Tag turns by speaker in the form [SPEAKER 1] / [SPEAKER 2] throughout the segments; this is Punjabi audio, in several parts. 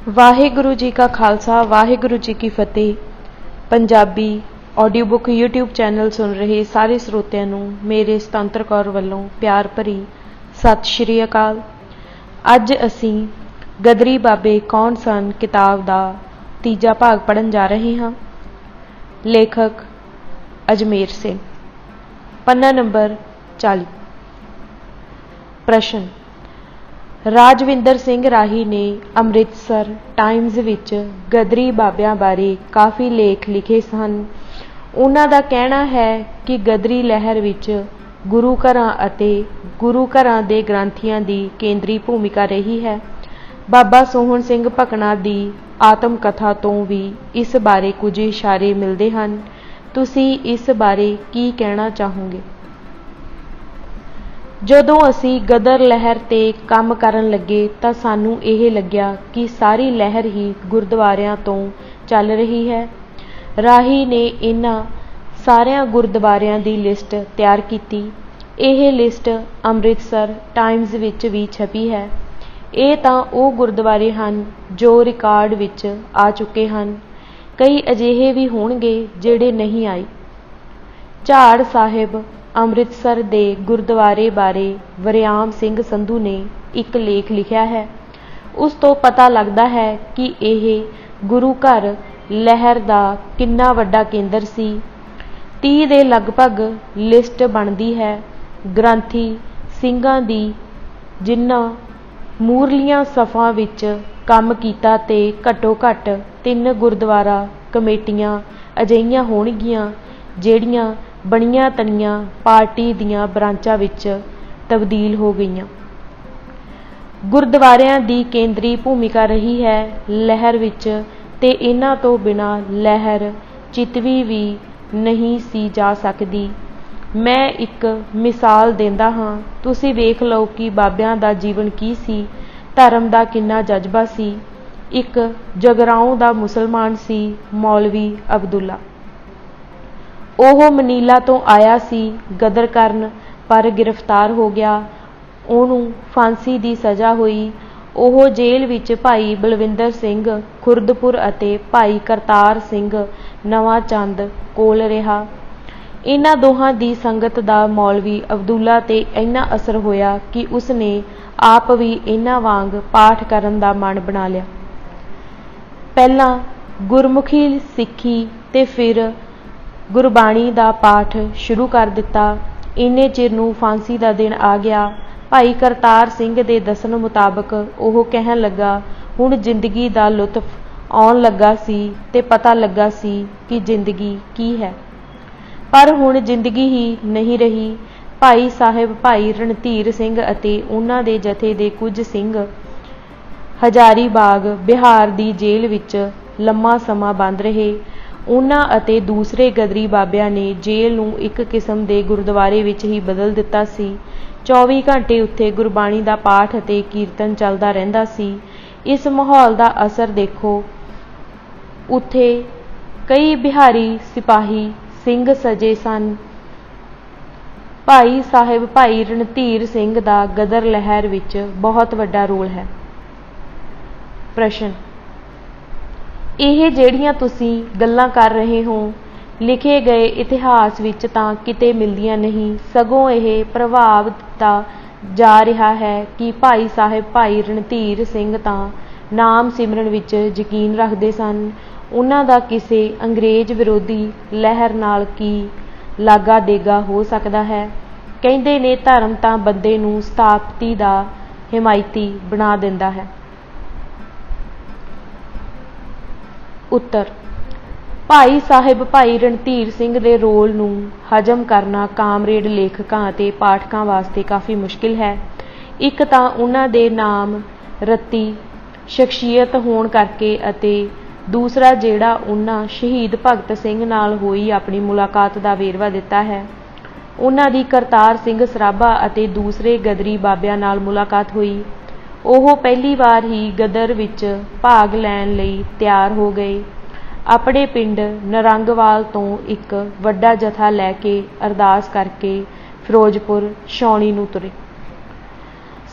[SPEAKER 1] ਵਾਹਿਗੁਰੂ ਜੀ ਕਾ ਖਾਲਸਾ ਵਾਹਿਗੁਰੂ ਜੀ ਕੀ ਫਤਿਹ। Punjabi audio book YouTube channel ਸੁਣ ਰਹੇ ਸਾਰੇ ਸਰੋਤਿਆਂ ਨੂੰ ਮੇਰੇ ਸੁਤੰਤਰ ਕੌਰ ਵੱਲੋਂ ਪਿਆਰ ਭਰੀ ਸਤਿ ਸ਼੍ਰੀ ਅਕਾਲ। ਅੱਜ ਅਸੀਂ ਗਦਰੀ ਬਾਬੇ ਕੌਣ ਸਨ ਕਿਤਾਬ ਦਾ ਤੀਜਾ ਭਾਗ ਪੜ੍ਹਨ ਜਾ ਰਹੇ ਹਾਂ। ਲੇਖਕ ਅਜਮੇਰ ਸਿੰਘ। ਪੰਨਾ ਨੰਬਰ 40। ਪ੍ਰਸ਼ਨ। ਰਾਜਵਿੰਦਰ ਸਿੰਘ ਰਾਹੀ ਨੇ ਅੰਮ੍ਰਿਤਸਰ ਟਾਈਮਜ਼ ਵਿੱਚ ਗਦਰੀ ਬਾਬਿਆਂ ਬਾਰੇ ਕਾਫੀ ਲੇਖ ਲਿਖੇ ਸਨ। ਉਹਨਾਂ ਦਾ ਕਹਿਣਾ ਹੈ ਕਿ ਗਦਰੀ ਲਹਿਰ ਵਿੱਚ ਗੁਰੂ ਘਰਾਂ ਅਤੇ ਗੁਰੂ ਘਰਾਂ ਦੇ ਗ੍ਰੰਥੀਆਂ ਦੀ ਕੇਂਦਰੀ ਭੂਮਿਕਾ ਰਹੀ ਹੈ। ਬਾਬਾ ਸੋਹਣ ਸਿੰਘ ਭਕਨਾ ਦੀ ਆਤਮ ਕਥਾ ਤੋਂ ਵੀ ਇਸ ਬਾਰੇ ਕੁਝ ਇਸ਼ਾਰੇ ਮਿਲਦੇ ਹਨ। ਤੁਸੀਂ ਇਸ ਬਾਰੇ ਕੀ ਕਹਿਣਾ ਚਾਹੋਗੇ? ਜਦੋਂ ਅਸੀਂ ਗਦਰ ਲਹਿਰ 'ਤੇ ਕੰਮ ਕਰਨ ਲੱਗੇ ਤਾਂ ਸਾਨੂੰ ਇਹ ਲੱਗਿਆ ਕਿ ਸਾਰੀ ਲਹਿਰ ਹੀ ਗੁਰਦੁਆਰਿਆਂ ਤੋਂ ਚੱਲ ਰਹੀ ਹੈ। ਰਾਹੀ ਨੇ ਇਹਨਾਂ ਸਾਰਿਆਂ ਗੁਰਦੁਆਰਿਆਂ ਦੀ ਲਿਸਟ ਤਿਆਰ ਕੀਤੀ। ਇਹ ਲਿਸਟ ਅੰਮ੍ਰਿਤਸਰ ਟਾਈਮਜ਼ ਵਿੱਚ ਵੀ ਛਪੀ ਹੈ। ਇਹ ਤਾਂ ਉਹ ਗੁਰਦੁਆਰੇ ਹਨ ਜੋ ਰਿਕਾਰਡ ਵਿੱਚ ਆ ਚੁੱਕੇ ਹਨ। ਕਈ ਅਜਿਹੇ ਵੀ ਹੋਣਗੇ ਜਿਹੜੇ ਨਹੀਂ ਆਏ। ਝਾੜ ਸਾਹਿਬ ਅੰਮ੍ਰਿਤਸਰ ਦੇ ਗੁਰਦੁਆਰੇ ਬਾਰੇ ਵਰਿਆਮ ਸਿੰਘ ਸੰਧੂ ਨੇ ਇੱਕ ਲੇਖ ਲਿਖਿਆ ਹੈ। ਉਸ ਤੋਂ ਪਤਾ ਲੱਗਦਾ ਹੈ ਕਿ ਇਹ ਗੁਰੂ ਘਰ ਲਹਿਰ ਦਾ ਕਿੰਨਾ ਵੱਡਾ ਕੇਂਦਰ ਸੀ। 30 ਦੇ ਲਗਭਗ ਲਿਸਟ ਬਣਦੀ ਹੈ ਗ੍ਰੰਥੀ ਸਿੰਘਾਂ ਦੀ ਜਿਨ੍ਹਾਂ ਮੂਰਲੀਆਂ ਸਫਾਂ ਵਿੱਚ ਕੰਮ ਕੀਤਾ ਤੇ ਘੱਟੋ ਘੱਟ 3 ਗੁਰਦੁਆਰਾ ਕਮੇਟੀਆਂ ਅਜਿਹੀਆਂ ਹੋਣਗੀਆਂ ਜਿਹੜੀਆਂ ਬਣੀਆਂ ਤਣੀਆਂ ਪਾਰਟੀ ਦੀਆਂ ਬ੍ਰਾਂਚਾਂ ਵਿੱਚ ਤਬਦੀਲ ਹੋ ਗਈਆਂ। ਗੁਰਦੁਆਰਿਆਂ ਦੀ ਕੇਂਦਰੀ ਭੂਮਿਕਾ ਰਹੀ ਹੈ ਲਹਿਰ ਵਿੱਚ ਤੇ ਇਹਨਾਂ ਤੋਂ ਬਿਨਾਂ ਲਹਿਰ ਚਿਤਵੀ ਵੀ ਨਹੀਂ ਸੀ ਜਾ ਸਕਦੀ। ਮੈਂ ਇੱਕ ਮਿਸਾਲ ਦਿੰਦਾ ਹਾਂ। ਤੁਸੀਂ ਵੇਖ ਲਓ ਕਿ ਬਾਬਿਆਂ ਦਾ ਜੀਵਨ ਕੀ ਸੀ, ਧਰਮ ਦਾ ਕਿੰਨਾ ਜਜ਼ਬਾ ਸੀ। ਇੱਕ ਜਗਰਾਓਂ ਦਾ ਮੁਸਲਮਾਨ ਸੀ ਮੌਲਵੀ ਅਬਦੁੱਲਾ। ਉਹ ਮਨੀਲਾ ਤੋਂ ਆਇਆ ਸੀ ਗਦਰ ਕਰਨ, ਪਰ ਗ੍ਰਿਫਤਾਰ ਹੋ ਗਿਆ। ਉਹਨੂੰ ਫਾਂਸੀ ਦੀ ਸਜ਼ਾ ਹੋਈ। ਉਹ ਜੇਲ੍ਹ ਵਿੱਚ ਭਾਈ ਬਲਵਿੰਦਰ ਸਿੰਘ ਖੁਰਦਪੁਰ ਅਤੇ ਭਾਈ ਕਰਤਾਰ ਸਿੰਘ ਨਵਾਂਚੰਦ ਕੋਲ ਰਿਹਾ। ਇਹਨਾਂ ਦੋਹਾਂ ਦੀ ਸੰਗਤ ਦਾ ਮੌਲਵੀ ਅਬਦੁੱਲਾ 'ਤੇ ਇੰਨਾ ਅਸਰ ਹੋਇਆ ਕਿ ਉਸਨੇ ਆਪ ਵੀ ਇਹਨਾਂ ਵਾਂਗ ਪਾਠ ਕਰਨ ਦਾ ਮਨ ਬਣਾ ਲਿਆ। ਪਹਿਲਾਂ ਗੁਰਮੁਖੀ ਸਿੱਖੀ ਤੇ ਫਿਰ ਗੁਰਬਾਣੀ ਦਾ ਪਾਠ ਸ਼ੁਰੂ ਕਰ ਦਿੱਤਾ। ਇੰਨੇ ਚਿਰ ਨੂੰ ਫਾਂਸੀ ਦਾ ਦਿਨ ਆ ਗਿਆ। ਭਾਈ ਕਰਤਾਰ ਸਿੰਘ ਦੇ ਦੱਸਣ ਮੁਤਾਬਕ ਉਹ ਕਹਿਣ ਲੱਗਾ, ਹੁਣ ਜ਼ਿੰਦਗੀ ਦਾ ਲੁਤਫ ਆਉਣ ਲੱਗਾ ਸੀ ਤੇ ਪਤਾ ਲੱਗਾ ਸੀ ਕਿ ਜ਼ਿੰਦਗੀ ਕੀ ਹੈ। ਪਰ ਹੁਣ ਜ਼ਿੰਦਗੀ ਹੀ ਨਹੀਂ ਰਹੀ। ਭਾਈ ਸਾਹਿਬ ਭਾਈ ਰਣਧੀਰ ਸਿੰਘ ਅਤੇ ਉਹਨਾਂ ਦੇ ਜਥੇ ਦੇ ਕੁਝ ਸਿੰਘ ਹਜ਼ਾਰੀ ਬਾਗ ਬਿਹਾਰ ਦੀ ਜੇਲ੍ਹ ਵਿੱਚ ਲੰਮਾ ਸਮਾਂ ਬੰਦ ਰਹੇ। ਉਹਨਾਂ ਅਤੇ ਦੂਸਰੇ ਗਦਰੀ ਬਾਬਿਆਂ ਨੇ ਜੇਲ੍ਹ ਨੂੰ ਇੱਕ ਕਿਸਮ ਦੇ ਗੁਰਦੁਆਰੇ ਵਿੱਚ ਹੀ ਬਦਲ ਦਿੱਤਾ ਸੀ। 24 ਘੰਟੇ ਉੱਥੇ ਗੁਰਬਾਣੀ ਦਾ ਪਾਠ ਅਤੇ ਕੀਰਤਨ ਚੱਲਦਾ ਰਹਿੰਦਾ ਸੀ। ਇਸ ਮਾਹੌਲ ਦਾ ਅਸਰ ਦੇਖੋ। ਉੱਥੇ ਕਈ ਬਿਹਾਰੀ ਸਿਪਾਹੀ ਸਿੰਘ ਸਜੇ ਸਨ। ਭਾਈ ਸਾਹਿਬ ਭਾਈ ਰਣਧੀਰ ਸਿੰਘ ਦਾ ਗਦਰ ਲਹਿਰ ਵਿੱਚ ਬਹੁਤ ਵੱਡਾ ਰੋਲ ਹੈ। ਪ੍ਰਸ਼ਨ। ਇਹ ਜਿਹੜੀਆਂ ਤੁਸੀਂ ਗੱਲਾਂ ਕਰ ਰਹੇ ਹੋ ਲਿਖੇ ਗਏ ਇਤਿਹਾਸ ਵਿੱਚ ਤਾਂ ਕਿਤੇ ਮਿਲਦੀਆਂ ਨਹੀਂ, ਸਗੋਂ ਇਹ ਪ੍ਰਭਾਵ ਦਿੱਤਾ ਜਾ ਰਿਹਾ ਹੈ ਕਿ ਭਾਈ ਸਾਹਿਬ ਭਾਈ ਰਣਧੀਰ ਸਿੰਘ ਤਾਂ ਨਾਮ ਸਿਮਰਨ ਵਿੱਚ ਯਕੀਨ ਰੱਖਦੇ ਸਨ। ਉਹਨਾਂ ਦਾ ਕਿਸੇ ਅੰਗਰੇਜ਼ ਵਿਰੋਧੀ ਲਹਿਰ ਨਾਲ ਕੀ ਲਾਗਾ ਡੇਗਾ ਹੋ ਸਕਦਾ ਹੈ। ਕਹਿੰਦੇ ਨੇ ਧਰਮ ਤਾਂ ਬੰਦੇ ਨੂੰ ਸਥਾਪਤੀ ਦਾ ਹਿਮਾਇਤੀ ਬਣਾ ਦਿੰਦਾ ਹੈ। ਉੱਤਰ। ਭਾਈ ਸਾਹਿਬ ਭਾਈ ਰਣਧੀਰ ਸਿੰਘ ਦੇ ਰੋਲ ਨੂੰ ਹਜ਼ਮ ਕਰਨਾ ਕਾਮਰੇਡ ਲੇਖਕਾਂ ਅਤੇ ਪਾਠਕਾਂ ਵਾਸਤੇ ਕਾਫੀ ਮੁਸ਼ਕਿਲ ਹੈ। ਇੱਕ ਤਾਂ ਉਹਨਾਂ ਦੇ ਨਾਮ ਰੱਤੀ ਸ਼ਖਸੀਅਤ ਹੋਣ ਕਰਕੇ ਅਤੇ ਦੂਸਰਾ ਜਿਹੜਾ ਉਹਨਾਂ ਸ਼ਹੀਦ ਭਗਤ ਸਿੰਘ ਨਾਲ ਹੋਈ ਆਪਣੀ ਮੁਲਾਕਾਤ ਦਾ ਵੇਰਵਾ ਦਿੱਤਾ ਹੈ। ਉਹਨਾਂ ਦੀ ਕਰਤਾਰ ਸਿੰਘ ਸਰਾਭਾ ਅਤੇ ਦੂਸਰੇ ਗਦਰੀ ਬਾਬਿਆਂ ਨਾਲ ਮੁਲਾਕਾਤ ਹੋਈ। ਉਹ ਪਹਿਲੀ ਵਾਰ ਹੀ ਗਦਰ ਵਿੱਚ ਭਾਗ ਲੈਣ ਲਈ ਤਿਆਰ ਹੋ ਗਏ। ਆਪਣੇ ਪਿੰਡ ਨਰੰਗਵਾਲ ਤੋਂ ਇੱਕ ਵੱਡਾ ਜਥਾ ਲੈ ਕੇ ਅਰਦਾਸ ਕਰਕੇ ਫਿਰੋਜ਼ਪੁਰ ਛਾਉਣੀ ਨੂੰ ਤੁਰੇ।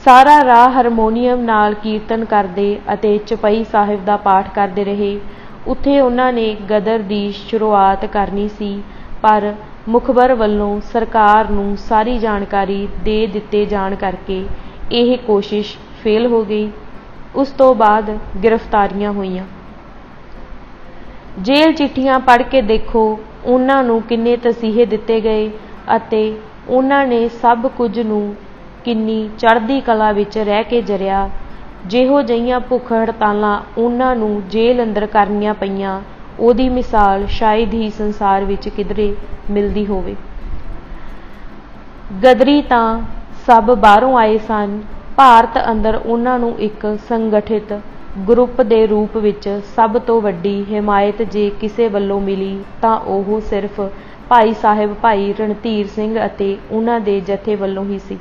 [SPEAKER 1] ਸਾਰਾ ਰਾਹ ਹਾਰਮੋਨੀਅਮ ਨਾਲ ਕੀਰਤਨ ਕਰਦੇ ਅਤੇ ਚੌਪਈ ਸਾਹਿਬ ਦਾ ਪਾਠ ਕਰਦੇ ਰਹੇ। ਉੱਥੇ ਉਹਨਾਂ ਨੇ ਗਦਰ ਦੀ ਸ਼ੁਰੂਆਤ ਕਰਨੀ ਸੀ, ਪਰ ਮੁਖਬਰ ਵੱਲੋਂ ਸਰਕਾਰ ਨੂੰ ਸਾਰੀ ਜਾਣਕਾਰੀ ਦੇ ਦਿੱਤੇ ਜਾਣ ਕਰਕੇ ਇਹ ਕੋਸ਼ਿਸ਼ ਫੇਲ ਹੋ ਗਈ। ਉਸ ਤੋਂ ਬਾਅਦ ਗ੍ਰਿਫਤਾਰੀਆਂ ਹੋਈਆਂ। ਜੇਲ੍ਹ ਚਿੱਠੀਆਂ ਪੜ੍ਹ ਕੇ ਦੇਖੋ ਉਹਨਾਂ ਨੂੰ ਕਿੰਨੇ ਤਸੀਹੇ ਦਿੱਤੇ ਗਏ ਅਤੇ ਉਹਨਾਂ ਨੇ ਸਭ ਕੁਝ ਨੂੰ ਕਿੰਨੀ ਚੜ੍ਹਦੀ ਕਲਾ ਵਿੱਚ ਰਹਿ ਕੇ ਜਰਿਆ। ਜਿਹੋ ਜਿਹੀਆਂ ਭੁੱਖ ਹੜਤਾਲਾਂ ਉਹਨਾਂ ਨੂੰ ਜੇਲ੍ਹ ਅੰਦਰ ਕਰਨੀਆਂ ਪਈਆਂ, ਉਹਦੀ ਮਿਸਾਲ ਸ਼ਾਇਦ ਹੀ ਸੰਸਾਰ ਵਿੱਚ ਕਿਧਰੇ ਮਿਲਦੀ ਹੋਵੇ। ਗਦਰੀ ਤਾਂ ਸਭ ਬਾਹਰੋਂ ਆਏ ਸਨ। ਭਾਰਤ ਅੰਦਰ ਉਹਨਾਂ ਨੂੰ ਇੱਕ ਸੰਗਠਿਤ ਗਰੁੱਪ ਦੇ ਰੂਪ ਵਿੱਚ ਸਭ ਤੋਂ ਵੱਡੀ ਹਮਾਇਤ ਜੇ ਕਿਸੇ ਵੱਲੋਂ ਮਿਲੀ ਤਾਂ ਉਹ ਸਿਰਫ ਭਾਈ ਸਾਹਿਬ ਭਾਈ ਰਣਧੀਰ ਸਿੰਘ ਅਤੇ ਉਹਨਾਂ ਦੇ ਜਥੇ ਵੱਲੋਂ ਹੀ ਸੀ।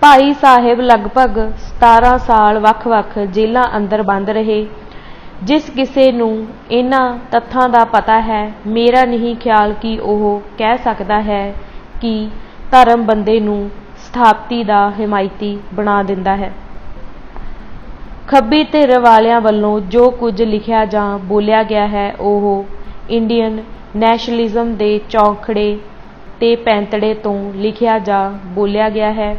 [SPEAKER 1] ਭਾਈ ਸਾਹਿਬ ਲਗਭਗ 17 ਸਾਲ ਵੱਖ-ਵੱਖ ਜੇਲ੍ਹਾਂ ਅੰਦਰ ਬੰਦ ਰਹੇ। ਜਿਸ ਕਿਸੇ ਨੂੰ ਇਹਨਾਂ ਤੱਥਾਂ ਦਾ ਪਤਾ ਹੈ, ਮੇਰਾ ਨਹੀਂ ਖਿਆਲ ਕਿ ਉਹ ਕਹਿ ਸਕਦਾ ਹੈ ਕਿ ਧਰਮ ਬੰਦੇ ਨੂੰ ਸਥਾਪਤੀ ਦਾ ਹਮਾਇਤੀ ਬਣਾ ਦਿੰਦਾ ਹੈ। ਖੱਬੀ ਧਿਰ ਵਾਲਿਆਂ ਵੱਲੋਂ ਜੋ ਕੁਝ ਲਿਖਿਆ ਜਾਂ ਬੋਲਿਆ ਗਿਆ ਹੈ, ਉਹ ਇੰਡੀਅਨ ਨੈਸ਼ਨਲਿਜ਼ਮ ਦੇ ਚੌਂਕੜੇ ਤੇ ਪੈਂਤੜੇ ਤੋਂ ਲਿਖਿਆ ਜਾਂ ਬੋਲਿਆ ਗਿਆ ਹੈ।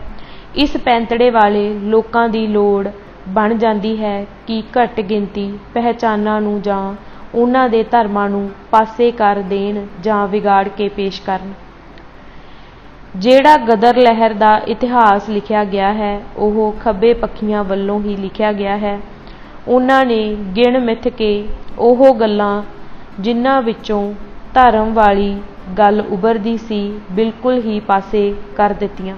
[SPEAKER 1] ਇਸ ਪੈਂਤੜੇ ਵਾਲੇ ਲੋਕਾਂ ਦੀ ਲੋੜ ਬਣ ਜਾਂਦੀ ਹੈ ਕਿ ਘੱਟ ਗਿਣਤੀ ਪਹਿਚਾਨਾਂ ਨੂੰ ਜਾਂ ਉਹਨਾਂ ਦੇ ਧਰਮਾਂ ਨੂੰ ਪਾਸੇ ਕਰ ਦੇਣ ਜਾਂ ਵਿਗਾੜ ਕੇ ਪੇਸ਼ ਕਰਨ। ਜਿਹੜਾ ਗਦਰ ਲਹਿਰ ਦਾ ਇਤਿਹਾਸ ਲਿਖਿਆ ਗਿਆ ਹੈ, ਉਹ ਖੱਬੇ ਪੱਖੀਆਂ ਵੱਲੋਂ ਹੀ ਲਿਖਿਆ ਗਿਆ ਹੈ। ਉਹਨਾਂ ਨੇ ਗਿਣ ਮਿਥ ਕੇ ਉਹ ਗੱਲਾਂ ਜਿਨ੍ਹਾਂ ਵਿੱਚੋਂ ਧਰਮ ਵਾਲੀ ਗੱਲ ਉਭਰਦੀ ਸੀ, ਬਿਲਕੁਲ ਹੀ ਪਾਸੇ ਕਰ ਦਿੱਤੀਆਂ।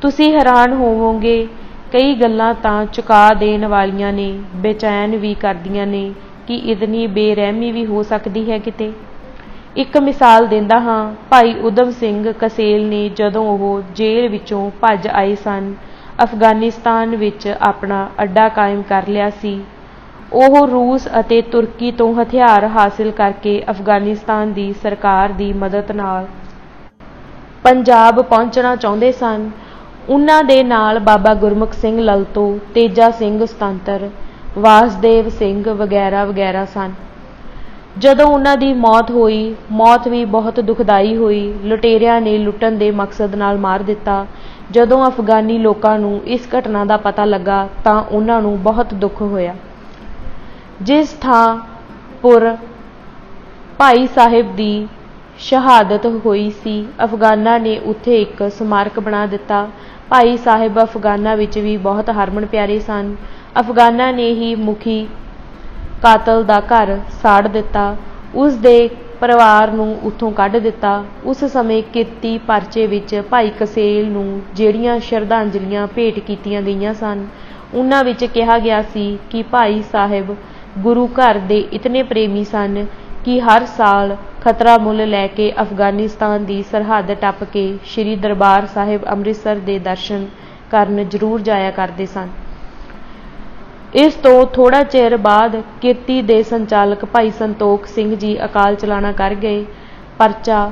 [SPEAKER 1] ਤੁਸੀਂ ਹੈਰਾਨ ਹੋਵੋਗੇ, ਕਈ ਗੱਲਾਂ ਤਾਂ ਚੁਕਾ ਦੇਣ ਵਾਲੀਆਂ ਨੇ, ਬੇਚੈਨ ਵੀ ਕਰਦੀਆਂ ਨੇ ਕਿ ਇਤਨੀ ਬੇਰਹਿਮੀ ਵੀ ਹੋ ਸਕਦੀ ਹੈ ਕਿਤੇ। ਇੱਕ ਮਿਸਾਲ ਦਿੰਦਾ ਹਾਂ। ਭਾਈ ਊਧਮ ਸਿੰਘ ਕਸੇਲ ਨੇ ਜਦੋਂ ਉਹ ਜੇਲ੍ਹ ਵਿੱਚੋਂ ਭੱਜ ਆਏ ਸਨ, ਅਫਗਾਨਿਸਤਾਨ ਵਿੱਚ ਆਪਣਾ ਅੱਡਾ ਕਾਇਮ ਕਰ ਲਿਆ ਸੀ। ਉਹ ਰੂਸ ਅਤੇ ਤੁਰਕੀ ਤੋਂ ਹਥਿਆਰ ਹਾਸਿਲ ਕਰਕੇ ਅਫਗਾਨਿਸਤਾਨ ਦੀ ਸਰਕਾਰ ਦੀ ਮਦਦ ਨਾਲ ਪੰਜਾਬ ਪਹੁੰਚਣਾ ਚਾਹੁੰਦੇ ਸਨ। ਉਹਨਾਂ ਦੇ ਨਾਲ ਬਾਬਾ ਗੁਰਮੁਖ ਸਿੰਘ ਲਲਤੋਂ, ਤੇਜਾ ਸਿੰਘ ਸੁਤੰਤਰ, ਵਾਸਦੇਵ ਸਿੰਘ ਵਗੈਰਾ ਵਗੈਰਾ ਸਨ। ਜਦੋਂ ਉਹਨਾਂ ਦੀ ਮੌਤ ਹੋਈ, ਮੌਤ ਵੀ ਬਹੁਤ ਦੁਖਦਾਈ ਹੋਈ। ਲੁਟੇਰਿਆਂ ਨੇ ਲੁੱਟਣ ਦੇ ਮਕਸਦ ਨਾਲ ਮਾਰ ਦਿੱਤਾ। ਜਦੋਂ ਅਫਗਾਨੀ ਲੋਕਾਂ ਨੂੰ ਇਸ ਘਟਨਾ ਦਾ ਪਤਾ ਲੱਗਾ ਤਾਂ ਉਹਨਾਂ ਨੂੰ ਬਹੁਤ ਦੁੱਖ ਹੋਇਆ। ਜਿਸ ਥਾਂ ਪੁਰ ਭਾਈ ਸਾਹਿਬ ਦੀ ਸ਼ਹਾਦਤ ਹੋਈ ਸੀ, ਅਫਗਾਨਾਂ ਨੇ ਉੱਥੇ ਇੱਕ ਸਮਾਰਕ ਬਣਾ ਦਿੱਤਾ। ਭਾਈ ਸਾਹਿਬ ਅਫਗਾਨਾਂ ਵਿੱਚ ਵੀ ਬਹੁਤ ਹਰਮਨ ਪਿਆਰੇ ਸਨ। ਅਫਗਾਨਾਂ ਨੇ ਹੀ ਮੁਖੀ ਕਾਤਲ ਦਾ ਘਰ ਸਾੜ ਦਿੱਤਾ, ਉਸ ਦੇ ਪਰਿਵਾਰ ਨੂੰ ਉੱਥੋਂ ਕੱਢ ਦਿੱਤਾ। ਉਸ ਸਮੇਂ ਕਿਰਤੀ ਪਰਚੇ ਵਿੱਚ ਭਾਈ ਕਸੇਲ ਨੂੰ ਜਿਹੜੀਆਂ ਸ਼ਰਧਾਂਜਲੀਆਂ ਭੇਟ ਕੀਤੀਆਂ ਗਈਆਂ ਸਨ, ਉਹਨਾਂ ਵਿੱਚ ਕਿਹਾ ਗਿਆ ਸੀ ਕਿ ਭਾਈ ਸਾਹਿਬ ਗੁਰੂ ਘਰ ਦੇ ਇਤਨੇ ਪ੍ਰੇਮੀ ਸਨ ਕਿ ਹਰ ਸਾਲ ਖਤਰਾ ਮੁੱਲ ਲੈ ਕੇ ਅਫਗਾਨਿਸਤਾਨ ਦੀ ਸਰਹੱਦ ਟੱਪ ਕੇ ਸ੍ਰੀ ਦਰਬਾਰ ਸਾਹਿਬ ਅੰਮ੍ਰਿਤਸਰ ਦੇ ਦਰਸ਼ਨ ਕਰਨ ਜ਼ਰੂਰ ਜਾਇਆ ਕਰਦੇ ਸਨ। ਇਸ ਤੋਂ ਥੋੜ੍ਹਾ ਚਿਰ ਬਾਅਦ ਕਿਰਤੀ ਦੇ ਸੰਚਾਲਕ ਭਾਈ ਸੰਤੋਖ ਸਿੰਘ ਜੀ ਅਕਾਲ ਚਲਾਣਾ ਕਰ ਗਏ। ਪਰਚਾ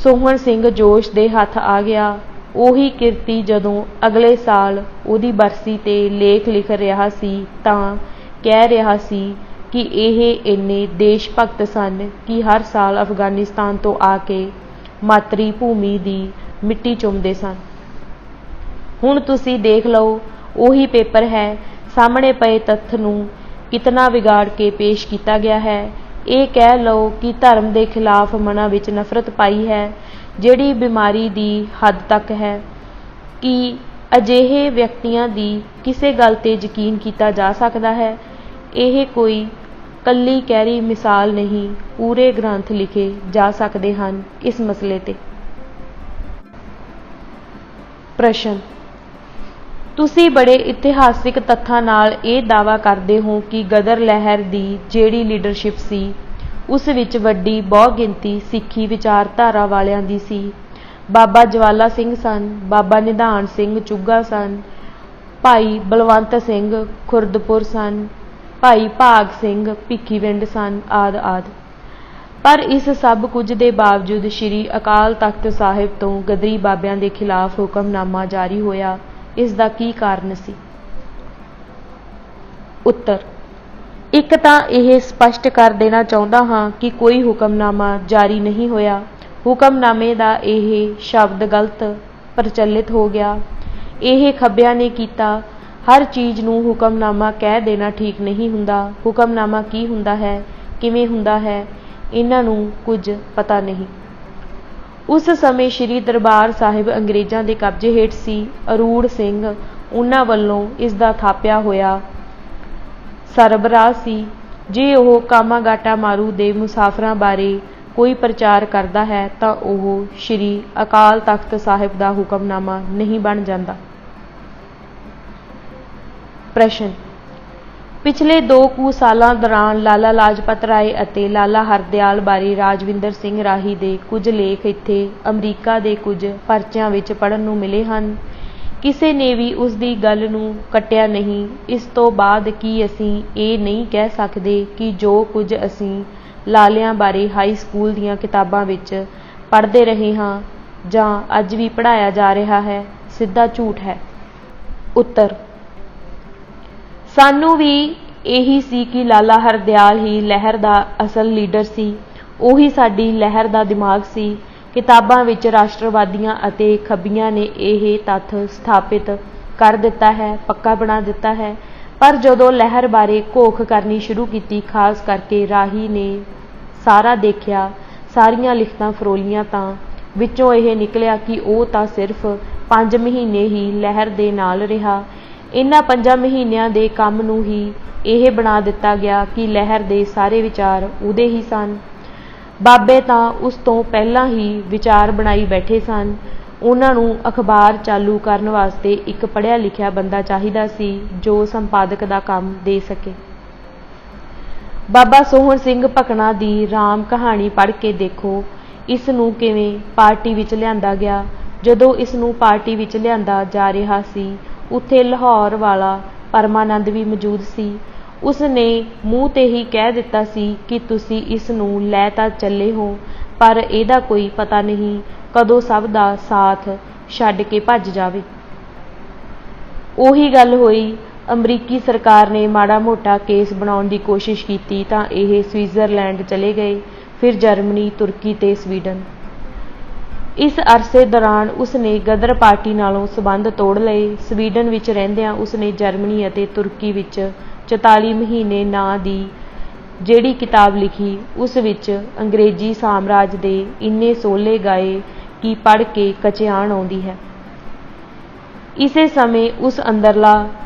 [SPEAKER 1] ਸੋਹਣ ਸਿੰਘ ਜੋਸ਼ ਦੇ ਹੱਥ ਆ ਗਿਆ। ਉਹੀ ਕਿਰਤੀ ਜਦੋਂ ਅਗਲੇ ਸਾਲ ਉਹਦੀ ਬਰਸੀ 'ਤੇ ਲੇਖ ਲਿਖ ਰਿਹਾ ਸੀ ਤਾਂ ਕਹਿ ਰਿਹਾ ਸੀ ਕਿ ਇਹ ਇੰਨੇ ਦੇਸ਼ ਭਗਤ ਸਨ ਕਿ ਹਰ ਸਾਲ ਅਫਗਾਨਿਸਤਾਨ ਤੋਂ ਆ ਕੇ ਮਾਤਰੀ ਭੂਮੀ ਦੀ ਮਿੱਟੀ ਚੁੰਮਦੇ ਸਨ। ਹੁਣ ਤੁਸੀਂ ਦੇਖ ਲਓ, ਉਹੀ ਪੇਪਰ ਹੈ। ਸਾਹਮਣੇ ਪਏ ਤੱਥ ਨੂੰ ਕਿਤਨਾ ਵਿਗਾੜ ਕੇ ਪੇਸ਼ ਕੀਤਾ ਗਿਆ ਹੈ। ਇਹ ਕਹਿ ਲਓ ਕਿ ਧਰਮ ਦੇ ਖਿਲਾਫ ਮਨਾਂ ਵਿੱਚ ਨਫ਼ਰਤ ਪਾਈ ਹੈ, ਜਿਹੜੀ ਬਿਮਾਰੀ ਦੀ ਹੱਦ ਤੱਕ ਹੈ ਕਿ ਅਜਿਹੇ ਵਿਅਕਤੀਆਂ ਦੀ ਕਿਸੇ ਗੱਲ 'ਤੇ ਯਕੀਨ ਕੀਤਾ ਜਾ ਸਕਦਾ ਹੈ। ਇਹ ਕੋਈ ਕੱਲੀ ਕਹਿਰੀ ਮਿਸਾਲ ਨਹੀਂ, ਪੂਰੇ ਗ੍ਰੰਥ ਲਿਖੇ ਜਾ ਸਕਦੇ ਹਨ ਇਸ ਮਸਲੇ 'ਤੇ। ਪ੍ਰਸ਼ਨ: ਤੁਸੀਂ ਬੜੇ ਇਤਿਹਾਸਿਕ ਤੱਥਾਂ ਨਾਲ ਇਹ ਦਾਅਵਾ ਕਰਦੇ ਹੋ ਕਿ ਗਦਰ ਲਹਿਰ ਦੀ ਜਿਹੜੀ ਲੀਡਰਸ਼ਿਪ ਸੀ, ਉਸ ਵਿੱਚ ਵੱਡੀ ਬਹੁਗਿਣਤੀ ਸਿੱਖੀ ਵਿਚਾਰਧਾਰਾ ਵਾਲਿਆਂ ਦੀ ਸੀ। ਬਾਬਾ ਜਵਾਲਾ ਸਿੰਘ ਸਨ, ਬਾਬਾ ਨਿਧਾਨ ਸਿੰਘ ਚੁੱਗਾ ਸਨ, ਭਾਈ ਬਲਵੰਤ ਸਿੰਘ ਖੁਰਦਪੁਰ ਸਨ, ਭਾਈ ਭਾਗ ਸਿੰਘ ਭਿੱਖੀਵਿੰਡ ਸਨ, ਆਦਿ ਆਦਿ। ਪਰ ਇਸ ਸਭ ਕੁਝ ਦੇ ਬਾਵਜੂਦ ਸ਼੍ਰੀ ਅਕਾਲ ਤਖਤ ਸਾਹਿਬ ਤੋਂ ਗਦਰੀ ਬਾਬਿਆਂ ਦੇ ਖਿਲਾਫ ਹੁਕਮਨਾਮਾ ਜਾਰੀ ਹੋਇਆ। ਇਸ ਦਾ ਕੀ ਕਾਰਨ ਸੀ? ਉੱਤਰ, ਇੱਕ ਤਾਂ ਇਹ ਸਪਸ਼ਟ ਕਰ ਦੇਣਾ ਚਾਹੁੰਦਾ ਹਾਂ ਕਿ ਕੋਈ ਹੁਕਮਨਾਮਾ ਜਾਰੀ ਨਹੀਂ ਹੋਇਆ। ਹੁਕਮਨਾਮੇ ਦਾ ਇਹ ਸ਼ਬਦ ਗਲਤ ਪ੍ਰਚਲਿਤ ਹੋ ਗਿਆ। ਇਹ ਖੱਬਿਆਂ ਨੇ ਕੀਤਾ। ਹਰ ਚੀਜ਼ ਨੂੰ ਹੁਕਮਨਾਮਾ ਕਹਿ ਦੇਣਾ ਠੀਕ ਨਹੀਂ ਹੁੰਦਾ। ਹੁਕਮਨਾਮਾ ਕੀ ਹੁੰਦਾ ਹੈ, ਕਿਵੇਂ ਹੁੰਦਾ ਹੈ, ਇਹਨਾਂ ਨੂੰ ਕੁਝ ਪਤਾ ਨਹੀਂ। ਉਸ ਸਮੇਂ ਸ਼੍ਰੀ ਦਰਬਾਰ ਸਾਹਿਬ ਅੰਗਰੇਜ਼ਾਂ ਦੇ ਕਬਜ਼ੇ ਹੇਠ ਸੀ। ਅਰੂੜ ਸਿੰਘ ਉਹਨਾਂ ਵੱਲੋਂ ਇਸ ਦਾ ਥਾਪਿਆ ਹੋਇਆ ਸਰਬਰਾਹ ਸੀ। ਜੇ ਉਹ ਕਾਮਾਗਾਟਾ ਮਾਰੂ ਦੇ ਮੁਸਾਫਰਾਂ ਬਾਰੇ ਕੋਈ ਪ੍ਰਚਾਰ ਕਰਦਾ ਹੈ ਤਾਂ ਉਹ ਸ਼੍ਰੀ ਅਕਾਲ ਤਖਤ ਸਾਹਿਬ ਦਾ ਹੁਕਮਨਾਮਾ ਨਹੀਂ ਬਣ ਜਾਂਦਾ। ਪ੍ਰਸ਼ਨ, ਪਿਛਲੇ 2 ਕੁ ਸਾਲਾਂ ਦੌਰਾਨ ਲਾਲਾ ਲਾਜਪਤ ਰਾਏ ਅਤੇ ਲਾਲਾ ਹਰਦਿਆਲ ਬਾਰੇ ਰਾਜਵਿੰਦਰ ਸਿੰਘ ਰਾਹੀ ਦੇ ਕੁਝ ਲੇਖ ਇੱਥੇ ਅਮਰੀਕਾ ਦੇ ਕੁਝ ਪਰਚਿਆਂ ਵਿੱਚ ਪੜ੍ਹਨ ਨੂੰ ਮਿਲੇ ਹਨ। ਕਿਸੇ ਨੇ ਵੀ ਉਸ ਦੀ ਗੱਲ ਨੂੰ ਕੱਟਿਆ ਨਹੀਂ। ਇਸ ਤੋਂ ਬਾਅਦ ਕੀ ਅਸੀਂ ਇਹ ਨਹੀਂ ਕਹਿ ਸਕਦੇ ਕਿ ਜੋ ਕੁਝ ਅਸੀਂ ਲਾਲਿਆਂ ਬਾਰੇ ਹਾਈ ਸਕੂਲ ਦੀਆਂ ਕਿਤਾਬਾਂ ਵਿੱਚ ਪੜ੍ਹਦੇ ਰਹੇ ਹਾਂ ਜਾਂ ਅੱਜ ਵੀ ਪੜ੍ਹਾਇਆ ਜਾ ਰਿਹਾ ਹੈ, ਸਿੱਧਾ ਝੂਠ ਹੈ? ਉੱਤਰ, ਸਾਨੂੰ ਵੀ ਇਹੀ ਸੀ ਕਿ ਲਾਲਾ ਹਰਦਿਆਲ ਹੀ ਲਹਿਰ ਦਾ ਅਸਲ ਲੀਡਰ ਸੀ। ਉਹੀ ਸਾਡੀ ਲਹਿਰ ਦਾ ਦਿਮਾਗ ਸੀ। ਕਿਤਾਬਾਂ ਵਿੱਚ ਰਾਸ਼ਟਰਵਾਦੀਆਂ ਅਤੇ ਖੱਬੀਆਂ ਨੇ ਇਹ ਤੱਥ ਸਥਾਪਿਤ ਕਰ ਦਿੱਤਾ ਹੈ, ਪੱਕਾ ਬਣਾ ਦਿੱਤਾ ਹੈ। ਪਰ ਜਦੋਂ ਲਹਿਰ ਬਾਰੇ ਘੋਖ ਕਰਨੀ ਸ਼ੁਰੂ ਕੀਤੀ, ਖਾਸ ਕਰਕੇ ਰਾਹੀ ਨੇ ਸਾਰਾ ਦੇਖਿਆ, ਸਾਰੀਆਂ ਲਿਖਤਾਂ ਫਰੋਲੀਆਂ, ਤਾਂ ਵਿੱਚੋਂ ਇਹ ਨਿਕਲਿਆ ਕਿ ਉਹ ਤਾਂ ਸਿਰਫ 5 ਮਹੀਨੇ ਹੀ ਲਹਿਰ ਦੇ ਨਾਲ ਰਿਹਾ। ਇਹਨਾਂ 5 ਮਹੀਨਿਆਂ ਦੇ ਕੰਮ ਨੂੰ ਹੀ ਇਹ ਬਣਾ ਦਿੱਤਾ ਗਿਆ ਕਿ ਲਹਿਰ ਦੇ ਸਾਰੇ ਵਿਚਾਰ ਉਹਦੇ ਹੀ ਸਨ। ਬਾਬੇ ਤਾਂ ਉਸ ਤੋਂ ਪਹਿਲਾਂ ਹੀ ਵਿਚਾਰ ਬਣਾਈ ਬੈਠੇ ਸਨ। ਉਹਨਾਂ ਨੂੰ ਅਖਬਾਰ ਚਾਲੂ ਕਰਨ ਵਾਸਤੇ ਇੱਕ ਪੜ੍ਹਿਆ ਲਿਖਿਆ ਬੰਦਾ ਚਾਹੀਦਾ ਸੀ ਜੋ ਸੰਪਾਦਕ ਦਾ ਕੰਮ ਦੇ ਸਕੇ। ਬਾਬਾ ਸੋਹਣ ਸਿੰਘ ਭਕਨਾ ਦੀ ਰਾਮ ਕਹਾਣੀ ਪੜ੍ਹ ਕੇ ਦੇਖੋ, ਇਸ ਨੂੰ ਕਿਵੇਂ ਪਾਰਟੀ ਵਿੱਚ ਲਿਆਂਦਾ ਗਿਆ। ਜਦੋਂ ਇਸ ਨੂੰ ਪਾਰਟੀ ਵਿੱਚ ਲਿਆਂਦਾ ਜਾ ਰਿਹਾ ਸੀ, ਉੱਥੇ ਲਾਹੌਰ ਵਾਲਾ ਪਰਮਾਨੰਦ ਵੀ ਮੌਜੂਦ ਸੀ। ਉਸ ਨੇ ਮੂੰਹ ਤੇ ਹੀ ਕਹਿ ਦਿੱਤਾ ਸੀ ਕਿ ਤੁਸੀਂ ਇਸ ਨੂੰ ਲੈ ਤਾਂ ਚੱਲੇ ਹੋ, ਪਰ ਇਹਦਾ ਕੋਈ ਪਤਾ ਨਹੀਂ ਕਦੋਂ ਸਭ ਦਾ ਸਾਥ ਛੱਡ ਕੇ ਭੱਜ ਜਾਵੇ। ਉਹੀ ਗੱਲ ਹੋਈ। ਅਮਰੀਕੀ ਸਰਕਾਰ ਨੇ ਮਾੜਾ ਮੋਟਾ ਕੇਸ ਬਣਾਉਣ ਦੀ ਕੋਸ਼ਿਸ਼ ਕੀਤੀ ਤਾਂ ਇਹ ਸਵਿਟਜ਼ਰਲੈਂਡ ਚਲੇ ਗਏ, ਫਿਰ ਜਰਮਨੀ, ਤੁਰਕੀ ਤੇ ਸਵੀਡਨ। ਇਸ ਅਰਸੇ ਦੌਰਾਨ ਉਸ ਨੇ ਗਦਰ ਪਾਰਟੀ ਨਾਲੋਂ ਸਬੰਧ ਤੋੜ ਲਏ। ਸਵੀਡਨ ਵਿੱਚ ਰਹਿੰਦਿਆਂ ਉਸ ਨੇ ਜਰਮਨੀ ਅਤੇ ਤੁਰਕੀ ਵਿੱਚ 44 ਮਹੀਨੇ ਨਾਂ ਦੀ ਜਿਹੜੀ ਕਿਤਾਬ ਲਿਖੀ, ਉਸ ਵਿੱਚ ਅੰਗਰੇਜ਼ੀ ਸਾਮਰਾਜ ਦੇ ਇੰਨੇ ਸੋਲੇ ਗਾਏ ਕਿ ਪੜ੍ਹ ਕੇ ਕਚਿਆਣ ਆਉਂਦੀ ਹੈ। ਇਸੇ ਸਮੇਂ ਉਸ ਅੰਦਰਲਾ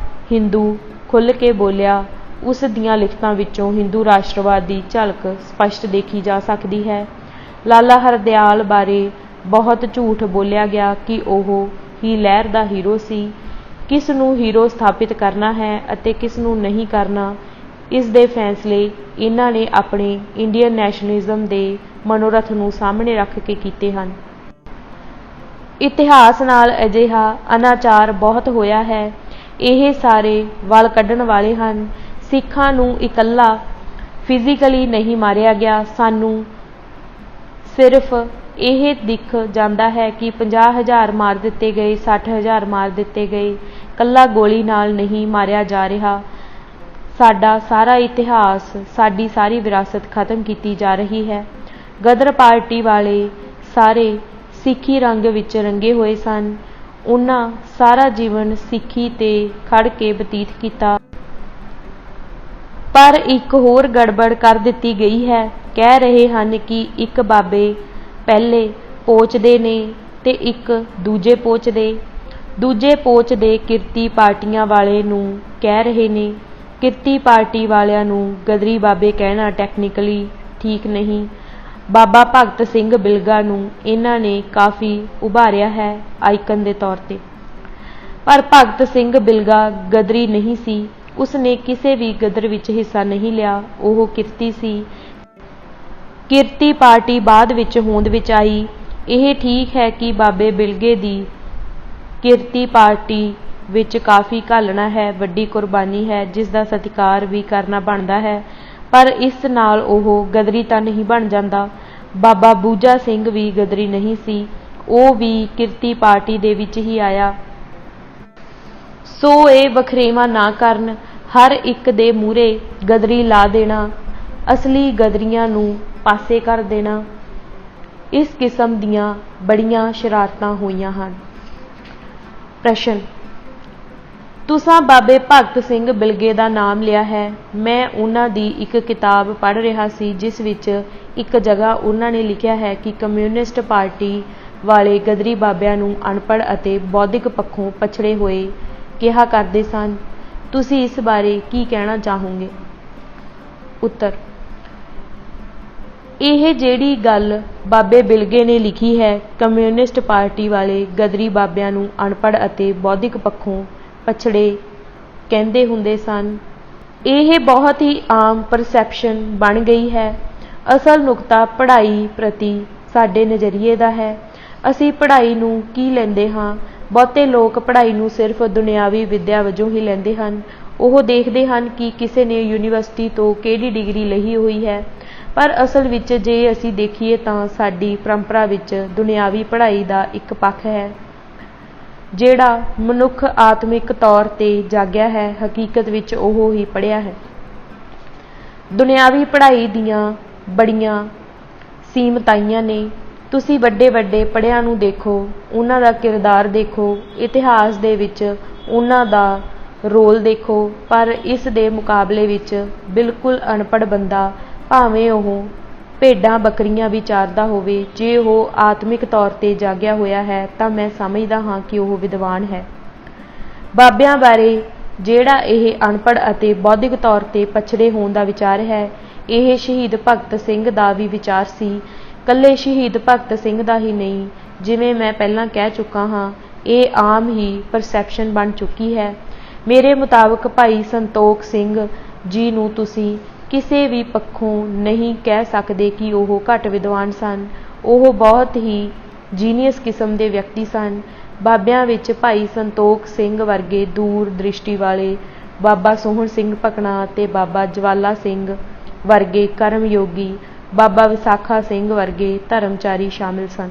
[SPEAKER 1] ਹਿੰਦੂ ਖੁੱਲ੍ਹ ਕੇ ਬੋਲਿਆ। ਉਸ ਦੀਆਂ ਲਿਖਤਾਂ ਵਿੱਚੋਂ ਹਿੰਦੂ ਰਾਸ਼ਟਰਵਾਦ ਦੀ ਝਲਕ ਸਪਸ਼ਟ ਦੇਖੀ ਜਾ ਸਕਦੀ ਹੈ। ਲਾਲਾ ਹਰਦਿਆਲ ਬਾਰੇ ਬਹੁਤ ਝੂਠ ਬੋਲਿਆ ਗਿਆ ਕਿ ਉਹ ਹੀ ਲਹਿਰ ਦਾ ਹੀਰੋ ਸੀ। ਕਿਸ ਨੂੰ ਹੀਰੋ ਸਥਾਪਿਤ ਕਰਨਾ ਹੈ ਅਤੇ ਕਿਸ ਨੂੰ ਨਹੀਂ ਕਰਨਾ, ਇਸ ਦੇ ਫੈਸਲੇ ਇਹਨਾਂ ਨੇ ਆਪਣੇ ਇੰਡੀਅਨ ਨੈਸ਼ਨਲਿਜ਼ਮ ਦੇ ਮਨੋਰਥ ਨੂੰ ਸਾਹਮਣੇ ਰੱਖ ਕੇ ਕੀਤੇ ਹਨ। ਇਤਿਹਾਸ ਨਾਲ ਅਜਿਹਾ ਅਨਾਚਾਰ ਬਹੁਤ ਹੋਇਆ ਹੈ। ਇਹ ਸਾਰੇ ਵਲ ਕੱਢਣ ਵਾਲੇ ਹਨ। ਸਿੱਖਾਂ ਨੂੰ ਇਕੱਲਾ ਫਿਜ਼ੀਕਲੀ ਨਹੀਂ ਮਾਰਿਆ ਗਿਆ। ਸਾਨੂੰ ਸਿਰਫ ਇਹ ਦਿਖ ਜਾਂਦਾ ਹੈ ਕਿ 50,000 ਮਾਰ ਦਿੱਤੇ ਗਏ, 60,000 ਮਾਰ ਦਿੱਤੇ ਗਏ। ਕੱਲਾ ਗੋਲੀ ਨਾਲ ਨਹੀਂ ਮਾਰਿਆ ਜਾ ਰਿਹਾ। ਸਾਡਾ ਸਾਰਾ ਇਤਿਹਾਸ, ਸਾਡੀ ਸਾਰੀ ਵਿਰਾਸਤ ਖਤਮ ਕੀਤੀ ਜਾ ਰਹੀ ਹੈ। ਗਦਰ ਪਾਰਟੀ ਵਾਲੇ ਸਾਰੇ ਸਿੱਖੀ ਰੰਗ ਵਿੱਚ ਰੰਗੇ ਹੋਏ ਸਨ। ਉਹਨਾਂ ਸਾਰਾ ਜੀਵਨ ਸਿੱਖੀ ਤੇ ਖੜ ਕੇ ਬਤੀਤ ਕੀਤਾ। ਪਰ ਇੱਕ ਹੋਰ ਗੜਬੜ ਕਰ ਦਿੱਤੀ ਗਈ ਹੈ। ਕਹਿ ਰਹੇ ਹਨ ਕਿ ਇੱਕ ਬਾਬੇ ਪਹਿਲੇ ਪੋਚ ਦੇ ਨੇ ਤੇ ਇੱਕ ਦੂਜੇ ਪੋਚ ਦੇ। ਦੂਜੇ ਪੋਚ ਦੇ ਕਿਰਤੀ ਪਾਰਟੀਆਂ ਵਾਲੇ ਨੂੰ ਕਹਿ ਰਹੇ ਨੇ। ਕਿਰਤੀ ਪਾਰਟੀ ਵਾਲਿਆਂ ਨੂੰ ਗਦਰੀ ਬਾਬੇ ਕਹਿਣਾ ਟੈਕਨੀਕਲੀ ਠੀਕ ਨਹੀਂ। ਬਾਬਾ ਭਗਤ ਸਿੰਘ ਬਿਲਗਾ ਨੂੰ ਇਹਨਾਂ ਨੇ ਕਾਫੀ ਉਭਾਰਿਆ ਹੈ ਆਈਕਨ ਦੇ ਤੌਰ ਤੇ। ਪਰ ਭਗਤ ਸਿੰਘ ਬਿਲਗਾ ਗਦਰੀ ਨਹੀਂ ਸੀ। ਉਸ ਨੇ ਕਿਸੇ ਵੀ ਗਦਰ ਵਿੱਚ ਹਿੱਸਾ ਨਹੀਂ ਲਿਆ। ਉਹ ਕਿਰਤੀ ਸੀ। ਕਿਰਤੀ ਪਾਰਟੀ ਬਾਅਦ ਵਿੱਚ ਹੋਂਦ ਵਿੱਚ ਆਈ। ਇਹ ਠੀਕ ਹੈ ਕਿ ਬਾਬੇ ਬਿਲਗੇ ਦੀ ਕਿਰਤੀ ਪਾਰਟੀ ਵਿੱਚ ਕਾਫੀ ਘਾਲਣਾ ਹੈ, ਵੱਡੀ ਕੁਰਬਾਨੀ ਹੈ, ਜਿਸ ਦਾ ਸਤਿਕਾਰ ਵੀ ਕਰਨਾ ਬਣਦਾ ਹੈ। पर इस नाल ओह गदरी तां नहीं बन जांदा। बाबा बूझा सिंह भी गदरी नहीं सी, ਉਹ भी किरती पार्टी दे विच ही आया। सो ਇਹ ਵਖਰੇਵਾਂ ना करन, हर एक दे मूहरे गदरी ला देना, असली गदरियां नूं पासे कर देना। इस किस्म दियां बड़ियां शरारतां होईयां हन। प्रश्न, तुसां बाबे भगत सिंह बिलगे दा नाम लिया है। मैं उन्हां दी एक किताब पढ़ रहा सी जिस विच एक जगह उन्हां ने लिखिया है कि कम्यूनिस्ट पार्टी वाले गदरी बाबिਆਂ ਨੂੰ अनपढ़ ਅਤੇ बौद्धिक पक्षों पछड़े होए ਕਿਹਾ ਕਰਦੇ ਸਨ। ਤੁਸੀਂ ਇਸ ਬਾਰੇ ਕੀ ਕਹਿਣਾ ਚਾਹੋਗੇ? ਉੱਤਰ, ਇਹ ਜਿਹੜੀ ਗੱਲ ਬਾਬੇ ਬਿਲਗੇ ਨੇ ਲਿਖੀ ਹੈ, ਕਮਿਊਨਿਸਟ ਪਾਰਟੀ ਵਾਲੇ ਗਦਰੀ ਬਾਬਿਆਂ ਨੂੰ ਅਨਪੜ੍ਹ ਅਤੇ ਬੌਧਿਕ ਪੱਖੋਂ ਪਛੜੇ ਕਹਿੰਦੇ ਹੁੰਦੇ ਸਨ, ਇਹ ਬਹੁਤ ਹੀ ਆਮ ਪਰਸੈਪਸ਼ਨ ਬਣ ਗਈ ਹੈ। ਅਸਲ ਨੁਕਤਾ ਪੜ੍ਹਾਈ ਪ੍ਰਤੀ ਸਾਡੇ ਨਜ਼ਰੀਏ ਦਾ ਹੈ। ਅਸੀਂ ਪੜ੍ਹਾਈ ਨੂੰ ਕੀ ਲੈਂਦੇ ਹਾਂ? ਬਹੁਤੇ ਲੋਕ ਪੜ੍ਹਾਈ ਨੂੰ ਸਿਰਫ ਦੁਨਿਆਵੀ ਵਿੱਦਿਆ ਵਜੋਂ ਹੀ ਲੈਂਦੇ ਹਨ। ਉਹ ਦੇਖਦੇ ਹਨ ਕਿ ਕਿਸੇ ਨੇ ਯੂਨੀਵਰਸਿਟੀ ਤੋਂ ਕਿਹੜੀ ਡਿਗਰੀ ਲਈ ਹੋਈ ਹੈ, ਪਰ ਅਸਲ ਵਿੱਚ ਜੇ ਅਸੀਂ ਦੇਖੀਏ ਤਾਂ ਸਾਡੀ ਪਰੰਪਰਾ ਵਿੱਚ ਦੁਨਿਆਵੀ ਪੜ੍ਹਾਈ ਦਾ ਇੱਕ ਪੱਖ ਹੈ ਜਿਹੜਾ ਮਨੁੱਖ ਆਤਮਿਕ ਤੌਰ ਤੇ ਜਾਗਿਆ ਹੈ, ਹਕੀਕਤ ਵਿੱਚ ਉਹ ਹੀ ਪੜ੍ਹਿਆ ਹੈ। ਦੁਨਿਆਵੀ ਪੜ੍ਹਾਈ ਦੀਆਂ ਬੜੀਆਂ ਸੀਮਤਾਈਆਂ ਨੇ। ਤੁਸੀਂ ਵੱਡੇ ਵੱਡੇ ਪੜ੍ਹਿਆਂ ਨੂੰ ਦੇਖੋ, ਉਹਨਾਂ ਦਾ ਕਿਰਦਾਰ ਦੇਖੋ, ਇਤਿਹਾਸ ਦੇ ਵਿੱਚ ਉਹਨਾਂ ਦਾ ਰੋਲ ਦੇਖੋ, ਪਰ ਇਸ ਦੇ ਮੁਕਾਬਲੇ ਵਿੱਚ ਬਿਲਕੁਲ ਅਨਪੜ੍ਹ ਬੰਦਾ, ਭਾਵੇਂ ਉਹ ਭੇਡਾਂ ਬੱਕਰੀਆਂ ਵੀ ਚਾਰਦਾ ਹੋਵੇ, ਜੇ ਉਹ ਆਤਮਿਕ ਤੌਰ ਤੇ ਜਾਗਿਆ ਹੋਇਆ ਹੈ ਤਾਂ ਮੈਂ ਸਮਝਦਾ ਹਾਂ ਕਿ ਉਹ ਵਿਦਵਾਨ ਹੈ। ਬਾਬਿਆਂ ਬਾਰੇ ਜਿਹੜਾ ਇਹ ਅਨਪੜ੍ਹ ਅਤੇ ਬੌਧਿਕ ਤੌਰ ਤੇ ਪਛੜੇ ਹੋਣ ਦਾ ਵਿਚਾਰ ਹੈ, ਇਹ ਸ਼ਹੀਦ ਭਗਤ ਸਿੰਘ ਦਾ ਵੀ ਵਿਚਾਰ ਸੀ। ਇਕੱਲੇ ਸ਼ਹੀਦ ਭਗਤ ਸਿੰਘ ਦਾ ਹੀ ਨਹੀਂ, ਜਿਵੇਂ ਮੈਂ ਪਹਿਲਾਂ ਕਹਿ ਚੁੱਕਾ ਹਾਂ, ਇਹ ਆਮ ਹੀ ਪਰਸੈਪਸ਼ਨ ਬਣ ਚੁੱਕੀ ਹੈ। ਮੇਰੇ ਮੁਤਾਬਕ ਭਾਈ ਸੰਤੋਖ ਸਿੰਘ ਜੀ ਨੂੰ ਤੁਸੀਂ ਕਿਸੇ ਵੀ ਪੱਖੋਂ ਨਹੀਂ ਕਹਿ ਸਕਦੇ ਕਿ ਉਹ ਘੱਟ ਵਿਦਵਾਨ ਸਨ। ਉਹ ਬਹੁਤ ਹੀ ਜੀਨੀਅਸ ਕਿਸਮ ਦੇ ਵਿਅਕਤੀ ਸਨ। ਬਾਬਿਆਂ ਵਿੱਚ ਭਾਈ ਸੰਤੋਖ ਸਿੰਘ ਵਰਗੇ ਦੂਰ ਦ੍ਰਿਸ਼ਟੀ ਵਾਲੇ, ਬਾਬਾ ਸੋਹਣ ਸਿੰਘ ਭਕਨਾ ਅਤੇ ਬਾਬਾ ਜਵਾਲਾ ਸਿੰਘ ਵਰਗੇ ਕਰਮਯੋਗੀ, ਬਾਬਾ ਵਿਸਾਖਾ ਸਿੰਘ ਵਰਗੇ ਧਰਮਚਾਰੀ ਸ਼ਾਮਿਲ ਸਨ।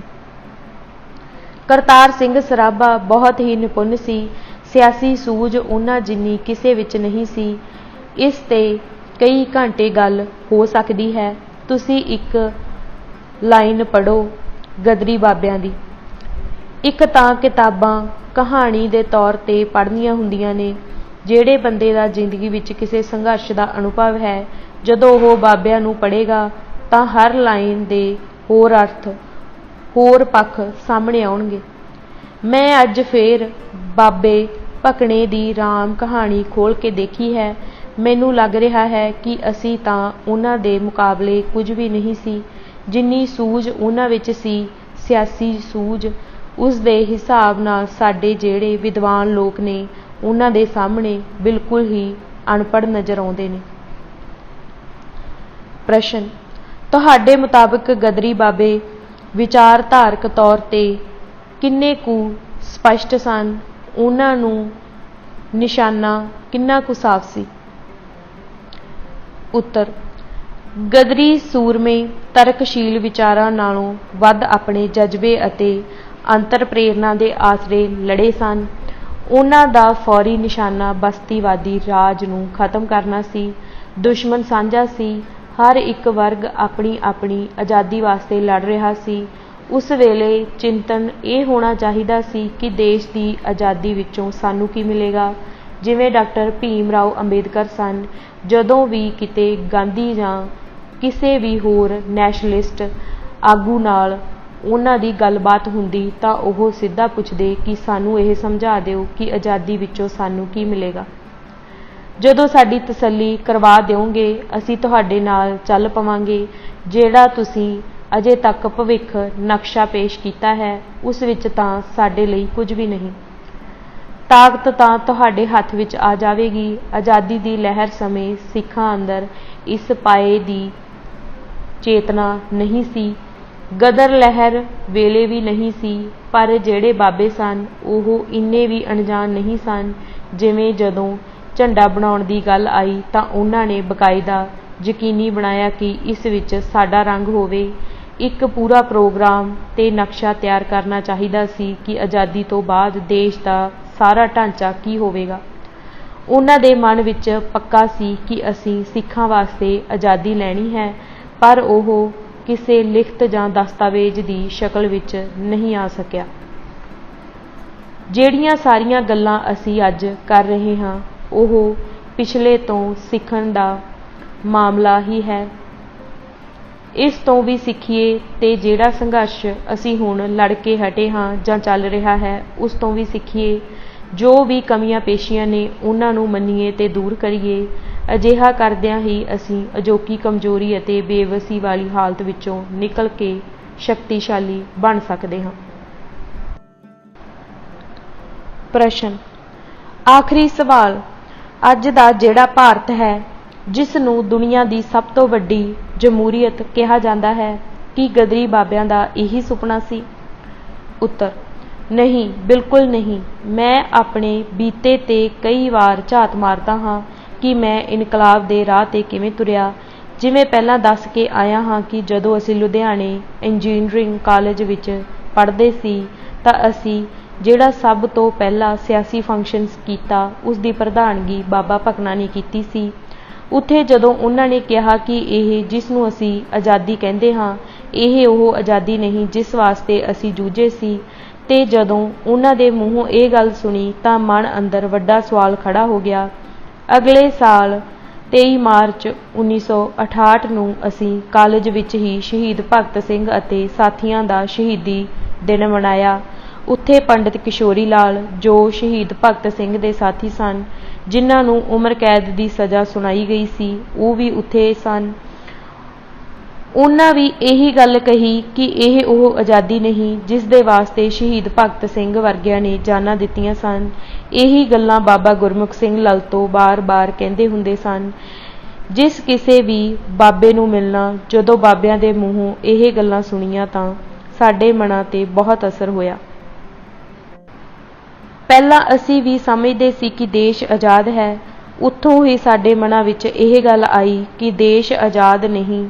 [SPEAKER 1] ਕਰਤਾਰ ਸਿੰਘ ਸਰਾਭਾ ਬਹੁਤ ਹੀ ਨਿਪੁੰਨ ਸੀ। ਸਿਆਸੀ ਸੂਝ ਉਹਨਾਂ ਜਿੰਨੀ ਕਿਸੇ ਵਿੱਚ ਨਹੀਂ ਸੀ। ਇਸ ਤੇ ਕਈ ਘੰਟੇ ਗੱਲ ਹੋ ਸਕਦੀ ਹੈ। ਤੁਸੀਂ ਇੱਕ ਲਾਈਨ ਪੜ੍ਹੋ ਗਦਰੀ ਬਾਬਿਆਂ ਦੀ। ਇੱਕ ਤਾਂ ਕਿਤਾਬਾਂ ਕਹਾਣੀ ਦੇ ਤੌਰ ਤੇ ਪੜ੍ਹਨੀਆਂ ਹੁੰਦੀਆਂ ਨੇ। ਜਿਹੜੇ ਬੰਦੇ ਦਾ ਜ਼ਿੰਦਗੀ ਵਿੱਚ ਕਿਸੇ ਸੰਘਰਸ਼ ਦਾ ਅਨੁਭਵ ਹੈ, ਜਦੋਂ ਉਹ ਬਾਬਿਆਂ ਨੂੰ ਪੜ੍ਹੇਗਾ ਤਾਂ ਹਰ ਲਾਈਨ ਦੇ ਹੋਰ ਅਰਥ, ਹੋਰ ਪੱਖ ਸਾਹਮਣੇ ਆਉਣਗੇ। ਮੈਂ ਅੱਜ ਫੇਰ ਬਾਬੇ ਭਕਨੇ ਦੀ ਰਾਮ ਕਹਾਣੀ ਖੋਲ੍ਹ ਕੇ ਦੇਖੀ ਹੈ। ਮੈਨੂੰ ਲੱਗ ਰਿਹਾ ਹੈ ਕਿ ਅਸੀਂ ਤਾਂ ਉਹਨਾਂ ਦੇ ਮੁਕਾਬਲੇ ਕੁਝ ਵੀ ਨਹੀਂ ਸੀ। ਜਿੰਨੀ ਸੂਝ ਉਹਨਾਂ ਵਿੱਚ ਸੀ, ਸਿਆਸੀ ਸੂਝ, ਉਸ ਦੇ ਹਿਸਾਬ ਨਾਲ ਸਾਡੇ ਜਿਹੜੇ ਵਿਦਵਾਨ ਲੋਕ ਨੇ ਉਹਨਾਂ ਦੇ ਸਾਹਮਣੇ ਬਿਲਕੁਲ ਹੀ ਅਨਪੜ੍ਹ ਨਜ਼ਰ ਆਉਂਦੇ ਨੇ। ਪ੍ਰਸ਼ਨ, ਤੁਹਾਡੇ ਮੁਤਾਬਕ ਗਦਰੀ ਬਾਬੇ ਵਿਚਾਰਧਾਰਕ ਤੌਰ ਤੇ ਕਿੰਨੇ ਕੁ ਸਪਸ਼ਟ ਸਨ? ਉਹਨਾਂ ਨੂੰ ਨਿਸ਼ਾਨਾ ਕਿੰਨਾ ਕੁ ਸਾਫ਼ ਸੀ? ਉੱਤਰ, ਗਦਰੀ ਸੂਰਮੇ ਤਰਕਸ਼ੀਲ ਵਿਚਾਰਾਂ ਨਾਲੋਂ ਵੱਧ ਆਪਣੇ ਜਜ਼ਬੇ ਅਤੇ ਅੰਤਰ ਪ੍ਰੇਰਨਾ ਦੇ ਆਸਰੇ ਲੜੇ ਸਨ। ਉਹਨਾਂ ਦਾ ਫੌਰੀ ਨਿਸ਼ਾਨਾ ਬਸਤੀਵਾਦੀ ਰਾਜ ਨੂੰ ਖਤਮ ਕਰਨਾ ਸੀ। ਦੁਸ਼ਮਣ ਸਾਂਝਾ ਸੀ। ਹਰ ਇੱਕ ਵਰਗ ਆਪਣੀ ਆਪਣੀ ਆਜ਼ਾਦੀ ਵਾਸਤੇ ਲੜ ਰਿਹਾ ਸੀ। ਉਸ ਵੇਲੇ ਚਿੰਤਨ ਇਹ ਹੋਣਾ ਚਾਹੀਦਾ ਸੀ ਕਿ ਦੇਸ਼ ਦੀ ਆਜ਼ਾਦੀ ਵਿੱਚੋਂ ਸਾਨੂੰ ਕੀ ਮਿਲੇਗਾ। ਜਿਵੇਂ ਡਾਕਟਰ ਭੀਮ ਰਾਓ ਅੰਬੇਦਕਰ ਸਨ। ਜਦੋਂ ਵੀ ਕਿਤੇ ਗਾਂਧੀ ਜਾਂ ਕਿਸੇ ਵੀ ਹੋਰ ਨੈਸ਼ਨਲਿਸਟ ਆਗੂ ਨਾਲ ਉਹਨਾਂ ਦੀ ਗੱਲਬਾਤ ਹੁੰਦੀ ਤਾਂ ਉਹ ਸਿੱਧਾ ਪੁੱਛਦੇ ਕਿ ਸਾਨੂੰ ਇਹ ਸਮਝਾ ਦਿਓ ਕਿ ਆਜ਼ਾਦੀ ਵਿੱਚੋਂ ਸਾਨੂੰ ਕੀ ਮਿਲੇਗਾ। ਜਦੋਂ ਸਾਡੀ ਤਸੱਲੀ ਕਰਵਾ ਦਿਓਗੇ, ਅਸੀਂ ਤੁਹਾਡੇ ਨਾਲ ਚੱਲ ਪਵਾਂਗੇ। ਜਿਹੜਾ ਤੁਸੀਂ ਅਜੇ ਤੱਕ ਭਵਿੱਖ ਨਕਸ਼ਾ ਪੇਸ਼ ਕੀਤਾ ਹੈ, ਉਸ ਵਿੱਚ ਤਾਂ ਸਾਡੇ ਲਈ ਕੁਝ ਵੀ ਨਹੀਂ। ਤਾਕਤ ਤਾਂ ਤੁਹਾਡੇ ਹੱਥ ਵਿੱਚ ਆ ਜਾਵੇਗੀ। ਆਜ਼ਾਦੀ ਦੀ ਲਹਿਰ ਸਮੇਂ ਸਿੱਖਾਂ ਅੰਦਰ ਇਸ ਪਾਏ ਦੀ ਚੇਤਨਾ ਨਹੀਂ ਸੀ, ਗਦਰ ਲਹਿਰ ਵੇਲੇ ਵੀ ਨਹੀਂ ਸੀ। ਪਰ ਜਿਹੜੇ ਬਾਬੇ ਸਨ ਉਹ ਇੰਨੇ ਵੀ ਅਣਜਾਣ ਨਹੀਂ ਸਨ। ਜਿਵੇਂ ਜਦੋਂ ਝੰਡਾ ਬਣਾਉਣ ਦੀ ਗੱਲ ਆਈ ਤਾਂ ਉਹਨਾਂ ਨੇ ਬਕਾਇਦਾ ਯਕੀਨੀ ਬਣਾਇਆ ਕਿ ਇਸ ਵਿੱਚ ਸਾਡਾ ਰੰਗ ਹੋਵੇ। ਇੱਕ ਪੂਰਾ ਪ੍ਰੋਗਰਾਮ ਤੇ ਨਕਸ਼ਾ ਤਿਆਰ ਕਰਨਾ ਚਾਹੀਦਾ ਸੀ ਕਿ ਆਜ਼ਾਦੀ ਤੋਂ ਬਾਅਦ ਦੇਸ਼ ਦਾ ਸਾਰਾ ਢਾਂਚਾ ਕੀ ਹੋਵੇਗਾ। ਉਹਨਾਂ ਦੇ ਮਨ ਵਿੱਚ ਪੱਕਾ ਸੀ ਕਿ ਅਸੀਂ ਸਿੱਖਾਂ ਵਾਸਤੇ ਆਜ਼ਾਦੀ ਲੈਣੀ ਹੈ, ਪਰ ਉਹ ਕਿਸੇ ਲਿਖਤ ਜਾਂ ਦਸਤਾਵੇਜ਼ ਦੀ ਸ਼ਕਲ ਵਿੱਚ ਨਹੀਂ ਆ ਸਕਿਆ। ਜਿਹੜੀਆਂ ਸਾਰੀਆਂ ਗੱਲਾਂ ਅਸੀਂ ਅੱਜ ਕਰ ਰਹੇ ਹਾਂ ਉਹ ਪਿਛਲੇ ਤੋਂ ਸਿੱਖਣ ਦਾ ਮਾਮਲਾ ਹੀ ਹੈ। ਇਸ ਤੋਂ ਵੀ ਸਿੱਖੀਏ ਤੇ ਜਿਹੜਾ ਸੰਘਰਸ਼ ਅਸੀਂ ਹੁਣ ਲੜ ਕੇ ਹਟੇ ਹਾਂ ਜਾਂ ਚੱਲ ਰਿਹਾ ਹੈ ਉਸ ਤੋਂ ਵੀ ਸਿੱਖੀਏ। ਜੋ ਵੀ ਕਮੀਆਂ ਪੇਸ਼ੀਆਂ ਨੇ ਉਹਨਾਂ ਨੂੰ ਮੰਨੀਏ ਤੇ ਦੂਰ ਕਰੀਏ। ਅਜਿਹਾ ਕਰਦਿਆਂ ਹੀ ਅਸੀਂ ਅਜੋਕੀ ਕਮਜ਼ੋਰੀ ਅਤੇ ਬੇਵਸੀ ਵਾਲੀ ਹਾਲਤ ਵਿੱਚੋਂ ਨਿਕਲ ਕੇ ਸ਼ਕਤੀਸ਼ਾਲੀ ਬਣ ਸਕਦੇ ਹਾਂ। ਪ੍ਰਸ਼ਨ। ਆਖਰੀ ਸਵਾਲ। ਅੱਜ ਦਾ ਜਿਹੜਾ ਭਾਰਤ ਹੈ, ਜਿਸ ਨੂੰ ਦੁਨੀਆ ਦੀ ਸਭ ਤੋਂ ਵੱਡੀ ਜਮਹੂਰੀਅਤ ਕਿਹਾ ਜਾਂਦਾ ਹੈ, ਕੀ ਗਦਰੀ ਬਾਬਿਆਂ ਦਾ ਇਹੀ ਸੁਪਨਾ ਸੀ? ਉੱਤਰ। ਨਹੀਂ, ਬਿਲਕੁਲ ਨਹੀਂ। ਮੈਂ ਆਪਣੇ ਬੀਤੇ ਤੇ ਕਈ ਵਾਰ ਝਾਤ ਮਾਰਦਾ ਹਾਂ ਕਿ ਮੈਂ ਇਨਕਲਾਬ ਦੇ ਰਾਹ ਤੇ ਕਿਵੇਂ ਤੁਰਿਆ। ਜਿਵੇਂ ਪਹਿਲਾਂ ਦੱਸ ਕੇ ਆਇਆ ਹਾਂ ਕਿ ਜਦੋਂ ਅਸੀਂ ਲੁਧਿਆਣੇ ਇੰਜੀਨੀਅਰਿੰਗ ਕਾਲਜ ਵਿੱਚ ਪੜ੍ਹਦੇ ਸੀ ਤਾਂ ਅਸੀਂ ਜਿਹੜਾ ਸਭ ਤੋਂ ਪਹਿਲਾਂ ਸਿਆਸੀ ਫੰਕਸ਼ਨਸ ਕੀਤਾ ਉਸ ਦੀ ਪ੍ਰਧਾਨਗੀ ਬਾਬਾ ਭਕਨਾ ਨੇ ਕੀਤੀ ਸੀ। ਉੱਥੇ ਜਦੋਂ ਉਹਨਾਂ ਨੇ ਕਿਹਾ ਕਿ ਇਹ ਜਿਸ ਨੂੰ ਅਸੀਂ ਆਜ਼ਾਦੀ ਕਹਿੰਦੇ ਹਾਂ, ਇਹ ਉਹ ਆਜ਼ਾਦੀ ਨਹੀਂ ਜਿਸ ਵਾਸਤੇ ਅਸੀਂ ਜੂਝੇ ਸੀ, ਤੇ ਜਦੋਂ ਉਹਨਾਂ ਦੇ ਮੂੰਹੋਂ ਇਹ ਗੱਲ ਸੁਣੀ ਤਾਂ ਮਨ ਅੰਦਰ ਵੱਡਾ ਸਵਾਲ ਖੜਾ ਹੋ ਗਿਆ। ਅਗਲੇ ਸਾਲ 23 ਮਾਰਚ 1968 ਨੂੰ ਅਸੀਂ ਕਾਲਜ ਵਿੱਚ ਹੀ ਸ਼ਹੀਦ ਭਗਤ ਸਿੰਘ ਅਤੇ ਸਾਥੀਆਂ ਦਾ ਸ਼ਹੀਦੀ ਦਿਨ ਮਨਾਇਆ। ਉੱਥੇ ਪੰਡਿਤ ਕਿਸ਼ੋਰੀ ਲਾਲ, ਜੋ ਸ਼ਹੀਦ ਭਗਤ ਸਿੰਘ ਦੇ ਸਾਥੀ ਸਨ, ਜਿਨ੍ਹਾਂ ਨੂੰ ਉਮਰ ਕੈਦ ਦੀ ਸਜ਼ਾ ਸੁਣਾਈ ਗਈ ਸੀ, ਉਹ ਵੀ ਉੱਥੇ ਸਨ। ਉਹਨਾਂ ਵੀ ਇਹੀ ਗੱਲ ਕਹੀ ਕਿ ਇਹ ਉਹ ਆਜ਼ਾਦੀ ਨਹੀਂ ਜਿਸ ਦੇ ਵਾਸਤੇ ਸ਼ਹੀਦ ਭਗਤ ਸਿੰਘ ਵਰਗਿਆਂ ਨੇ ਜਾਨਾਂ ਦਿੱਤੀਆਂ ਸਨ। ਇਹੀ ਗੱਲਾਂ ਬਾਬਾ ਗੁਰਮੁਖ ਸਿੰਘ ਲਲਤੋਂ ਬਾਰ-ਬਾਰ ਕਹਿੰਦੇ ਹੁੰਦੇ ਸਨ। ਜਿਸ ਕਿਸੇ ਵੀ ਬਾਬੇ ਨੂੰ ਮਿਲਣਾ, ਜਦੋਂ ਬਾਬਿਆਂ ਦੇ ਮੂੰਹੋਂ ਇਹ ਗੱਲਾਂ ਸੁਣੀਆਂ ਤਾਂ ਸਾਡੇ ਮਨਾਂ ਤੇ ਬਹੁਤ ਅਸਰ ਹੋਇਆ। ਪਹਿਲਾਂ ਅਸੀਂ ਵੀ ਸਮਝਦੇ ਸੀ ਕਿ ਦੇਸ਼ ਆਜ਼ਾਦ ਹੈ। ਉੱਥੋਂ ਹੀ ਸਾਡੇ ਮਨਾਂ ਵਿੱਚ ਇਹ ਗੱਲ ਆਈ ਕਿ ਦੇਸ਼ ਆਜ਼ਾਦ ਨਹੀਂ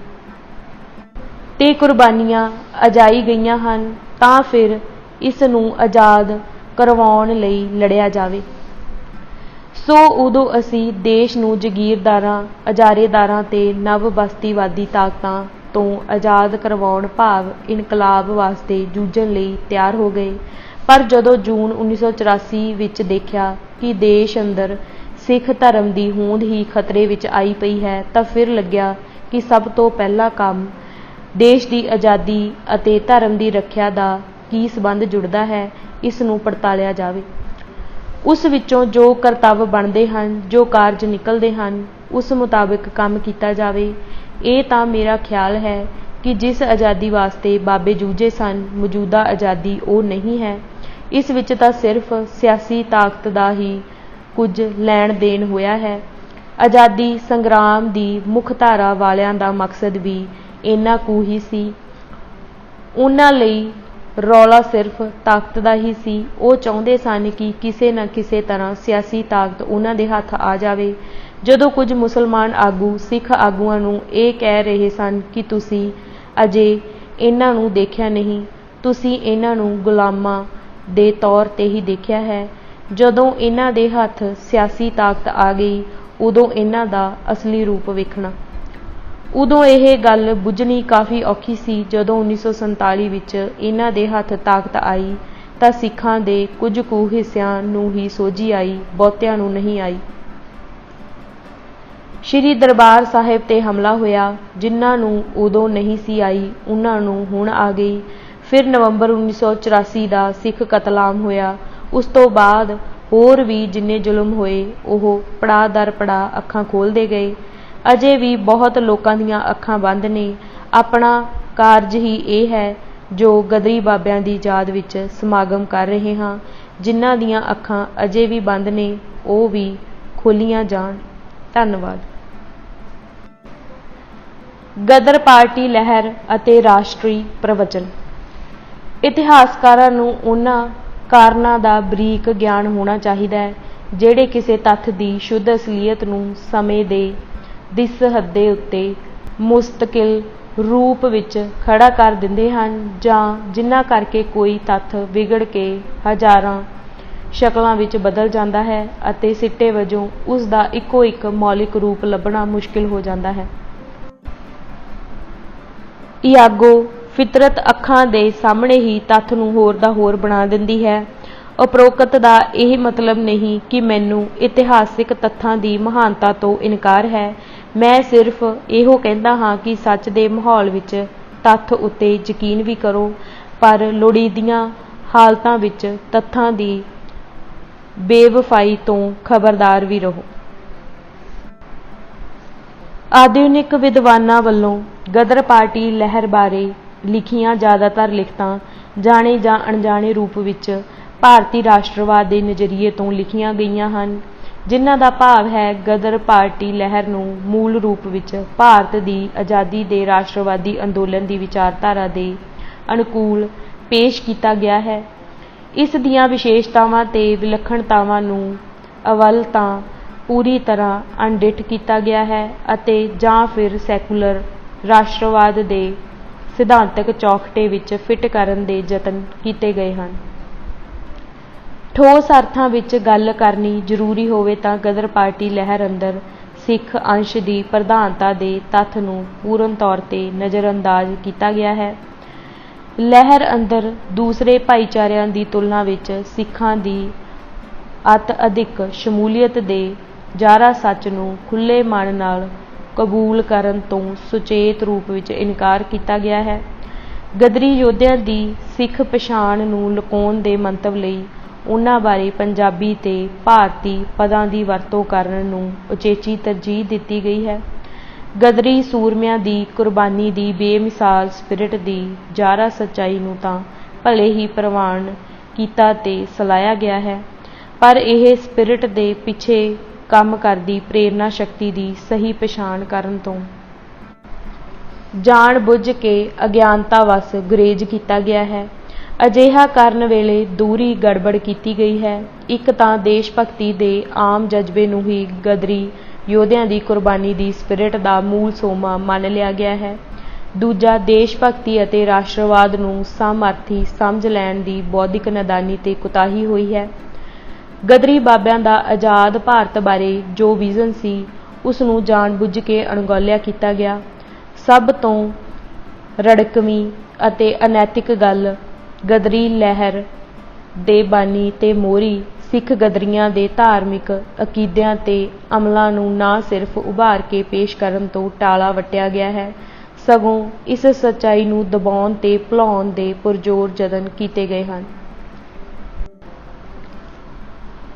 [SPEAKER 1] ਤੇ ਕੁਰਬਾਨੀਆਂ ਅਜਾਈ ਗਈਆਂ ਹਨ, ਤਾਂ ਫਿਰ ਇਸ ਨੂੰ ਆਜ਼ਾਦ ਕਰਵਾਉਣ ਲਈ ਲੜਿਆ ਜਾਵੇ। ਸੋ ਉਦੋਂ ਅਸੀਂ ਦੇਸ਼ ਨੂੰ ਜਗੀਰਦਾਰਾਂ, ਇਜਾਰੇਦਾਰਾਂ ਤੇ ਨਵ ਬਸਤੀਵਾਦੀ ਤਾਕਤਾਂ ਤੋਂ ਆਜ਼ਾਦ ਕਰਵਾਉਣ ਭਾਵ ਇਨਕਲਾਬ ਵਾਸਤੇ ਜੂਝਣ ਲਈ ਤਿਆਰ ਹੋ ਗਏ। ਪਰ ਜਦੋਂ ਜੂਨ 1984 ਵਿੱਚ ਦੇਖਿਆ ਕਿ ਦੇਸ਼ ਅੰਦਰ ਸਿੱਖ ਧਰਮ ਦੀ ਹੋਂਦ ਹੀ ਖਤਰੇ ਵਿੱਚ ਆਈ ਪਈ ਹੈ ਤਾਂ ਫਿਰ ਲੱਗਿਆ ਕਿ ਸਭ ਤੋਂ ਪਹਿਲਾ ਕੰਮ ਦੇਸ਼ ਦੀ ਆਜ਼ਾਦੀ ਅਤੇ ਧਰਮ ਦੀ ਰੱਖਿਆ ਦਾ ਕੀ ਸੰਬੰਧ ਜੁੜਦਾ ਹੈ, ਇਸ ਨੂੰ ਪੜਤਾਲਿਆ ਜਾਵੇ। ਉਸ ਵਿੱਚੋਂ ਜੋ ਕਰਤੱਵ ਬਣਦੇ ਹਨ, ਜੋ ਕਾਰਜ ਨਿਕਲਦੇ ਹਨ, ਉਸ ਮੁਤਾਬਿਕ ਕੰਮ ਕੀਤਾ ਜਾਵੇ। ਇਹ ਤਾਂ ਮੇਰਾ ਖਿਆਲ ਹੈ ਕਿ ਜਿਸ ਆਜ਼ਾਦੀ ਵਾਸਤੇ ਬਾਬੇ ਜੂਝੇ ਸਨ, ਮੌਜੂਦਾ ਆਜ਼ਾਦੀ ਉਹ ਨਹੀਂ ਹੈ। ਇਸ ਵਿੱਚ ਤਾਂ ਸਿਰਫ ਸਿਆਸੀ ਤਾਕਤ ਦਾ ਹੀ ਕੁਝ ਲੈਣ ਦੇਣ ਹੋਇਆ ਹੈ। ਆਜ਼ਾਦੀ ਸੰਗਰਾਮ ਦੀ ਮੁੱਖ ਧਾਰਾ ਵਾਲਿਆਂ ਦਾ ਮਕਸਦ ਵੀ ਇੰਨਾ ਕੁ ਹੀ ਸੀ। ਉਹਨਾਂ ਲਈ ਰੌਲਾ ਸਿਰਫ ਤਾਕਤ ਦਾ ਹੀ ਸੀ। ਉਹ ਚਾਹੁੰਦੇ ਸਨ ਕਿ ਕਿਸੇ ਨਾ ਕਿਸੇ ਤਰ੍ਹਾਂ ਸਿਆਸੀ ਤਾਕਤ ਉਹਨਾਂ ਦੇ ਹੱਥ ਆ ਜਾਵੇ। ਜਦੋਂ ਕੁਝ ਮੁਸਲਮਾਨ ਆਗੂ ਸਿੱਖ ਆਗੂਆਂ ਨੂੰ ਇਹ ਕਹਿ ਰਹੇ ਸਨ ਕਿ ਤੁਸੀਂ ਅਜੇ ਇਹਨਾਂ ਨੂੰ ਦੇਖਿਆ ਨਹੀਂ, ਤੁਸੀਂ ਇਹਨਾਂ ਨੂੰ ਗੁਲਾਮਾਂ ਦੇ ਤੌਰ ਤੇ ਹੀ ਦੇਖਿਆ ਹੈ। ਜਦੋਂ ਇਹਨਾਂ ਦੇ ਹੱਥ ਸਿਆਸੀ ਤਾਕਤ ਆ ਗਈ, ਉਦੋਂ ਇਹਨਾਂ ਦਾ ਅਸਲੀ ਰੂਪ ਵੇਖਣਾ। ਉਦੋਂ ਇਹ ਗੱਲ ਬੁੱਝਣੀ ਕਾਫੀ ਔਖੀ ਸੀ। ਜਦੋਂ 1947 ਵਿੱਚ ਇਹਨਾਂ ਦੇ ਹੱਥ ਤਾਕਤ ਆਈ ਤਾਂ ਸਿੱਖਾਂ ਦੇ ਕੁਝ ਕੁ ਹਿੱਸਿਆਂ ਨੂੰ ਹੀ ਸੋਝੀ ਆਈ, ਬਹੁਤਿਆਂ ਨੂੰ ਨਹੀਂ ਆਈ। ਸ਼੍ਰੀ ਦਰਬਾਰ ਸਾਹਿਬ ਤੇ ਹਮਲਾ ਹੋਇਆ। ਜਿਨ੍ਹਾਂ ਨੂੰ ਉਦੋਂ ਨਹੀਂ ਸੀ ਆਈ, ਉਹਨਾਂ ਨੂੰ ਹੁਣ ਆ ਗਈ। ਫਿਰ ਨਵੰਬਰ 1984 ਦਾ ਸਿੱਖ ਕਤਲਾਮ ਹੋਇਆ। ਉਸ ਤੋਂ ਬਾਅਦ ਹੋਰ ਵੀ ਜਿੰਨੇ ਜ਼ੁਲਮ ਹੋਏ, ਉਹ ਪੜਾਅ ਦਰ ਪੜਾਅ ਅੱਖਾਂ ਖੋਲ੍ਹਦੇ ਗਏ। ਅਜੇ ਵੀ ਬਹੁਤ ਲੋਕਾਂ ਦੀਆਂ ਅੱਖਾਂ ਬੰਦ ਨੇ। ਆਪਣਾ ਕਾਰਜ ਹੀ ਇਹ ਹੈ ਜੋ ਗਦਰੀ ਬਾਬਿਆਂ ਦੀ ਯਾਦ ਵਿੱਚ ਸਮਾਗਮ ਕਰ ਰਹੇ ਹਾਂ। ਜਿਨ੍ਹਾਂ ਦੀਆਂ ਅੱਖਾਂ ਅਜੇ ਵੀ ਬੰਦ ਨੇ, ਉਹ ਵੀ ਖੋਲ੍ਹੀਆਂ ਜਾਣ। ਧੰਨਵਾਦ। ਗਦਰ ਪਾਰਟੀ ਲਹਿਰ ਅਤੇ ਰਾਸ਼ਟਰੀ ਪ੍ਰਵਚਨ। ਇਤਿਹਾਸਕਾਰਾਂ ਨੂੰ ਉਹਨਾਂ ਕਾਰਨਾਂ ਦਾ ਬਰੀਕ ਗਿਆਨ ਹੋਣਾ ਚਾਹੀਦਾ ਹੈ ਜਿਹੜੇ ਕਿਸੇ ਤੱਥ ਦੀ ਸ਼ੁੱਧ ਅਸਲੀਅਤ ਨੂੰ ਸਮੇਂ ਦੇ ਦੀ ਸਹੱਦੇ ਉੱਤੇ ਮੁਸਤਕਿਲ ਰੂਪ ਵਿੱਚ ਖੜਾ ਕਰ ਦਿੰਦੇ ਹਨ, ਜਾਂ ਜਿਨ੍ਹਾਂ ਕਰਕੇ ਕੋਈ ਤੱਥ ਵਿਗੜ ਕੇ ਹਜ਼ਾਰਾਂ ਸ਼ਕਲਾਂ ਵਿੱਚ ਬਦਲ ਜਾਂਦਾ ਹੈ ਅਤੇ ਸਿੱਟੇ ਵਜੋਂ ਉਸ ਦਾ ਇੱਕੋ ਇੱਕ ਮੌਲਿਕ ਰੂਪ ਲੱਭਣਾ ਮੁਸ਼ਕਿਲ ਹੋ ਜਾਂਦਾ ਹੈ। ਇਆਗੋ ਫਿਤਰਤ ਅੱਖਾਂ ਦੇ ਸਾਹਮਣੇ ਹੀ ਤੱਥ ਨੂੰ ਹੋਰ ਦਾ ਹੋਰ ਬਣਾ ਦਿੰਦੀ ਹੈ। ਉਪਰੋਕਤ ਦਾ ਇਹ ਮਤਲਬ ਨਹੀਂ ਕਿ ਮੈਨੂੰ ਇਤਿਹਾਸਿਕ ਤੱਥਾਂ ਦੀ ਮਹਾਨਤਾ ਤੋਂ ਇਨਕਾਰ ਹੈ। ਮੈਂ ਸਿਰਫ ਇਹੋ ਕਹਿੰਦਾ ਹਾਂ ਕਿ ਸੱਚ ਦੇ ਮਾਹੌਲ ਵਿੱਚ ਤੱਥ ਉੱਤੇ ਯਕੀਨ ਵੀ ਕਰੋ, ਪਰ ਲੋੜੀਂਦੀਆਂ ਹਾਲਤਾਂ ਵਿੱਚ ਤੱਥਾਂ ਦੀ ਬੇਵਫਾਈ ਤੋਂ ਖਬਰਦਾਰ ਵੀ ਰਹੋ। ਆਧੁਨਿਕ ਵਿਦਵਾਨਾਂ ਵੱਲੋਂ ਗਦਰ ਪਾਰਟੀ ਲਹਿਰ ਬਾਰੇ ਲਿਖੀਆਂ ਜ਼ਿਆਦਾਤਰ ਲਿਖਤਾਂ ਜਾਣੇ ਜਾਂ ਅਣਜਾਣੇ ਰੂਪ ਵਿੱਚ ਭਾਰਤੀ ਰਾਸ਼ਟਰਵਾਦ ਦੇ ਨਜ਼ਰੀਏ ਤੋਂ ਲਿਖੀਆਂ ਗਈਆਂ ਹਨ, ਜਿਨ੍ਹਾਂ ਦਾ ਭਾਵ ਹੈ ਗਦਰ ਪਾਰਟੀ ਲਹਿਰ ਨੂੰ ਮੂਲ ਰੂਪ ਵਿੱਚ ਭਾਰਤ ਦੀ ਆਜ਼ਾਦੀ ਦੇ ਰਾਸ਼ਟਰਵਾਦੀ ਅੰਦੋਲਨ ਦੀ ਵਿਚਾਰਧਾਰਾ ਦੇ ਅਨੁਕੂਲ ਪੇਸ਼ ਕੀਤਾ ਗਿਆ ਹੈ। ਇਸ ਦੀਆਂ ਵਿਸ਼ੇਸ਼ਤਾਵਾਂ ਤੇ ਵਿਲੱਖਣਤਾਵਾਂ ਨੂੰ ਅਵਲ ਤਾਂ ਪੂਰੀ ਤਰ੍ਹਾਂ ਅਣਡਿੱਠ ਕੀਤਾ ਗਿਆ ਹੈ ਅਤੇ ਜਾਂ ਫਿਰ ਸੈਕੂਲਰ ਰਾਸ਼ਟਰਵਾਦ ਦੇ ਸਿਧਾਂਤਕ ਚੌਖਟੇ ਵਿੱਚ ਫਿੱਟ ਕਰਨ ਦੇ ਯਤਨ ਕੀਤੇ ਗਏ ਹਨ। ਠੋਸ ਅਰਥਾਂ ਵਿੱਚ ਗੱਲ ਕਰਨੀ ਜ਼ਰੂਰੀ ਹੋਵੇ ਤਾਂ ਗਦਰ ਪਾਰਟੀ ਲਹਿਰ ਅੰਦਰ ਸਿੱਖ ਅੰਸ਼ ਦੀ ਪ੍ਰਧਾਨਤਾ ਦੇ ਤੱਥ ਨੂੰ ਪੂਰਨ ਤੌਰ ਤੇ ਨਜ਼ਰਅੰਦਾਜ਼ ਕੀਤਾ ਗਿਆ ਹੈ। ਲਹਿਰ ਅੰਦਰ ਦੂਸਰੇ ਭਾਈਚਾਰਿਆਂ ਦੀ ਤੁਲਨਾ ਵਿੱਚ ਸਿੱਖਾਂ ਦੀ ਅਤ ਅਧਿਕ ਸ਼ਮੂਲੀਅਤ ਦੇ ਜ਼ਾਹਰਾ ਸੱਚ ਨੂੰ ਖੁੱਲ੍ਹੇ ਮਨ ਨਾਲ ਕਬੂਲ ਕਰਨ ਤੋਂ ਸੁਚੇਤ ਰੂਪ ਵਿੱਚ ਇਨਕਾਰ ਕੀਤਾ ਗਿਆ ਹੈ। ਗਦਰੀ ਯੋਧਿਆਂ ਦੀ ਸਿੱਖ ਪਛਾਣ ਨੂੰ ਲੁਕਾਉਣ ਦੇ ਮੰਤਵ ਲਈ ਉਨ੍ਹਾਂ ਬਾਰੇ ਪੰਜਾਬੀ ਤੇ ਭਾਰਤੀ ਪਦਾਂ ਦੀ ਵਰਤੋਂ ਕਰਨ ਨੂੰ ਉਚੇਚੀ ਤਰਜੀਹ ਦਿੱਤੀ ਗਈ ਹੈ। ਗਦਰੀ ਸੂਰਮਿਆਂ ਦੀ ਕੁਰਬਾਨੀ ਦੀ ਬੇਮਿਸਾਲ ਸਪਿਰਿਟ ਦੀ ਜ਼ਾਹਰਾ ਸੱਚਾਈ ਨੂੰ ਤਾਂ ਭਲੇ ਹੀ ਪ੍ਰਵਾਨ ਕੀਤਾ ਤੇ ਸਲਾਹਿਆ ਗਿਆ ਹੈ, ਪਰ ਇਹ ਸਪਿਰਿਟ ਦੇ ਪਿੱਛੇ ਕੰਮ ਕਰਦੀ ਪ੍ਰੇਰਨਾ ਸ਼ਕਤੀ ਦੀ ਸਹੀ ਪਛਾਣ ਕਰਨ ਤੋਂ ਜਾਣ ਬੁੱਝ ਕੇ ਅਗਿਆਨਤਾ ਵੱਸ ਗੁਰੇਜ਼ ਕੀਤਾ ਗਿਆ ਹੈ। ਅਜਿਹਾ ਕਰਨ ਵੇਲੇ ਦੂਹਰੀ ਗੜਬੜ ਕੀਤੀ ਗਈ ਹੈ। ਇੱਕ ਤਾਂ ਦੇਸ਼ ਭਗਤੀ ਦੇ ਆਮ ਜਜ਼ਬੇ ਨੂੰ ਹੀ ਗਦਰੀ ਯੋਧਿਆਂ ਦੀ ਕੁਰਬਾਨੀ ਦੀ ਸਪਿਰਿਟ ਦਾ ਮੂਲ ਸੋਮਾ ਮੰਨ ਲਿਆ ਗਿਆ ਹੈ। ਦੂਜਾ, ਦੇਸ਼ ਭਗਤੀ ਅਤੇ ਰਾਸ਼ਟਰਵਾਦ ਨੂੰ ਸਾਮਰਥੀ ਸਮਝ ਲੈਣ ਦੀ ਬੌਧਿਕ ਨਾਦਾਨੀ ਤੇ ਕੁਤਾਹੀ ਹੋਈ ਹੈ। ਗਦਰੀ ਬਾਬਿਆਂ ਦਾ ਆਜ਼ਾਦ ਭਾਰਤ ਬਾਰੇ ਜੋ ਵਿਜ਼ਨ ਸੀ, ਉਸ ਨੂੰ ਜਾਣ ਬੁੱਝ ਕੇ ਅਣਗੌਲਿਆ ਕੀਤਾ ਗਿਆ। ਸਭ ਤੋਂ ਰੜਕਵੀਂ ਅਤੇ ਅਨੈਤਿਕ ਗੱਲ ਗਦਰੀ ਲਹਿਰ ਦੇ ਬਾਨੀ ਤੇ ਮੋਹਰੀ ਸਿੱਖ ਗਦਰੀਆਂ ਦੇ ਧਾਰਮਿਕ ਅਕੀਦਿਆਂ ਤੇ ਅਮਲਾਂ ਨੂੰ ਨਾ ਸਿਰਫ ਉਭਾਰ ਕੇ ਪੇਸ਼ ਕਰਨ ਤੋਂ ਟਾਲਾ ਵੱਟਿਆ ਗਿਆ ਹੈ, ਸਗੋਂ ਇਸ ਸੱਚਾਈ ਨੂੰ ਦਬਾਉਣ ਤੇ ਭੁਲਾਉਣ ਦੇ ਪੁਰਜ਼ੋਰ ਯਤਨ ਕੀਤੇ ਗਏ ਹਨ।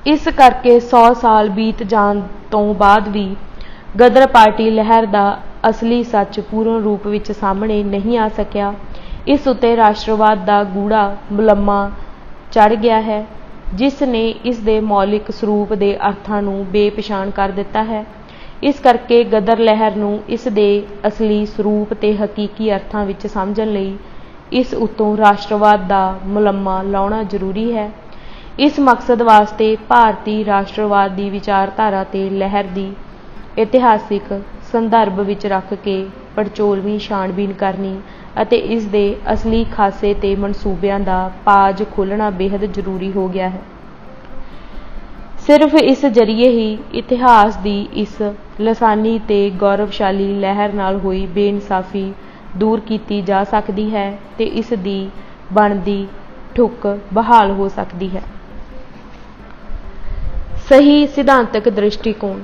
[SPEAKER 1] ਇਸ ਕਰਕੇ 100 ਸਾਲ ਬੀਤ ਜਾਣ ਤੋਂ ਬਾਅਦ ਵੀ ਗਦਰ ਪਾਰਟੀ ਲਹਿਰ ਦਾ ਅਸਲੀ ਸੱਚ ਪੂਰਨ ਰੂਪ ਵਿੱਚ ਸਾਹਮਣੇ ਨਹੀਂ ਆ ਸਕਿਆ। ਇਸ ਉੱਤੇ ਰਾਸ਼ਟਰਵਾਦ ਦਾ ਗੂੜਾ ਮੁਲੰਮਾ ਚੜ੍ਹ ਗਿਆ ਹੈ, ਜਿਸ ਨੇ ਇਸ ਦੇ ਮੌਲਿਕ ਸਰੂਪ ਦੇ ਅਰਥਾਂ ਨੂੰ ਬੇਪਛਾਣ ਕਰ ਦਿੱਤਾ ਹੈ। ਇਸ ਕਰਕੇ ਗਦਰ ਲਹਿਰ ਨੂੰ ਇਸ ਦੇ ਅਸਲੀ ਸਰੂਪ ਤੇ ਹਕੀਕੀ ਅਰਥਾਂ ਵਿੱਚ ਸਮਝਣ ਲਈ ਇਸ ਉੱਤੋਂ ਰਾਸ਼ਟਰਵਾਦ ਦਾ ਮੁਲੰਮਾ ਲਾਉਣਾ ਜ਼ਰੂਰੀ ਹੈ। ਇਸ ਮਕਸਦ ਵਾਸਤੇ ਭਾਰਤੀ ਰਾਸ਼ਟਰਵਾਦ ਦੀ ਵਿਚਾਰਧਾਰਾ ਤੇ ਲਹਿਰ ਦੀ ਇਤਿਹਾਸਿਕ ਸੰਦਰਭ ਵਿੱਚ ਰੱਖ ਕੇ ਪੜਚੋਲਵੀਂ ਛਾਣਬੀਨ ਕਰਨੀ ਅਤੇ ਇਸ ਦੇ ਅਸਲੀ ਖਾਸੇ ਤੇ ਮਨਸੂਬਿਆਂ ਦਾ ਪਾਜ ਖੋਲ੍ਹਣਾ ਬੇਹੱਦ ਜ਼ਰੂਰੀ ਹੋ ਗਿਆ ਹੈ। ਸਿਰਫ ਇਸ ਜ਼ਰੀਏ ਹੀ ਇਤਿਹਾਸ ਦੀ ਇਸ ਲਸਾਨੀ ਤੇ ਗੌਰਵਸ਼ਾਲੀ ਲਹਿਰ ਨਾਲ ਹੋਈ ਬੇਇਨਸਾਫੀ ਦੂਰ ਕੀਤੀ ਜਾ ਸਕਦੀ ਹੈ ਤੇ ਇਸ ਦੀ ਬਣਦੀ ਠੁੱਕ ਬਹਾਲ ਹੋ ਸਕਦੀ ਹੈ। ਸਹੀ ਸਿਧਾਂਤਕ ਦ੍ਰਿਸ਼ਟੀਕੋਣ।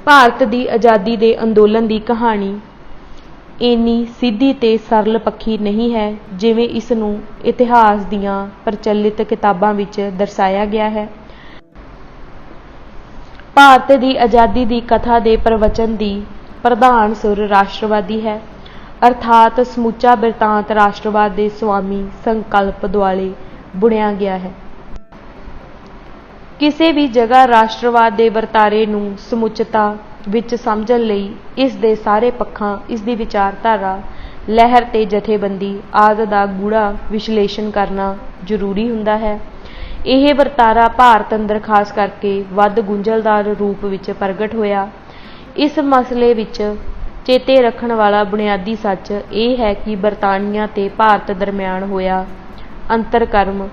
[SPEAKER 1] ਭਾਰਤ ਦੀ ਆਜ਼ਾਦੀ ਦੇ ਅੰਦੋਲਨ ਦੀ ਕਹਾਣੀ ਇੰਨੀ ਸਿੱਧੀ ਤੇ ਸਰਲ ਪੱਖੀ ਨਹੀਂ ਹੈ ਜਿਵੇਂ ਇਸ ਨੂੰ ਇਤਿਹਾਸ ਦੀਆਂ ਪ੍ਰਚਲਿਤ ਕਿਤਾਬਾਂ ਵਿੱਚ ਦਰਸਾਇਆ ਗਿਆ ਹੈ। ਭਾਰਤ ਦੀ ਆਜ਼ਾਦੀ ਦੀ ਕਥਾ ਦੇ ਪ੍ਰਵਚਨ ਦੀ ਪ੍ਰਧਾਨ ਸੁਰ ਰਾਸ਼ਟਰਵਾਦੀ ਹੈ, ਅਰਥਾਤ ਸਮੁੱਚਾ ਬਿਰਤਾਂਤ ਰਾਸ਼ਟਰਵਾਦ ਦੇ ਸਵਾਮੀ ਸੰਕਲਪ ਦੁਆਲੇ ਬੁਣਿਆ ਗਿਆ ਹੈ। ਕਿਸੇ ਵੀ ਜਗ੍ਹਾ ਰਾਸ਼ਟਰਵਾਦ ਦੇ ਵਰਤਾਰੇ ਨੂੰ ਸਮੁੱਚਤਾ ਵਿੱਚ ਸਮਝਣ ਲਈ ਇਸ ਦੇ ਸਾਰੇ ਪੱਖਾਂ, ਇਸ ਦੀ ਵਿਚਾਰਧਾਰਾ, ਲਹਿਰ ਤੇ ਜਥੇਬੰਦੀ ਆਦਿ ਦਾ ਗੂੜ੍ਹਾ ਵਿਸ਼ਲੇਸ਼ਣ ਕਰਨਾ ਜ਼ਰੂਰੀ ਹੁੰਦਾ ਹੈ। ਇਹ ਵਰਤਾਰਾ ਭਾਰਤ ਅੰਦਰ ਖਾਸ ਕਰਕੇ ਵੱਧ ਗੁੰਝਲਦਾਰ ਰੂਪ ਵਿੱਚ ਪ੍ਰਗਟ ਹੋਇਆ। इस मसले ਵਿੱਚ ਚੇਤੇ ਰੱਖਣ ਵਾਲਾ ਬੁਨਿਆਦੀ ਸੱਚ ਇਹ ਹੈ ਕਿ ਬਰਤਾਨੀਆ ਤੇ ਭਾਰਤ ਦਰਮਿਆਨ ਹੋਇਆ ਅੰਤਰਕਰਮ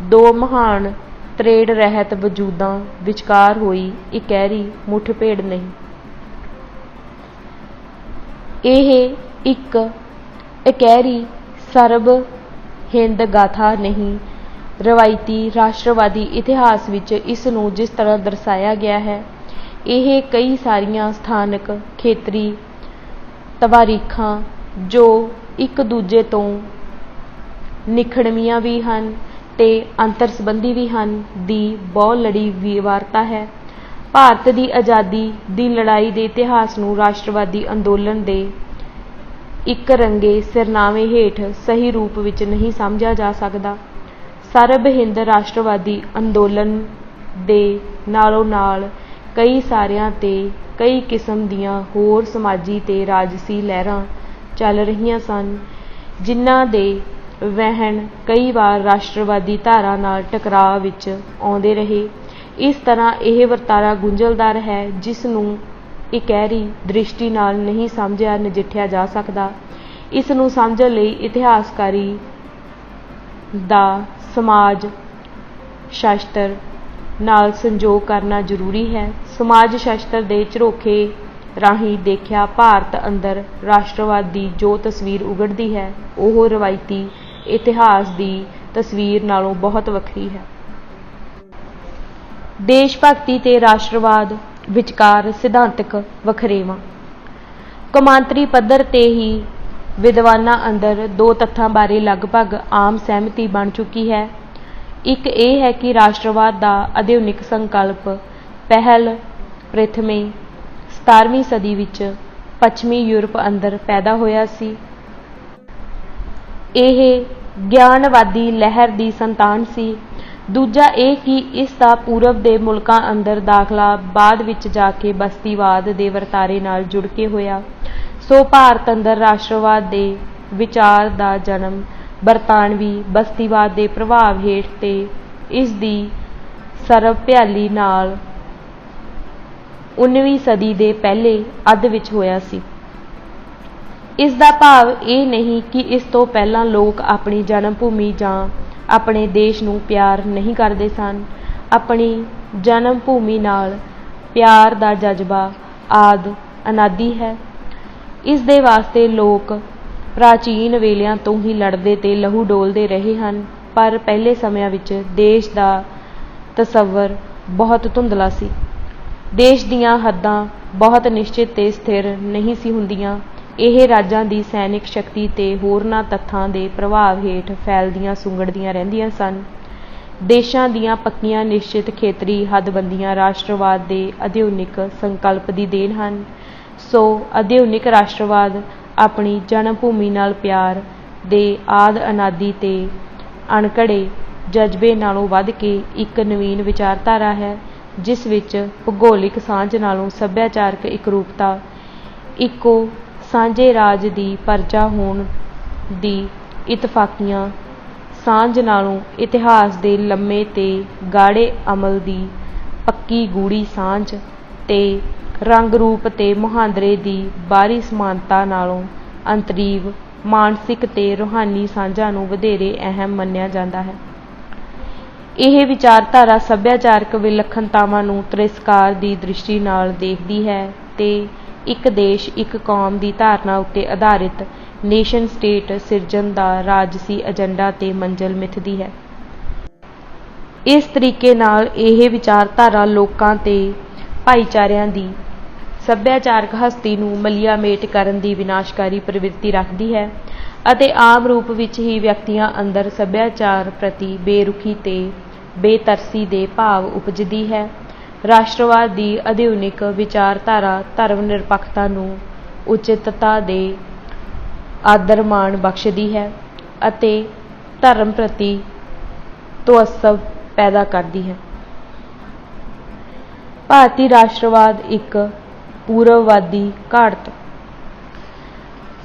[SPEAKER 1] ਦੋ ਮਹਾਨ ਤਰੇੜ ਰਹਿਤ ਵਜੂਦਾਂ ਵਿਚਕਾਰ ਹੋਈ ਇਕਹਿਰੀ ਮੁੱਠਭੇੜ ਨਹੀਂ। ਇਹ ਇੱਕ ਇਕਹਿਰੀ ਸਰਬ ਹਿੰਦ ਗਾਥਾ ਨਹੀਂ। ਰਵਾਇਤੀ ਰਾਸ਼ਟਰਵਾਦੀ ਇਤਿਹਾਸ ਵਿੱਚ ਇਸ ਨੂੰ ਜਿਸ ਤਰ੍ਹਾਂ ਦਰਸਾਇਆ ਗਿਆ ਹੈ, ਇਹ ਕਈ ਸਾਰੀਆਂ ਸਥਾਨਕ ਖੇਤਰੀ ਤਵਾਰੀਖਾਂ ਜੋ ਇੱਕ ਦੂਜੇ ਤੋਂ ਨਿਖੜਵੀਆਂ ਵੀ ਹਨ ਤੇ ਅੰਤਰ ਸੰਬੰਧੀ ਵੀ ਹਨ ਦੀ ਬਹੁ ਲੜੀ ਵਾਰਤਾ ਹੈ। ਭਾਰਤ ਦੀ ਆਜ਼ਾਦੀ ਦੀ ਲੜਾਈ ਦੇ ਇਤਿਹਾਸ ਨੂੰ ਰਾਸ਼ਟਰਵਾਦੀ ਅੰਦੋਲਨ ਦੇ ਇੱਕ ਰੰਗੇ ਸਿਰਨਾਵੇ ਹੇਠ ਸਹੀ ਰੂਪ ਵਿੱਚ ਨਹੀਂ ਸਮਝਿਆ ਜਾ ਸਕਦਾ। ਸਰਬ ਹਿੰਦ ਰਾਸ਼ਟਰਵਾਦੀ ਅੰਦੋਲਨ ਦੇ ਨਾਲੋਂ ਨਾਲ ਕਈ ਸਾਰਿਆਂ ਤੇ ਕਈ ਕਿਸਮ ਦੀਆਂ ਹੋਰ ਸਮਾਜੀ ਤੇ ਰਾਜਸੀ ਲਹਿਰਾਂ ਚੱਲ ਰਹੀਆਂ ਸਨ, ਜਿਨ੍ਹਾਂ ਦੇ ਵਹਿਣ ਕਈ ਵਾਰ ਰਾਸ਼ਟਰਵਾਦੀ ਧਾਰਾ ਨਾਲ ਟਕਰਾਅ ਵਿੱਚ ਆਉਂਦੇ ਰਹੇ। ਇਸ ਤਰ੍ਹਾਂ ਇਹ ਵਰਤਾਰਾ ਗੁੰਝਲਦਾਰ ਹੈ, ਜਿਸ ਨੂੰ ਇਕਹਿਰੀ ਦ੍ਰਿਸ਼ਟੀ ਨਾਲ ਨਹੀਂ ਸਮਝਿਆ ਨਜਿੱਠਿਆ ਜਾ ਸਕਦਾ। ਇਸ ਨੂੰ ਸਮਝਣ ਲਈ ਇਤਿਹਾਸਕਾਰੀ ਦਾ ਸਮਾਜ ਸ਼ਾਸਤਰ ਨਾਲ ਸੰਜੋਗ ਕਰਨਾ ਜ਼ਰੂਰੀ ਹੈ। ਸਮਾਜ ਸ਼ਾਸਤਰ ਦੇ ਝਰੋਖੇ ਰਾਹੀਂ ਦੇਖਿਆ ਭਾਰਤ ਅੰਦਰ ਰਾਸ਼ਟਰਵਾਦ ਦੀ ਜੋ ਤਸਵੀਰ ਉਘੜਦੀ ਹੈ, ਉਹ ਰਵਾਇਤੀ ਇਤਿਹਾਸ ਦੀ ਤਸਵੀਰ ਨਾਲੋਂ ਬਹੁਤ ਵੱਖਰੀ ਹੈ। ਦੇਸ਼ ਭਗਤੀ ਤੇ ਰਾਸ਼ਟਰਵਾਦ ਵਿਚਕਾਰ ਸਿਧਾਂਤਕ ਵਖਰੇਵਾਂ। ਕੌਮਾਂਤਰੀ ਪੱਧਰ ਤੇ ਹੀ ਵਿਦਵਾਨਾਂ ਅੰਦਰ ਦੋ ਤੱਥਾਂ ਬਾਰੇ ਲਗਭਗ ਆਮ ਸਹਿਮਤੀ ਬਣ ਚੁੱਕੀ ਹੈ। ਇੱਕ ਇਹ ਹੈ ਕਿ ਰਾਸ਼ਟਰਵਾਦ ਦਾ ਆਧੁਨਿਕ ਸੰਕਲਪ ਪਹਿਲ ਪ੍ਰਥਮੇ 17ਵੀਂ ਸਦੀ ਵਿੱਚ ਪੱਛਮੀ ਯੂਰਪ ਅੰਦਰ ਪੈਦਾ ਹੋਇਆ ਸੀ। ਇਹ ਗਿਆਨਵਾਦੀ ਲਹਿਰ ਦੀ ਸੰਤਾਨ ਸੀ। ਦੂਜਾ ਇਹ ਕਿ ਇਸ ਦਾ ਪੂਰਬ ਦੇ ਮੁਲਕਾਂ ਅੰਦਰ ਦਾਖਲਾ ਬਾਅਦ ਵਿੱਚ ਜਾ ਕੇ ਬਸਤੀਵਾਦ ਦੇ ਵਰਤਾਰੇ ਨਾਲ ਜੁੜ ਕੇ ਹੋਇਆ। ਸੋ ਭਾਰਤ ਅੰਦਰ ਰਾਸ਼ਟਰਵਾਦ ਦੇ ਵਿਚਾਰ ਦਾ ਜਨਮ ਬਰਤਾਨਵੀ ਬਸਤੀਵਾਦ ਦੇ ਪ੍ਰਭਾਵ ਹੇਠ ਤੇ ਇਸ ਦੀ ਸਰਵਭਿਆਲੀ ਨਾਲ 19ਵੀਂ ਸਦੀ ਦੇ ਪਹਿਲੇ ਅੱਧ ਵਿੱਚ ਹੋਇਆ ਸੀ। ਇਸ ਦਾ ਭਾਵ ਇਹ ਨਹੀਂ ਕਿ ਇਸ ਤੋਂ ਪਹਿਲਾਂ ਲੋਕ ਆਪਣੀ ਜਨਮ ਭੂਮੀ ਜਾਂ ਆਪਣੇ ਦੇਸ਼ ਨੂੰ ਪਿਆਰ ਨਹੀਂ ਕਰਦੇ ਸਨ। ਆਪਣੀ ਜਨਮ ਭੂਮੀ ਨਾਲ ਪਿਆਰ ਦਾ ਜਜ਼ਬਾ ਆਦਿ ਅਨਾਦਿ ਹੈ। ਇਸ ਦੇ ਵਾਸਤੇ ਲੋਕ ਪ੍ਰਾਚੀਨ ਵੇਲਿਆਂ ਤੋਂ ਹੀ ਲੜਦੇ ਤੇ ਲਹੂ ਡੋਲਦੇ ਰਹੇ ਹਨ, ਪਰ ਪਹਿਲੇ ਸਮਿਆਂ ਵਿੱਚ ਦੇਸ਼ ਦਾ ਤਸੱਵਰ ਬਹੁਤ ਧੁੰਦਲਾ ਸੀ। ਦੇਸ਼ ਦੀਆਂ ਹੱਦਾਂ ਬਹੁਤ ਨਿਸ਼ਚਿਤ ਤੇ ਸਥਿਰ ਨਹੀਂ ਸੀ ਹੁੰਦੀਆਂ। ਇਹ ਰਾਜਾਂ ਦੀ ਸੈਨਿਕ ਸ਼ਕਤੀ ਤੇ ਹੋਰਨਾਂ ਤੱਥਾਂ ਦੇ ਪ੍ਰਭਾਵ ਹੇਠ ਫੈਲਦੀਆਂ ਸੁੰਗੜਦੀਆਂ ਰਹਿੰਦੀਆਂ ਸਨ। ਦੇਸ਼ਾਂ ਦੀਆਂ ਪੱਕੀਆਂ ਨਿਸ਼ਚਿਤ ਖੇਤਰੀ ਹੱਦਬੰਦੀਆਂ ਰਾਸ਼ਟਰਵਾਦ ਦੇ ਆਧੁਨਿਕ ਸੰਕਲਪ ਦੀ ਦੇਣ ਹਨ। ਸੋ ਆਧੁਨਿਕ ਰਾਸ਼ਟਰਵਾਦ ਆਪਣੀ ਜਨਮ ਭੂਮੀ ਨਾਲ ਪਿਆਰ ਦੇ ਆਦਿ ਅਨਾਦਿ ਤੇ ਅਣਘੜੇ ਜਜ਼ਬੇ ਨਾਲੋਂ ਵੱਧ ਕੇ ਇੱਕ ਨਵੀਨ ਵਿਚਾਰਧਾਰਾ ਹੈ, ਜਿਸ ਵਿੱਚ ਭੂਗੋਲਿਕ ਸਾਂਝ ਨਾਲੋਂ ਸੱਭਿਆਚਾਰਕ ਇਕਰੂਪਤਾ, ਇੱਕੋ ਸਾਂਝੇ ਰਾਜ ਦੀ ਪਰਜਾ ਹੋਣ ਦੀ ਇਤਫਾਕੀਆਂ ਸਾਂਝ ਨਾਲੋਂ ਇਤਿਹਾਸ ਦੇ ਲੰਮੇ ਤੇ ਗਾੜੇ ਅਮਲ ਦੀ ਪੱਕੀ ਗੂੜੀ ਸਾਂਝ ਤੇ ਰੰਗ ਰੂਪ ਤੇ ਮੁਹਾਂਦਰੇ ਦੀ ਬਾਹਰੀ ਸਮਾਨਤਾ ਨਾਲੋਂ ਅੰਤਰੀਵ ਮਾਨਸਿਕ ਤੇ ਰੂਹਾਨੀ ਸਾਂਝਾਂ ਨੂੰ ਵਧੇਰੇ ਅਹਿਮ ਮੰਨਿਆ ਜਾਂਦਾ ਹੈ। ਇਹ ਵਿਚਾਰਧਾਰਾ ਸੱਭਿਆਚਾਰਕ ਵਿਲੱਖਣਤਾਵਾਂ ਨੂੰ ਤਿਰਸਕਾਰ ਦੀ ਦ੍ਰਿਸ਼ਟੀ ਨਾਲ ਦੇਖਦੀ ਹੈ ਤੇ ਇੱਕ ਦੇਸ਼ ਇੱਕ ਕੌਮ ਦੀ ਧਾਰਨਾ ਉੱਤੇ ਆਧਾਰਿਤ ਨੇਸ਼ਨ ਸਟੇਟ ਸਿਰਜਣ ਦਾ ਰਾਜਸੀ ਏਜੰਡਾ ਤੇ ਮੰਜ਼ਿਲ ਮਿੱਥਦੀ ਹੈ। ਇਸ ਤਰੀਕੇ ਨਾਲ ਇਹ ਵਿਚਾਰਧਾਰਾ ਲੋਕਾਂ ਤੇ ਭਾਈਚਾਰਿਆਂ ਦੀ ਸੱਭਿਆਚਾਰਕ ਹਸਤੀ ਨੂੰ ਮਲੀਆਮੇਟ ਕਰਨ ਦੀ ਵਿਨਾਸ਼ਕਾਰੀ ਪ੍ਰਵਿਰਤੀ ਰੱਖਦੀ ਹੈ ਅਤੇ ਆਮ ਰੂਪ ਵਿੱਚ ਹੀ ਵਿਅਕਤੀਆਂ ਅੰਦਰ ਸੱਭਿਆਚਾਰ ਪ੍ਰਤੀ ਬੇਰੁਖੀ ਤੇ ਬੇਤਰਸੀ ਦੇ ਭਾਵ ਉਪਜਦੀ ਹੈ। ਰਾਸ਼ਟਰਵਾਦ ਦੀ ਆਧੁਨਿਕ ਵਿਚਾਰਧਾਰਾ ਧਰਮ ਨਿਰਪੱਖਤਾ ਨੂੰ ਉਚਿਤਤਾ ਦੇ ਆਦਰ ਮਾਣ ਬਖਸ਼ਦੀ ਹੈ ਅਤੇ ਧਰਮ ਪ੍ਰਤੀ ਤੁਅੱਸਬ ਪੈਦਾ ਕਰਦੀ ਹੈ। ਭਾਰਤੀ ਰਾਸ਼ਟਰਵਾਦ ਇੱਕ ਪੂਰਵਵਾਦੀ ਘਾੜਤ।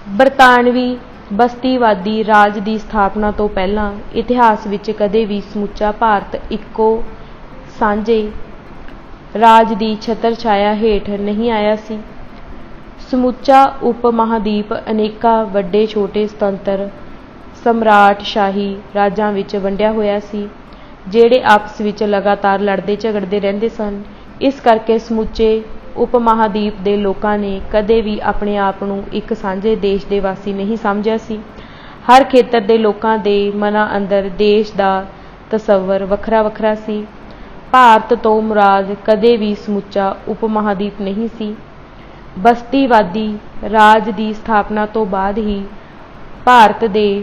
[SPEAKER 1] ਬਰਤਾਨਵੀ ਬਸਤੀਵਾਦੀ ਰਾਜ ਦੀ ਸਥਾਪਨਾ ਤੋਂ ਪਹਿਲਾਂ ਇਤਿਹਾਸ ਵਿੱਚ ਕਦੇ ਵੀ ਸਮੁੱਚਾ ਭਾਰਤ ਇੱਕੋ ਸਾਂਝੇ ਰਾਜ ਦੀ ਛਤਰ ਛਾਇਆ ਹੇਠ ਨਹੀਂ ਆਇਆ ਸੀ। ਸਮੁੱਚਾ ਉਪ ਮਹਾਦੀਪ ਅਨੇਕਾਂ ਵੱਡੇ ਛੋਟੇ ਸੁਤੰਤਰ ਸਮਰਾਟਸ਼ਾਹੀ ਰਾਜਾਂ ਵਿੱਚ ਵੰਡਿਆ ਹੋਇਆ ਸੀ, ਜਿਹੜੇ ਆਪਸ ਵਿੱਚ ਲਗਾਤਾਰ ਲੜਦੇ ਝਗੜਦੇ ਰਹਿੰਦੇ ਸਨ। ਇਸ ਕਰਕੇ ਸਮੁੱਚੇ ਉਪ ਮਹਾਦੀਪ ਦੇ ਲੋਕਾਂ ਨੇ ਕਦੇ ਵੀ ਆਪਣੇ ਆਪ ਨੂੰ ਇੱਕ ਸਾਂਝੇ ਦੇਸ਼ ਦੇ ਵਾਸੀ ਨਹੀਂ ਸਮਝਿਆ ਸੀ। ਹਰ ਖੇਤਰ ਦੇ ਲੋਕਾਂ ਦੇ ਮਨਾਂ ਅੰਦਰ ਦੇਸ਼ ਦਾ ਤਸੱਵਰ ਵੱਖਰਾ ਵੱਖਰਾ ਸੀ। ਭਾਰਤ ਤੋਂ ਮੁਰਾਦ ਕਦੇ ਵੀ ਸਮੁੱਚਾ ਉਪ ਮਹਾਦੀਪ ਨਹੀਂ ਸੀ। ਬਸਤੀਵਾਦੀ ਰਾਜ ਦੀ ਸਥਾਪਨਾ ਤੋਂ ਬਾਅਦ ਹੀ ਭਾਰਤ ਦੇ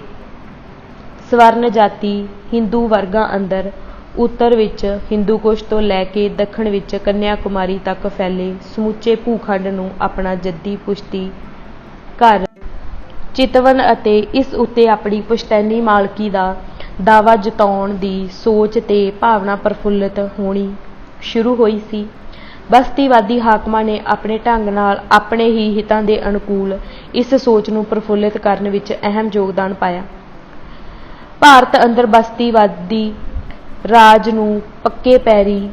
[SPEAKER 1] ਸਵਰਨ ਜਾਤੀ ਹਿੰਦੂ ਵਰਗਾਂ ਅੰਦਰ ਉੱਤਰ ਵਿੱਚ ਹਿੰਦੂਕੁਸ਼ ਤੋਂ ਲੈ ਕੇ ਦੱਖਣ ਵਿੱਚ ਕੰਨਿਆ ਕੁਮਾਰੀ ਤੱਕ ਫੈਲੇ ਸਮੁੱਚੇ ਭੂਖੰਡ ਨੂੰ ਆਪਣਾ ਜੱਦੀ ਪੁਸ਼ਤੀ ਘਰ ਚਿਤਵਨ ਅਤੇ ਇਸ ਉੱਤੇ ਆਪਣੀ ਪੁਸ਼ਤੈਨੀ ਮਾਲਕੀ ਦਾ ਦਾਅਵਾ ਜਤਾਉਣ ਦੀ ਸੋਚ ਤੇ ਭਾਵਨਾ ਪ੍ਰਫੁੱਲਤ ਹੋਣੀ ਸ਼ੁਰੂ ਹੋਈ ਸੀ। ਬਸਤੀਵਾਦੀ ਹਾਕਮਾਂ ਨੇ ਆਪਣੇ ਢੰਗ ਨਾਲ ਆਪਣੇ ਹੀ ਹਿੱਤਾਂ ਦੇ ਅਨੁਕੂਲ ਇਸ ਸੋਚ ਨੂੰ ਪ੍ਰਫੁੱਲਿਤ ਕਰਨ ਵਿੱਚ ਅਹਿਮ ਯੋਗਦਾਨ ਪਾਇਆ। ਭਾਰਤ ਅੰਦਰ ਬਸਤੀਵਾਦੀ ਰਾਜ ਨੂੰ ਪੱਕੇ ਪੈਰੀ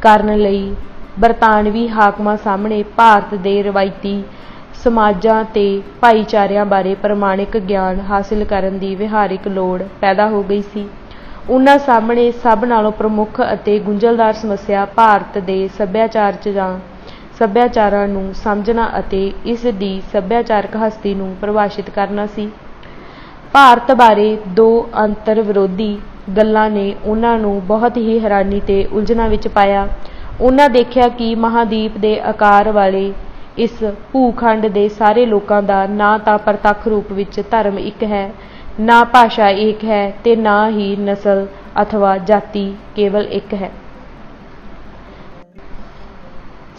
[SPEAKER 1] ਕਰਨ ਲਈ ਬਰਤਾਨਵੀ ਹਾਕਮਾਂ ਸਾਹਮਣੇ ਭਾਰਤ ਦੇ ਰਵਾਇਤੀ ਸਮਾਜਾਂ ਤੇ ਭਾਈਚਾਰਿਆਂ ਬਾਰੇ ਪ੍ਰਮਾਣਿਕ ਗਿਆਨ ਹਾਸਿਲ ਕਰਨ ਦੀ ਵਿਹਾਰਿਕ ਲੋੜ ਪੈਦਾ ਹੋ ਗਈ ਸੀ। ਉਹਨਾਂ ਸਾਹਮਣੇ ਸਭ ਨਾਲੋਂ ਪ੍ਰਮੁੱਖ ਅਤੇ ਗੁੰਝਲਦਾਰ ਸਮੱਸਿਆ ਭਾਰਤ ਦੇ ਸੱਭਿਆਚਾਰਾਂ ਨੂੰ ਸਮਝਣਾ ਅਤੇ ਇਸ ਦੀ ਸੱਭਿਆਚਾਰਕ ਹਸਤੀ ਨੂੰ ਪਰਿਭਾਸ਼ਿਤ ਕਰਨਾ ਸੀ। ਭਾਰਤ ਬਾਰੇ ਦੋ ਅੰਤਰ ਵਿਰੋਧੀ ਗੱਲਾਂ ਨੇ ਉਹਨਾਂ ਨੂੰ ਬਹੁਤ ਹੀ ਹੈਰਾਨੀ ਤੇ ਉਲਝਣਾਂ ਵਿੱਚ ਪਾਇਆ। ਉਹਨਾਂ ਦੇਖਿਆ ਕਿ ਮਹਾਦੀਪ ਦੇ ਆਕਾਰ ਵਾਲੇ ਇਸ ਭੂਖੰਡ ਦੇ ਸਾਰੇ ਲੋਕਾਂ ਦਾ ਨਾ ਤਾਂ ਪ੍ਰਤੱਖ ਰੂਪ ਵਿੱਚ ਧਰਮ ਇੱਕ ਹੈ, ਨਾ ਭਾਸ਼ਾ ਇੱਕ ਹੈ ਤੇ ਨਾ ਹੀ ਨਸਲ ਅਥਵਾ ਜਾਤੀ ਕੇਵਲ ਇੱਕ ਹੈ।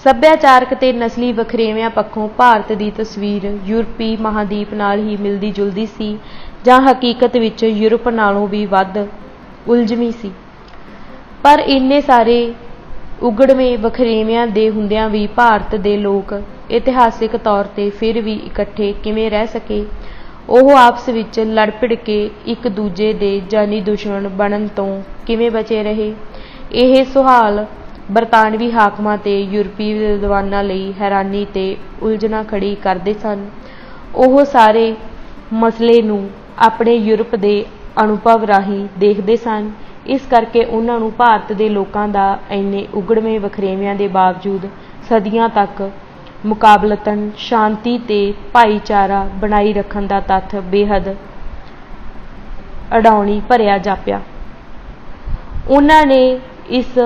[SPEAKER 1] ਸੱਭਿਆਚਾਰਕ ਤੇ ਨਸਲੀ ਵਖਰੇਵਿਆਂ ਪੱਖੋਂ ਭਾਰਤ ਦੀ ਤਸਵੀਰ ਯੂਰਪੀ ਮਹਾਦੀਪ ਨਾਲ ਹੀ ਮਿਲਦੀ ਜੁਲਦੀ ਸੀ, ਜਾਂ ਹਕੀਕਤ ਵਿੱਚ ਯੂਰਪ ਨਾਲੋਂ ਵੀ ਵੱਧ ਉਲਝਵੀਂ ਸੀ। ਪਰ ਇੰਨੇ ਸਾਰੇ ਉਗੜਵੇਂ ਵਖਰੇਵਿਆਂ ਦੇ ਹੁੰਦਿਆਂ ਵੀ ਭਾਰਤ ਦੇ ਲੋਕ ਇਤਿਹਾਸਿਕ ਤੌਰ ਤੇ ਫਿਰ ਵੀ ਇਕੱਠੇ ਕਿਵੇਂ ਰਹਿ ਸਕੇ? ਉਹ ਆਪਸ ਵਿੱਚ ਲੜ ਭਿੜ ਕੇ ਇੱਕ ਦੂਜੇ ਦੇ ਜਾਨੀ ਦੁਸ਼ਮਣ ਬਣਨ ਤੋਂ ਕਿਵੇਂ ਬਚੇ ਰਹੇ? ਇਹ ਸਵਾਲ ਬਰਤਾਨਵੀ ਹਾਕਮਾਂ ਤੇ ਯੂਰਪੀ ਵਿਦਵਾਨਾਂ ਲਈ ਹੈਰਾਨੀ ਤੇ ਉਲਝਣਾ ਖੜੀ ਕਰਦੇ ਸਨ। ਉਹ ਸਾਰੇ ਮਸਲੇ ਨੂੰ ਆਪਣੇ ਯੂਰਪ ਦੇ ਅਨੁਭਵ ਰਾਹੀਂ ਦੇਖਦੇ ਸਨ। ਇਸ ਕਰਕੇ ਉਹਨਾਂ ਨੂੰ ਭਾਰਤ ਦੇ ਲੋਕਾਂ ਦਾ ਇੰਨੇ ਉਗੜਵੇਂ ਵਖਰੇਵਿਆਂ ਦੇ ਬਾਵਜੂਦ ਸਦੀਆਂ ਤੱਕ ਮੁਕਾਬਲਤਨ ਸ਼ਾਂਤੀ ਤੇ ਭਾਈਚਾਰਾ ਬਣਾਈ ਰੱਖਣ ਦਾ ਤੱਥ ਬੇਹੱਦ ਅਡਾਉਣੀ ਭਰਿਆ ਜਾਪਿਆ। ਉਹਨਾਂ ਨੇ ਇਸ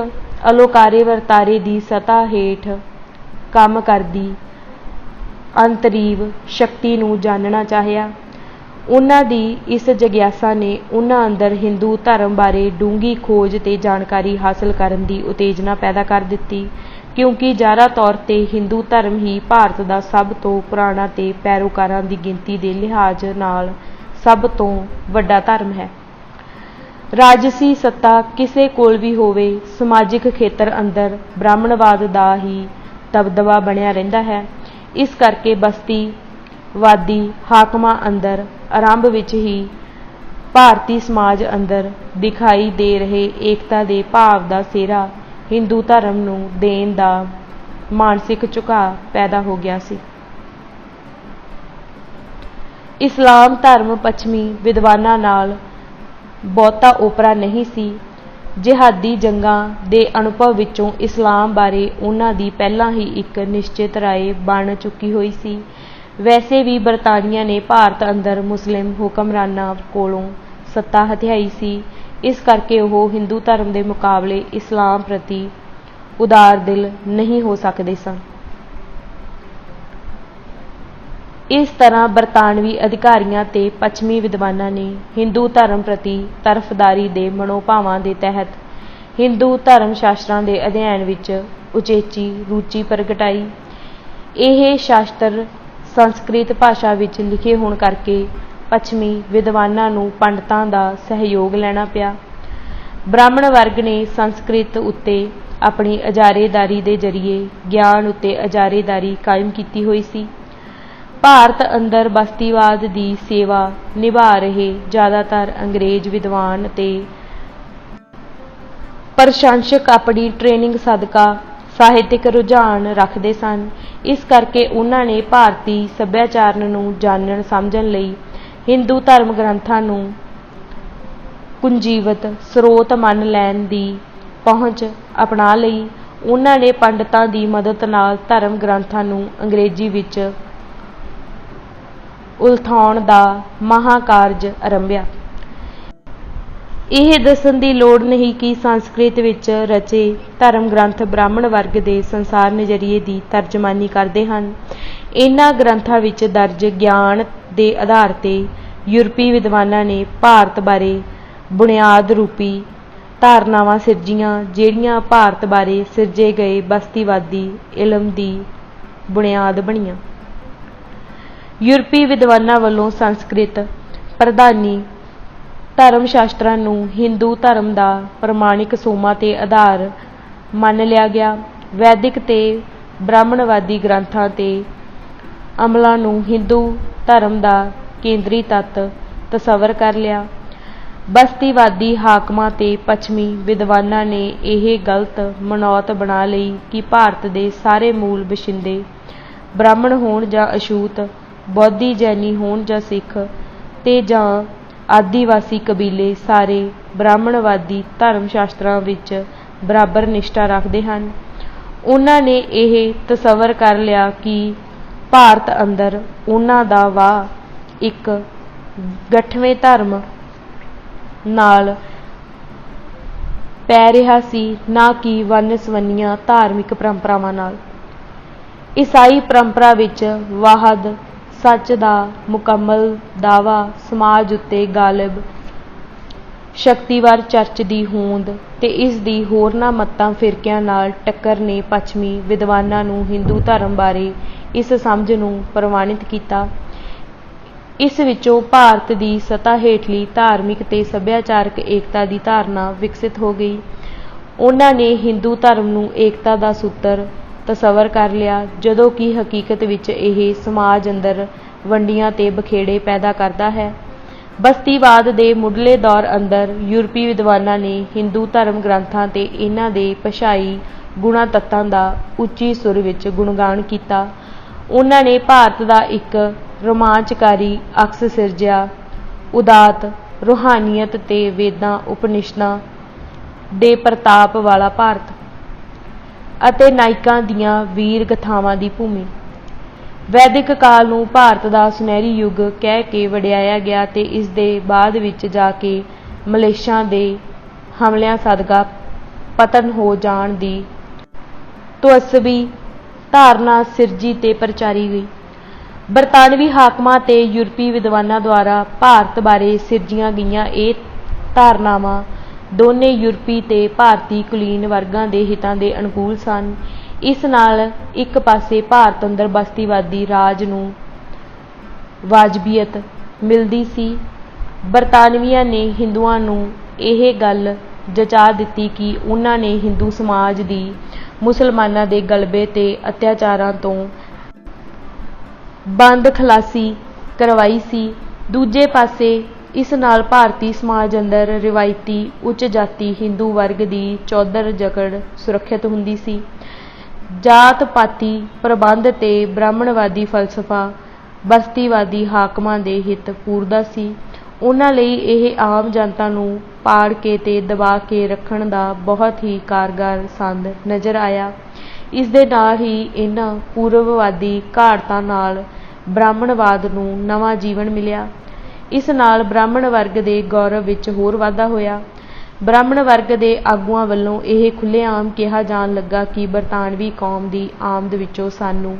[SPEAKER 1] ਅਲੋਕਾਰੇ ਵਰਤਾਰੇ ਦੀ ਸਤ੍ਹਾ ਹੇਠ ਕੰਮ ਕਰਦੀ ਅੰਤਰੀਵ ਸ਼ਕਤੀ ਨੂੰ ਜਾਣਨਾ ਚਾਹਿਆ। ਉਹਨਾਂ ਦੀ ਇਸ ਜਗਿਆਸਾ ਨੇ ਉਹਨਾਂ ਅੰਦਰ ਹਿੰਦੂ ਧਰਮ ਬਾਰੇ ਡੂੰਘੀ ਖੋਜ ਤੇ ਜਾਣਕਾਰੀ ਹਾਸਲ ਕਰਨ ਦੀ ਉਤੇਜਨਾ ਪੈਦਾ ਕਰ ਦਿੱਤੀ, ਕਿਉਂਕਿ ਜ਼ਾਹਰਾ ਤੌਰ ਤੇ ਹਿੰਦੂ ਧਰਮ ਹੀ ਭਾਰਤ ਦਾ ਸਭ ਤੋਂ ਪੁਰਾਣਾ ਤੇ ਪੈਰੋਕਾਰਾਂ ਦੀ ਗਿਣਤੀ ਦੇ ਲਿਹਾਜ਼ ਨਾਲ ਸਭ ਤੋਂ ਵੱਡਾ ਧਰਮ ਹੈ। ਰਾਜਸੀ ਸੱਤਾ ਕਿਸੇ ਕੋਲ ਵੀ ਹੋਵੇ, ਸਮਾਜਿਕ ਖੇਤਰ ਅੰਦਰ ਬ੍ਰਾਹਮਣਵਾਦ ਦਾ ਹੀ ਦਬਦਬਾ ਬਣਿਆ ਰਹਿੰਦਾ ਹੈ। ਇਸ ਕਰਕੇ ਬਸਤੀਵਾਦੀ ਹਾਕਮਾਂ ਅੰਦਰ ਆਰੰਭ ਵਿੱਚ ਹੀ ਭਾਰਤੀ ਸਮਾਜ ਅੰਦਰ ਦਿਖਾਈ ਦੇ ਰਹੇ ਏਕਤਾ ਦੇ ਭਾਵ ਦਾ ਸਿਹਰਾ ਹਿੰਦੂ ਧਰਮ ਨੂੰ ਦੇਣ ਦਾ ਮਾਨਸਿਕ ਝੁਕਾਅ ਪੈਦਾ ਹੋ ਗਿਆ ਸੀ। ਇਸਲਾਮ ਧਰਮ ਪੱਛਮੀ ਵਿਦਵਾਨਾਂ ਨਾਲ ਬਹੁਤਾ ਓਪਰਾ ਨਹੀਂ ਸੀ। ਜਿਹਾਦੀ ਜੰਗਾਂ ਦੇ ਅਨੁਭਵ ਵਿੱਚੋਂ ਇਸਲਾਮ ਬਾਰੇ ਉਹਨਾਂ ਦੀ ਪਹਿਲਾਂ ਹੀ ਇੱਕ ਨਿਸ਼ਚਿਤ ਰਾਏ ਬਣ ਚੁੱਕੀ ਹੋਈ ਸੀ। ਵੈਸੇ ਵੀ ਬਰਤਾਨੀਆ ਨੇ ਭਾਰਤ ਅੰਦਰ ਮੁਸਲਿਮ ਹੁਕਮਰਾਨਾਂ ਕੋਲੋਂ ਸੱਤਾ ਹਥਿਆਈ ਸੀ। ਇਸ ਕਰਕੇ ਉਹ ਹਿੰਦੂ ਧਰਮ ਦੇ ਮੁਕਾਬਲੇ ਇਸਲਾਮ ਪ੍ਰਤੀ ਉਦਾਰ ਦਿਲ ਨਹੀਂ ਹੋ ਸਕਦੇ ਸਨ। ਇਸ ਤਰ੍ਹਾਂ ਬਰਤਾਨਵੀ ਅਧਿਕਾਰੀਆਂ ਤੇ ਪੱਛਮੀ ਵਿਦਵਾਨਾਂ ਨੇ ਹਿੰਦੂ ਧਰਮ ਪ੍ਰਤੀ ਤਰਫਦਾਰੀ ਦੇ ਮਨੋਭਾਵਾਂ ਦੇ ਤਹਿਤ ਹਿੰਦੂ ਧਰਮ ਸ਼ਾਸਤਰਾਂ ਦੇ ਅਧਿਐਨ ਵਿੱਚ ਉਚੇਚੀ ਰੁਚੀ ਪ੍ਰਗਟਾਈ। ਇਹ ਸ਼ਾਸਤਰ ਸੰਸਕ੍ਰਿਤ ਭਾਸ਼ਾ ਵਿੱਚ ਲਿਖੇ ਹੋਣ ਕਰਕੇ ਪੱਛਮੀ ਵਿਦਵਾਨਾਂ ਨੂੰ ਪੰਡਤਾਂ ਦਾ ਸਹਿਯੋਗ ਲੈਣਾ ਪਿਆ। ਬ੍ਰਾਹਮਣ ਵਰਗ ਨੇ ਸੰਸਕ੍ਰਿਤ ਉੱਤੇ ਆਪਣੀ ਇਜਾਰੇਦਾਰੀ ਦੇ ਜ਼ਰੀਏ ਗਿਆਨ ਉੱਤੇ ਇਜਾਰੇਦਾਰੀ ਕਾਇਮ ਕੀਤੀ ਹੋਈ ਸੀ। ਭਾਰਤ ਅੰਦਰ ਬਸਤੀਵਾਦ ਦੀ ਸੇਵਾ ਨਿਭਾ ਰਹੇ ਜ਼ਿਆਦਾਤਰ ਅੰਗਰੇਜ਼ ਵਿਦਵਾਨ ਤੇ ਪ੍ਰਸ਼ੰਸਕ ਆਪਣੀ ਟ੍ਰੇਨਿੰਗ ਸਦਕਾ ਸਾਹਿਤਕ ਰੁਝਾਨ ਰੱਖਦੇ ਸਨ। ਇਸ ਕਰਕੇ ਉਹਨਾਂ ਨੇ ਭਾਰਤੀ ਸੱਭਿਆਚਾਰ ਨੂੰ ਜਾਣਨ ਸਮਝਣ ਲਈ ਹਿੰਦੂ ਧਰਮ ਗ੍ਰੰਥਾਂ ਨੂੰ ਪੁੰਜੀਵਤ ਸਰੋਤ ਮੰਨ ਲੈਣ ਦੀ ਪਹੁੰਚ ਅਪਣਾ ਲਈ। ਉਹਨਾਂ ਨੇ ਪੰਡਤਾਂ ਦੀ ਮਦਦ ਨਾਲ ਧਰਮ ਗ੍ਰੰਥਾਂ ਨੂੰ ਅੰਗਰੇਜ਼ੀ ਵਿੱਚ ਉਲਥਾਉਣ ਦਾ ਮਹਾਕਾਰਜ ਆਰੰਭਿਆ। ਇਹ ਦੱਸਣ ਦੀ ਲੋੜ ਨਹੀਂ ਕਿ ਸੰਸਕ੍ਰਿਤ ਵਿੱਚ ਰਚੇ ਧਰਮ ਗ੍ਰੰਥ ਬ੍ਰਾਹਮਣ ਵਰਗ ਦੇ ਸੰਸਾਰ ਨਜ਼ਰੀਏ ਦੀ ਤਰਜਮਾਨੀ ਕਰਦੇ ਹਨ। ਇਹਨਾਂ ਗ੍ਰੰਥਾਂ ਵਿੱਚ ਦਰਜ ਗਿਆਨ ਦੇ ਆਧਾਰ 'ਤੇ ਯੂਰਪੀ ਵਿਦਵਾਨਾਂ ਨੇ ਭਾਰਤ ਬਾਰੇ ਬੁਨਿਆਦ ਰੂਪੀ ਧਾਰਨਾਵਾਂ ਸਿਰਜੀਆਂ, ਜਿਹੜੀਆਂ ਭਾਰਤ ਬਾਰੇ ਸਿਰਜੇ ਗਏ ਬਸਤੀਵਾਦੀ ਇਲਮ ਦੀ ਬੁਨਿਆਦ ਬਣੀਆਂ। ਯੂਰਪੀ ਵਿਦਵਾਨਾਂ ਵੱਲੋਂ ਸੰਸਕ੍ਰਿਤ ਪ੍ਰਧਾਨੀ ਧਰਮ ਸ਼ਾਸਤਰਾਂ ਨੂੰ ਹਿੰਦੂ ਧਰਮ ਦਾ ਪ੍ਰਮਾਣਿਕ ਸੋਮਾ ਤੇ ਆਧਾਰ ਮੰਨ ਲਿਆ ਗਿਆ। ਵੈਦਿਕ ਤੇ ਬ੍ਰਾਹਮਣਵਾਦੀ ਗ੍ਰੰਥਾਂ ਤੇ ਅਮਲਾਂ ਨੂੰ ਹਿੰਦੂ ਧਰਮ ਦਾ ਕੇਂਦਰੀ ਤੱਤ ਤਸੱਵਰ ਕਰ ਲਿਆ। ਬਸਤੀਵਾਦੀ ਹਾਕਮਾਂ ਤੇ ਪੱਛਮੀ ਵਿਦਵਾਨਾਂ ਨੇ ਇਹ ਗਲਤ ਮਨੌਤ ਬਣਾ ਲਈ ਕਿ ਭਾਰਤ ਦੇ ਸਾਰੇ ਮੂਲ ਵਸਿੰਦੇ ਬ੍ਰਾਹਮਣ ਹੋਣ ਜਾਂ ਅਛੂਤ, ਬੋਧੀ ਜੈਨੀ ਹੋਣ ਜਾਂ ਸਿੱਖ ਤੇ ਜਾਂ ਆਦੀਵਾਸੀ ਕਬੀਲੇ ਸਾਰੇ ਬ੍ਰਾਹਮਣਵਾਦੀ ਧਰਮ ਸ਼ਾਸਤਰਾਂ ਵਿੱਚ ਬਰਾਬਰ ਨਿਸ਼ਠਾ ਰੱਖਦੇ ਹਨ। ਉਹਨਾਂ ਨੇ ਇਹ ਤਸੱਵਰ ਕਰ ਲਿਆ ਕਿ ਭਾਰਤ ਅੰਦਰ ਉਹਨਾਂ ਦਾ ਵਾਹ ਇੱਕ ਗੱਠਵੇਂ ਧਰਮ ਨਾਲ ਪੈ ਰਿਹਾ ਸੀ, ਨਾ ਕਿ ਵੰਨ-ਸਵੰਨੀਆਂ ਧਾਰਮਿਕ ਪਰੰਪਰਾਵਾਂ ਨਾਲ। ਈਸਾਈ ਪਰੰਪਰਾ ਵਿੱਚ ਵਾਹਦ ਸੱਚ ਦਾ ਮੁਕੰਮਲ ਦਾਅਵਾ ਸਮਾਜ ਉੱਤੇ ਗਾਲਿਬ ਸ਼ਕਤੀਵਰ ਚਰਚ ਦੀ ਹੋਂਦ ਤੇ ਇਸ ਦੀ ਹੋਰਨਾਂ ਮੱਤਾਂ ਫਿਰਕਿਆਂ ਨਾਲ ਟੱਕਰ ਨੇ ਪੱਛਮੀ ਵਿਦਵਾਨਾਂ ਨੂੰ ਹਿੰਦੂ ਧਰਮ ਬਾਰੇ ਇਸ ਸਮਝ ਨੂੰ ਪ੍ਰਵਾਨਿਤ ਕੀਤਾ। ਇਸ ਵਿੱਚੋਂ ਭਾਰਤ ਦੀ ਸਤ੍ਹਾ ਹੇਠਲੀ ਧਾਰਮਿਕ ਤੇ ਸੱਭਿਆਚਾਰਕ ਏਕਤਾ ਦੀ ਧਾਰਨਾ ਵਿਕਸਿਤ ਹੋ ਗਈ। ਉਹਨਾਂ ਨੇ ਹਿੰਦੂ ਧਰਮ ਨੂੰ ਏਕਤਾ ਦਾ ਸੂਤਰ ਤਸੱਵਰ ਕਰ ਲਿਆ, ਜਦੋਂ ਕਿ ਹਕੀਕਤ ਵਿੱਚ ਇਹ ਸਮਾਜ ਅੰਦਰ ਵੰਡੀਆਂ ਤੇ ਬਖੇੜੇ ਪੈਦਾ ਕਰਦਾ ਹੈ। ਬਸਤੀਵਾਦ ਦੇ ਮੁੱਢਲੇ ਦੌਰ ਅੰਦਰ ਯੂਰਪੀ ਵਿਦਵਾਨਾਂ ਨੇ ਹਿੰਦੂ ਧਰਮ ਗ੍ਰੰਥਾਂ ਤੇ ਇਹਨਾਂ ਦੇ ਭਾਸ਼ਾਈ ਗੁਣਾਂ ਤੱਤਾਂ ਦਾ ਉੱਚੀ ਸੁਰ ਵਿੱਚ ਗੁਣਗਾਨ ਕੀਤਾ। ਉਹਨਾਂ ਨੇ ਭਾਰਤ ਦਾ ਇੱਕ ਰੋਮਾਂਚਕਾਰੀ ਅਕਸ ਸਿਰਜਿਆ। ਉਦਾਤ ਰੂਹਾਨੀਅਤ ਤੇ ਵੇਦਾਂ ਉਪਨਿਸ਼ਦਾਂ ਦੇ ਪ੍ਰਤਾਪ ਵਾਲਾ ਭਾਰਤ ਅਤੇ ਨਾਇਕਾਂ ਦੀਆਂ ਵੀਰ ਗਾਥਾਵਾਂ ਦੀ ਭੂਮੀ। ਵੈਦਿਕ ਕਾਲ ਨੂੰ ਭਾਰਤ ਦਾ ਸੁਨਹਿਰੀ ਯੁੱਗ ਕਹਿ ਕੇ ਵਡਿਆਇਆ ਗਿਆ ਤੇ ਇਸ ਦੇ ਬਾਅਦ ਵਿੱਚ ਜਾ ਕੇ ਮਲੇਸ਼ਾਂ ਦੇ ਹਮਲਿਆਂ ਸਦਕਾ ਪਤਨ ਹੋ ਜਾਣ ਦੀ ਤਵੱਸਵੀ ਧਾਰਨਾ ਸਿਰਜੀ ਤੇ ਪ੍ਰਚਾਰੀ ਗਈ। ਬਰਤਾਨਵੀ ਹਾਕਮਾਂ ਤੇ ਯੂਰਪੀ ਵਿਦਵਾਨਾਂ ਦੁਆਰਾ ਭਾਰਤ ਬਾਰੇ ਸਿਰਜੀਆਂ ਗਈਆਂ ਇਹ ਧਾਰਨਾਵਾਂ ਦੋਨੇ ਯੂਰਪੀ ਤੇ ਭਾਰਤੀ ਕੁਲੀਨ ਵਰਗਾਂ ਦੇ ਹਿੱਤਾਂ ਦੇ ਅਨੁਕੂਲ ਸਨ। ਇਸ ਨਾਲ ਇੱਕ ਪਾਸੇ ਭਾਰਤ ਅੰਦਰ ਬਸਤੀਵਾਦੀ ਰਾਜ ਨੂੰ ਵਾਜਬੀਅਤ ਮਿਲਦੀ ਸੀ। ਬਰਤਾਨਵੀਆਂ ਨੇ ਹਿੰਦੂਆਂ ਨੂੰ ਇਹ ਗੱਲ ਜਚਾ ਦਿੱਤੀ ਕਿ ਉਹਨਾਂ ਨੇ ਹਿੰਦੂ ਸਮਾਜ ਦੀ ਮੁਸਲਮਾਨਾਂ ਦੇ ਗਲਬੇ ਤੇ ਅਤਿਆਚਾਰਾਂ ਤੋਂ ਬੰਦ ਖਲਾਸੀ ਕਰਵਾਈ ਸੀ। ਦੂਜੇ ਪਾਸੇ ਇਸ ਨਾਲ ਭਾਰਤੀ ਸਮਾਜ ਅੰਦਰ ਰਿਵਾਇਤੀ ਉੱਚ ਜਾਤੀ ਹਿੰਦੂ ਵਰਗ ਦੀ ਚੌਧਰ ਜਕੜ ਸੁਰੱਖਿਅਤ ਹੁੰਦੀ ਸੀ। ਜਾਤ ਪਾਤੀ ਪ੍ਰਬੰਧ ਤੇ ਬ੍ਰਾਹਮਣਵਾਦੀ ਫਲਸਫਾ ਬਸਤੀਵਾਦੀ ਹਾਕਮਾਂ ਦੇ ਹਿੱਤ ਪੂਰਦਾ ਸੀ। ਉਹਨਾਂ ਲਈ ਇਹ ਆਮ ਜਨਤਾ ਨੂੰ ਪਾੜ ਕੇ ਤੇ ਦਬਾ ਕੇ ਰੱਖਣ ਦਾ ਬਹੁਤ ਹੀ ਕਾਰਗਰ ਸੰਦ ਨਜ਼ਰ ਆਇਆ। ਇਸ ਦੇ ਨਾਲ ਹੀ ਇਹਨਾਂ ਪੂਰਵਵਾਦੀ ਘਾੜਤਾਂ ਨਾਲ ਬ੍ਰਾਹਮਣਵਾਦ ਨੂੰ ਨਵਾਂ ਜੀਵਨ ਮਿਲਿਆ। ਇਸ ਨਾਲ ਬ੍ਰਾਹਮਣ ਵਰਗ ਦੇ ਗੌਰਵ ਵਿੱਚ ਹੋਰ ਵਾਧਾ ਹੋਇਆ। ਬ੍ਰਾਹਮਣ ਵਰਗ ਦੇ ਆਗੂਆਂ ਵੱਲੋਂ ਇਹ ਖੁੱਲ੍ਹੇਆਮ ਕਿਹਾ ਜਾਣ ਲੱਗਾ ਕਿ ਬਰਤਾਨਵੀ ਕੌਮ ਦੀ ਆਮਦ ਵਿੱਚੋਂ ਸਾਨੂੰ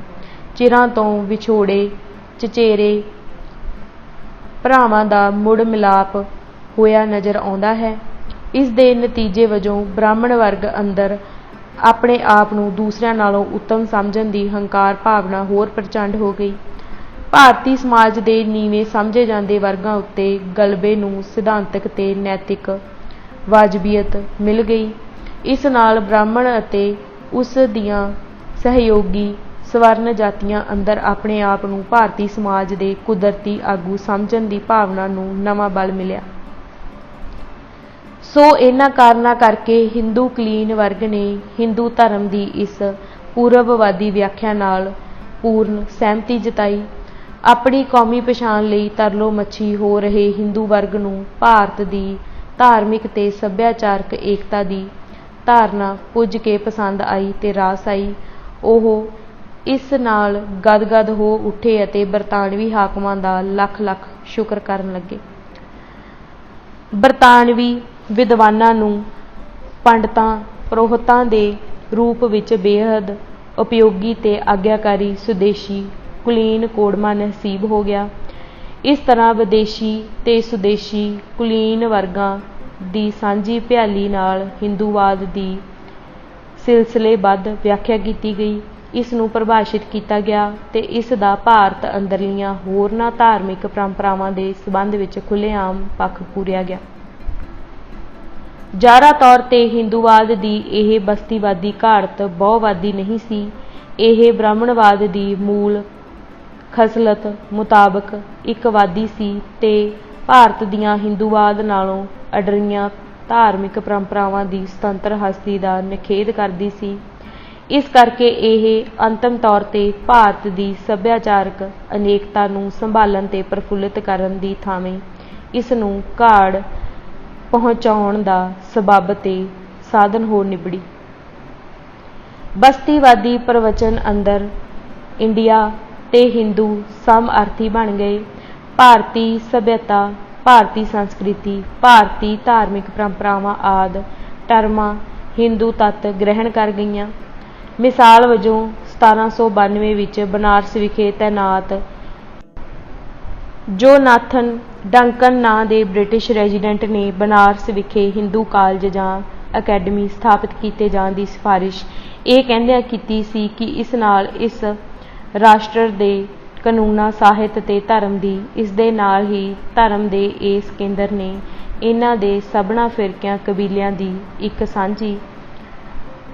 [SPEAKER 1] ਚਿਰਾਂ ਤੋਂ ਵਿਛੋੜੇ ਚਚੇਰੇ ਭਰਾਵਾਂ ਦਾ ਮੁੜ ਮਿਲਾਪ ਹੋਇਆ ਨਜ਼ਰ ਆਉਂਦਾ ਹੈ। ਇਸ ਦੇ ਨਤੀਜੇ ਵਜੋਂ ਬ੍ਰਾਹਮਣ ਵਰਗ ਅੰਦਰ ਆਪਣੇ ਆਪ ਨੂੰ ਦੂਸਰਿਆਂ ਨਾਲੋਂ ਉੱਤਮ ਸਮਝਣ ਦੀ ਹੰਕਾਰ ਭਾਵਨਾ ਹੋਰ ਪ੍ਰਚੰਡ ਹੋ ਗਈ। ਭਾਰਤੀ ਸਮਾਜ ਦੇ ਨੀਵੇਂ ਸਮਝੇ ਜਾਂਦੇ ਵਰਗਾਂ ਉੱਤੇ ਗਲਬੇ ਨੂੰ ਸਿਧਾਂਤਕ ਤੇ ਨੈਤਿਕ ਵਾਜਬੀਅਤ ਮਿਲ ਗਈ। ਇਸ ਨਾਲ ਬ੍ਰਾਹਮਣ ਅਤੇ ਉਸ ਦੀਆਂ ਸਹਿਯੋਗੀ ਸਵਰਨ ਜਾਤੀਆਂ ਅੰਦਰ ਆਪਣੇ ਆਪ ਨੂੰ ਭਾਰਤੀ ਸਮਾਜ ਦੇ ਕੁਦਰਤੀ ਆਗੂ ਸਮਝਣ ਦੀ ਭਾਵਨਾ ਨੂੰ ਨਵਾਂ ਬਲ ਮਿਲਿਆ। ਸੋ ਇਹਨਾਂ ਕਾਰਨਾਂ ਕਰਕੇ ਹਿੰਦੂ ਕੁਲੀਨ ਵਰਗ ਨੇ ਹਿੰਦੂ ਧਰਮ ਦੀ ਇਸ ਪੂਰਬਵਾਦੀ ਵਿਆਖਿਆ ਨਾਲ ਪੂਰਨ ਸਹਿਮਤੀ ਜਤਾਈ। ਆਪਣੀ ਕੌਮੀ ਪਛਾਣ ਲਈ ਤਰਲੋ ਮੱਛੀ ਹੋ ਰਹੇ ਹਿੰਦੂ ਵਰਗ ਨੂੰ ਭਾਰਤ ਦੀ ਧਾਰਮਿਕ ਤੇ ਸੱਭਿਆਚਾਰਕ ਏਕਤਾ ਦੀ ਧਾਰਨਾ ਪੁੱਜ ਕੇ ਪਸੰਦ ਆਈ ਤੇ ਰਾਸ ਆਈ। ਉਹ ਇਸ ਨਾਲ ਗਦਗਦ ਹੋ ਉੱਠੇ ਅਤੇ ਬਰਤਾਨਵੀ ਹਾਕਮਾਂ ਦਾ ਲੱਖ ਲੱਖ ਸ਼ੁਕਰ ਕਰਨ ਲੱਗੇ। ਬਰਤਾਨਵੀ ਵਿਦਵਾਨਾਂ ਨੂੰ ਪੰਡਤਾਂ ਪ੍ਰੋਹਤਾਂ ਦੇ ਰੂਪ ਵਿੱਚ ਬੇਹੱਦ ਉਪਯੋਗੀ ਤੇ ਆਗਿਆਕਾਰੀ ਸੁਦੇਸ਼ੀ ਕੁਲੀਨ ਕੋਡਮਾ ਨਸੀਬ ਹੋ ਗਿਆ। ਇਸ ਤਰ੍ਹਾਂ ਵਿਦੇਸ਼ੀ ਤੇ ਸੁਦੇਸ਼ੀ ਕੁਲੀਨ ਵਰਗਾਂ ਦੀ ਸਾਂਝੀ ਭਿਆਲੀ ਨਾਲ ਹਿੰਦੂਵਾਦ ਦੀ ਸਿਲਸਿਲੇਬੱਧ ਵਿਆਖਿਆ ਕੀਤੀ ਗਈ, ਇਸ ਨੂੰ ਪਰਿਭਾਸ਼ਿਤ ਕੀਤਾ ਗਿਆ ਤੇ ਇਸ ਦਾ ਭਾਰਤ ਅੰਦਰਲੀਆਂ ਹੋਰਨਾਂ ਧਾਰਮਿਕ ਪਰੰਪਰਾਵਾਂ ਦੇ ਸੰਬੰਧ ਵਿੱਚ ਖੁੱਲ੍ਹੇਆਮ ਪੱਖ ਪੂਰਿਆ ਗਿਆ। ਜ਼ਾਹਰਾ ਤੌਰ ਤੇ ਹਿੰਦੂਵਾਦ ਦੀ ਇਹ ਬਸਤੀਵਾਦੀ ਘਾੜਤ ਬਹੁਵਾਦੀ ਨਹੀਂ ਸੀ। ਇਹ ਬ੍ਰਾਹਮਣਵਾਦ ਦੀ ਮੂਲ ਖਸਲਤ ਮੁਤਾਬਕ ਇੱਕਵਾਦੀ ਸੀ ਤੇ ਭਾਰਤ ਦੀਆਂ ਹਿੰਦੂਵਾਦ ਨਾਲੋਂ ਅਡਰੀਆਂ ਧਾਰਮਿਕ ਪਰੰਪਰਾਵਾਂ ਦੀ ਸੁਤੰਤਰ ਹਸਤੀ ਦਾ ਨਿਖੇਧ ਕਰਦੀ ਸੀ। ਇਸ ਕਰਕੇ ਇਹ ਅੰਤਮ ਤੌਰ ਤੇ ਭਾਰਤ ਦੀ ਸੱਭਿਆਚਾਰਕ ਅਨੇਕਤਾ ਨੂੰ ਸੰਭਾਲਣ ਤੇ ਪ੍ਰਫੁੱਲਿਤ ਕਰਨ ਦੀ ਥਾਵੇਂ ਇਸ ਨੂੰ ਘਾੜ ਪਹੁੰਚਾਉਣ ਦਾ ਸਬੱਬ ਤੇ ਸਾਧਨ ਹੋ ਨਿਬੜੀ। ਬਸਤੀਵਾਦੀ ਪ੍ਰਵਚਨ ਅੰਦਰ ਇੰਡੀਆ ਤੇ ਹਿੰਦੂ ਸਮਅਰਥੀ ਬਣ ਗਏ। ਭਾਰਤੀ ਸੱਭਿਅਤਾ, ਭਾਰਤੀ ਸੰਸਕ੍ਰਿਤੀ, ਭਾਰਤੀ ਧਾਰਮਿਕ ਪਰੰਪਰਾਵਾਂ ਆਦਿ ਟਰਮਾਂ ਹਿੰਦੂ ਤੱਤ ਗ੍ਰਹਿਣ ਕਰ ਗਈਆਂ। ਮਿਸਾਲ ਵਜੋਂ 1792 ਵਿੱਚ ਬਨਾਰਸ ਵਿਖੇ ਤੈਨਾਤ ਜੋਨਾਥਨ ਡੰਕਨ ਨਾਂ ਦੇ ਬ੍ਰਿਟਿਸ਼ ਰੈਜ਼ੀਡੈਂਟ ਨੇ ਬਨਾਰਸ ਵਿਖੇ ਹਿੰਦੂ ਕਾਲਜ ਜਾਂ ਅਕੈਡਮੀ ਸਥਾਪਿਤ ਕੀਤੇ ਜਾਣ ਦੀ ਸਿਫਾਰਿਸ਼ ਇਹ ਕਹਿੰਦਿਆਂ ਕੀਤੀ ਸੀ ਕਿ ਇਸ ਨਾਲ ਇਸ ਰਾਸ਼ਟਰ ਦੇ ਕਾਨੂੰਨਾਂ, ਸਾਹਿਤ ਤੇ ਧਰਮ ਦੀ, ਇਸ ਦੇ ਨਾਲ ਹੀ ਧਰਮ ਦੇ ਇਸ ਕੇਂਦਰ ਨੇ ਇਹਨਾਂ ਦੇ ਸਭਨਾਂ ਫਿਰਕਿਆਂ ਕਬੀਲਿਆਂ ਦੀ ਇੱਕ ਸਾਂਝੀ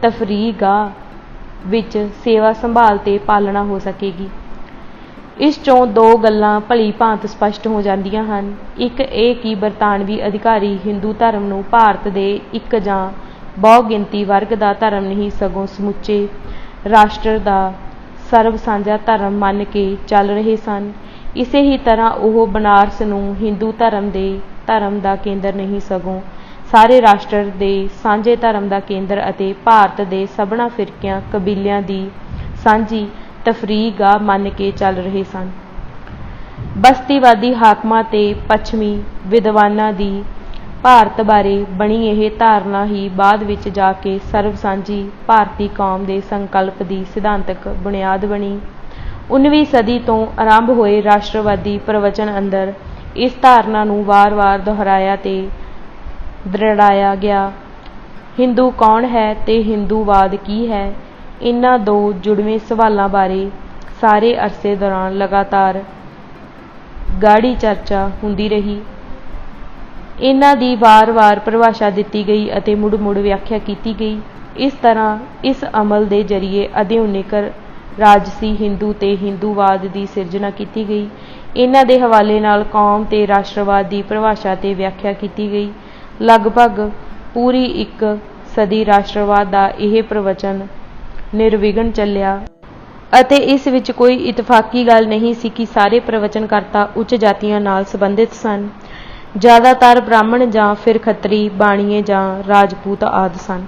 [SPEAKER 1] ਤਫਰੀਹਗਾਹ ਵਿੱਚ ਸੇਵਾ ਸੰਭਾਲ ਤੇ ਪਾਲਣਾ ਹੋ ਸਕੇਗੀ। ਇਸ ਚੋਂ ਦੋ ਗੱਲਾਂ ਭਲੀ ਭਾਂਤ ਸਪਸ਼ਟ ਹੋ ਜਾਂਦੀਆਂ ਹਨ। ਇੱਕ ਇਹ ਕਿ ਬਰਤਾਨਵੀ ਅਧਿਕਾਰੀ ਹਿੰਦੂ ਧਰਮ ਨੂੰ ਭਾਰਤ ਦੇ ਇੱਕ ਜਾਂ ਬਹੁਗਿਣਤੀ ਵਰਗ ਦਾ ਧਰਮ ਨਹੀਂ ਸਗੋਂ ਸਮੁੱਚੇ ਰਾਸ਼ਟਰ ਦਾ ਸਰਬ ਸਾਂਝਾ ਧਰਮ ਮੰਨ ਕੇ ਚੱਲ ਰਹੇ ਸਨ। ਇਸੇ ਹੀ ਤਰ੍ਹਾਂ ਉਹ ਬਨਾਰਸ ਨੂੰ ਹਿੰਦੂ ਧਰਮ ਦੇ ਧਰਮ ਦਾ ਕੇਂਦਰ ਨਹੀਂ ਸਗੋਂ ਸਾਰੇ ਰਾਸ਼ਟਰ ਦੇ ਸਾਂਝੇ ਧਰਮ ਦਾ ਕੇਂਦਰ ਅਤੇ ਭਾਰਤ ਦੇ ਸਭਨਾਂ ਫਿਰਕਿਆਂ ਕਬੀਲਿਆਂ ਦੀ ਸਾਂਝੀ ਤਫਰੀਹਗਾਹ ਮੰਨ ਕੇ ਚੱਲ ਰਹੇ ਸਨ। ਬਸਤੀਵਾਦੀ ਹਾਕਮਾਂ ਤੇ ਪੱਛਮੀ ਵਿਦਵਾਨਾਂ ਦੀ ਭਾਰਤ ਬਾਰੇ ਬਣੀ ਇਹ ਧਾਰਨਾ ਹੀ ਬਾਅਦ ਵਿੱਚ ਜਾ ਕੇ ਸਰਬ ਸਾਂਝੀ ਭਾਰਤੀ ਕੌਮ ਦੇ ਸੰਕਲਪ ਦੀ ਸਿਧਾਂਤਕ ਬੁਨਿਆਦ ਬਣੀ। 19ਵੀਂ ਸਦੀ ਤੋਂ ਆਰੰਭ ਹੋਏ ਰਾਸ਼ਟਰਵਾਦੀ ਪ੍ਰਵਚਨ ਅੰਦਰ ਇਸ ਧਾਰਨਾ ਨੂੰ ਵਾਰ-ਵਾਰ ਦੁਹਰਾਇਆ ਤੇ ਦ੍ਰਿੜਾਇਆ ਗਿਆ। ਹਿੰਦੂ ਕੌਣ ਹੈ ਤੇ ਹਿੰਦੂਵਾਦ ਕੀ ਹੈ? ਇਹਨਾਂ ਦੋ ਜੁੜਵੇਂ ਸਵਾਲਾਂ ਬਾਰੇ ਸਾਰੇ ਅਰਸੇ ਦੌਰਾਨ ਲਗਾਤਾਰ ਗਾੜੀ ਚਰਚਾ ਹੁੰਦੀ ਰਹੀ। ਇਹਨਾਂ ਦੀ ਵਾਰ-ਵਾਰ ਪਰਿਭਾਸ਼ਾ ਦਿੱਤੀ ਗਈ ਅਤੇ ਮੁੜ-ਮੁੜ ਵਿਆਖਿਆ ਕੀਤੀ ਗਈ। ਇਸ ਤਰ੍ਹਾਂ ਇਸ ਅਮਲ ਦੇ ਜ਼ਰੀਏ ਆਧੁਨਿਕ ਰਾਜਸੀ ਹਿੰਦੂ ਤੇ ਹਿੰਦੂਵਾਦ ਦੀ ਸਿਰਜਣਾ ਕੀਤੀ ਗਈ। ਇਹਨਾਂ ਦੇ ਹਵਾਲੇ ਨਾਲ ਕੌਮ ਤੇ ਰਾਸ਼ਟਰਵਾਦ ਦੀ ਪਰਿਭਾਸ਼ਾ ਤੇ ਵਿਆਖਿਆ ਕੀਤੀ ਗਈ। ਲਗਭਗ ਪੂਰੀ ਇੱਕ ਸਦੀ ਰਾਸ਼ਟਰਵਾਦ ਦਾ ਇਹ ਪ੍ਰਵਚਨ ਨਿਰਵਿਘਨ ਚੱਲਿਆ ਅਤੇ ਇਸ ਵਿੱਚ ਕੋਈ ਇਤਫਾਕੀ ਗੱਲ ਨਹੀਂ ਸੀ ਕਿ ਸਾਰੇ ਪ੍ਰਵਚਨਕਰਤਾ ਉੱਚ ਜਾਤੀਆਂ ਨਾਲ ਸੰਬੰਧਿਤ ਸਨ। ਜ਼ਿਆਦਾਤਰ ਬ੍ਰਾਹਮਣ ਜਾਂ ਫਿਰ ਖੱਤਰੀ, ਬਾਣੀਏ ਜਾਂ ਰਾਜਪੂਤ ਆਦਿ ਸਨ।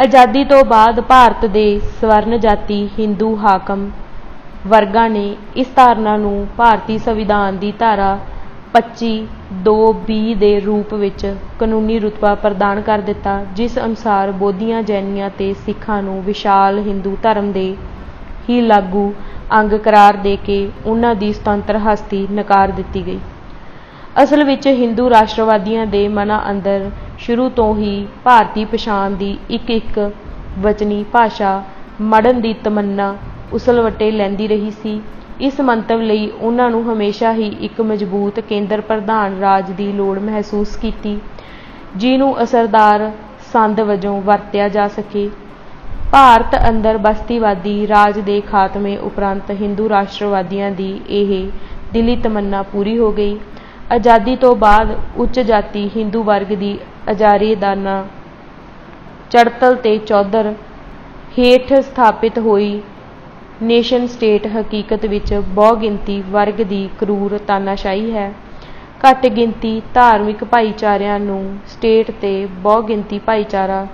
[SPEAKER 1] ਆਜ਼ਾਦੀ ਤੋਂ ਬਾਅਦ ਭਾਰਤ ਦੇ ਸਵਰਨ ਜਾਤੀ ਹਿੰਦੂ ਹਾਕਮ ਵਰਗਾਂ ਨੇ ਇਸ ਧਾਰਨਾ ਨੂੰ ਭਾਰਤੀ ਸੰਵਿਧਾਨ ਦੀ ਧਾਰਾ 25(2)(b) ਦੇ ਰੂਪ ਵਿੱਚ ਕਾਨੂੰਨੀ ਰੁਤਬਾ ਪ੍ਰਦਾਨ ਕਰ ਦਿੱਤਾ, ਜਿਸ ਅਨੁਸਾਰ ਬੋਧੀਆਂ, ਜੈਨੀਆਂ ਤੇ ਸਿੱਖਾਂ ਨੂੰ ਵਿਸ਼ਾਲ ਹਿੰਦੂ ਧਰਮ ਦੇ ਹੀ ਲਾਗੂ ਅੰਗ ਕਰਾਰ ਦੇ ਕੇ ਉਹਨਾਂ ਦੀ ਸੁਤੰਤਰ ਹਸਤੀ ਨਕਾਰ ਦਿੱਤੀ ਗਈ। ਅਸਲ ਵਿੱਚ ਹਿੰਦੂ ਰਾਸ਼ਟਰਵਾਦੀਆਂ ਦੇ ਮਨਾਂ ਅੰਦਰ ਸ਼ੁਰੂ ਤੋਂ ਹੀ ਭਾਰਤੀ ਪਛਾਣ ਦੀ ਇੱਕ ਵਚਨੀ ਭਾਸ਼ਾ ਮੜ੍ਹਨ ਦੀ ਤਮੰਨਾ ਉਸਲਵੱਟੇ ਲੈਂਦੀ ਰਹੀ ਸੀ। ਇਸ ਮੰਤਵ ਲਈ ਉਹਨਾਂ ਨੂੰ ਹਮੇਸ਼ਾ ਹੀ ਇੱਕ ਮਜ਼ਬੂਤ ਕੇਂਦਰ ਪ੍ਰਧਾਨ ਰਾਜ ਦੀ ਲੋੜ ਮਹਿਸੂਸ ਕੀਤੀ, ਜਿਹਨੂੰ ਅਸਰਦਾਰ ਸੰਦ ਵਜੋਂ ਵਰਤਿਆ ਜਾ ਸਕੇ। ਭਾਰਤ ਅੰਦਰ ਬਸਤੀਵਾਦੀ ਰਾਜ ਦੇ ਖਾਤਮੇ ਉਪਰੰਤ ਹਿੰਦੂ ਰਾਸ਼ਟਰਵਾਦੀਆਂ ਦੀ ਇਹ ਦਿਲੀ ਤਮੰਨਾ ਪੂਰੀ ਹੋ ਗਈ। ਆਜ਼ਾਦੀ ਤੋਂ ਬਾਅਦ ਉੱਚ ਜਾਤੀ ਹਿੰਦੂ ਵਰਗ ਦੀ ਅਜ਼ਾਰੀਦਾਨਾ ਚੜਤਲ ਤੇ ਚੌਧਰ ਹੇਠ ਸਥਾਪਿਤ ਹੋਈ ਨੇਸ਼ਨ ਸਟੇਟ ਹਕੀਕਤ ਵਿੱਚ ਬਹੁਗਿਣਤੀ ਵਰਗ ਦੀ ਕਰੂਰ ਤਾਨਾਸ਼ਾਹੀ ਹੈ। ਘੱਟ ਗਿਣਤੀ ਧਾਰਮਿਕ ਭਾਈਚਾਰਿਆਂ ਨੂੰ ਸਟੇਟ ਤੇ ਬਹੁਗਿਣਤੀ ਭਾਈਚਾਰਾ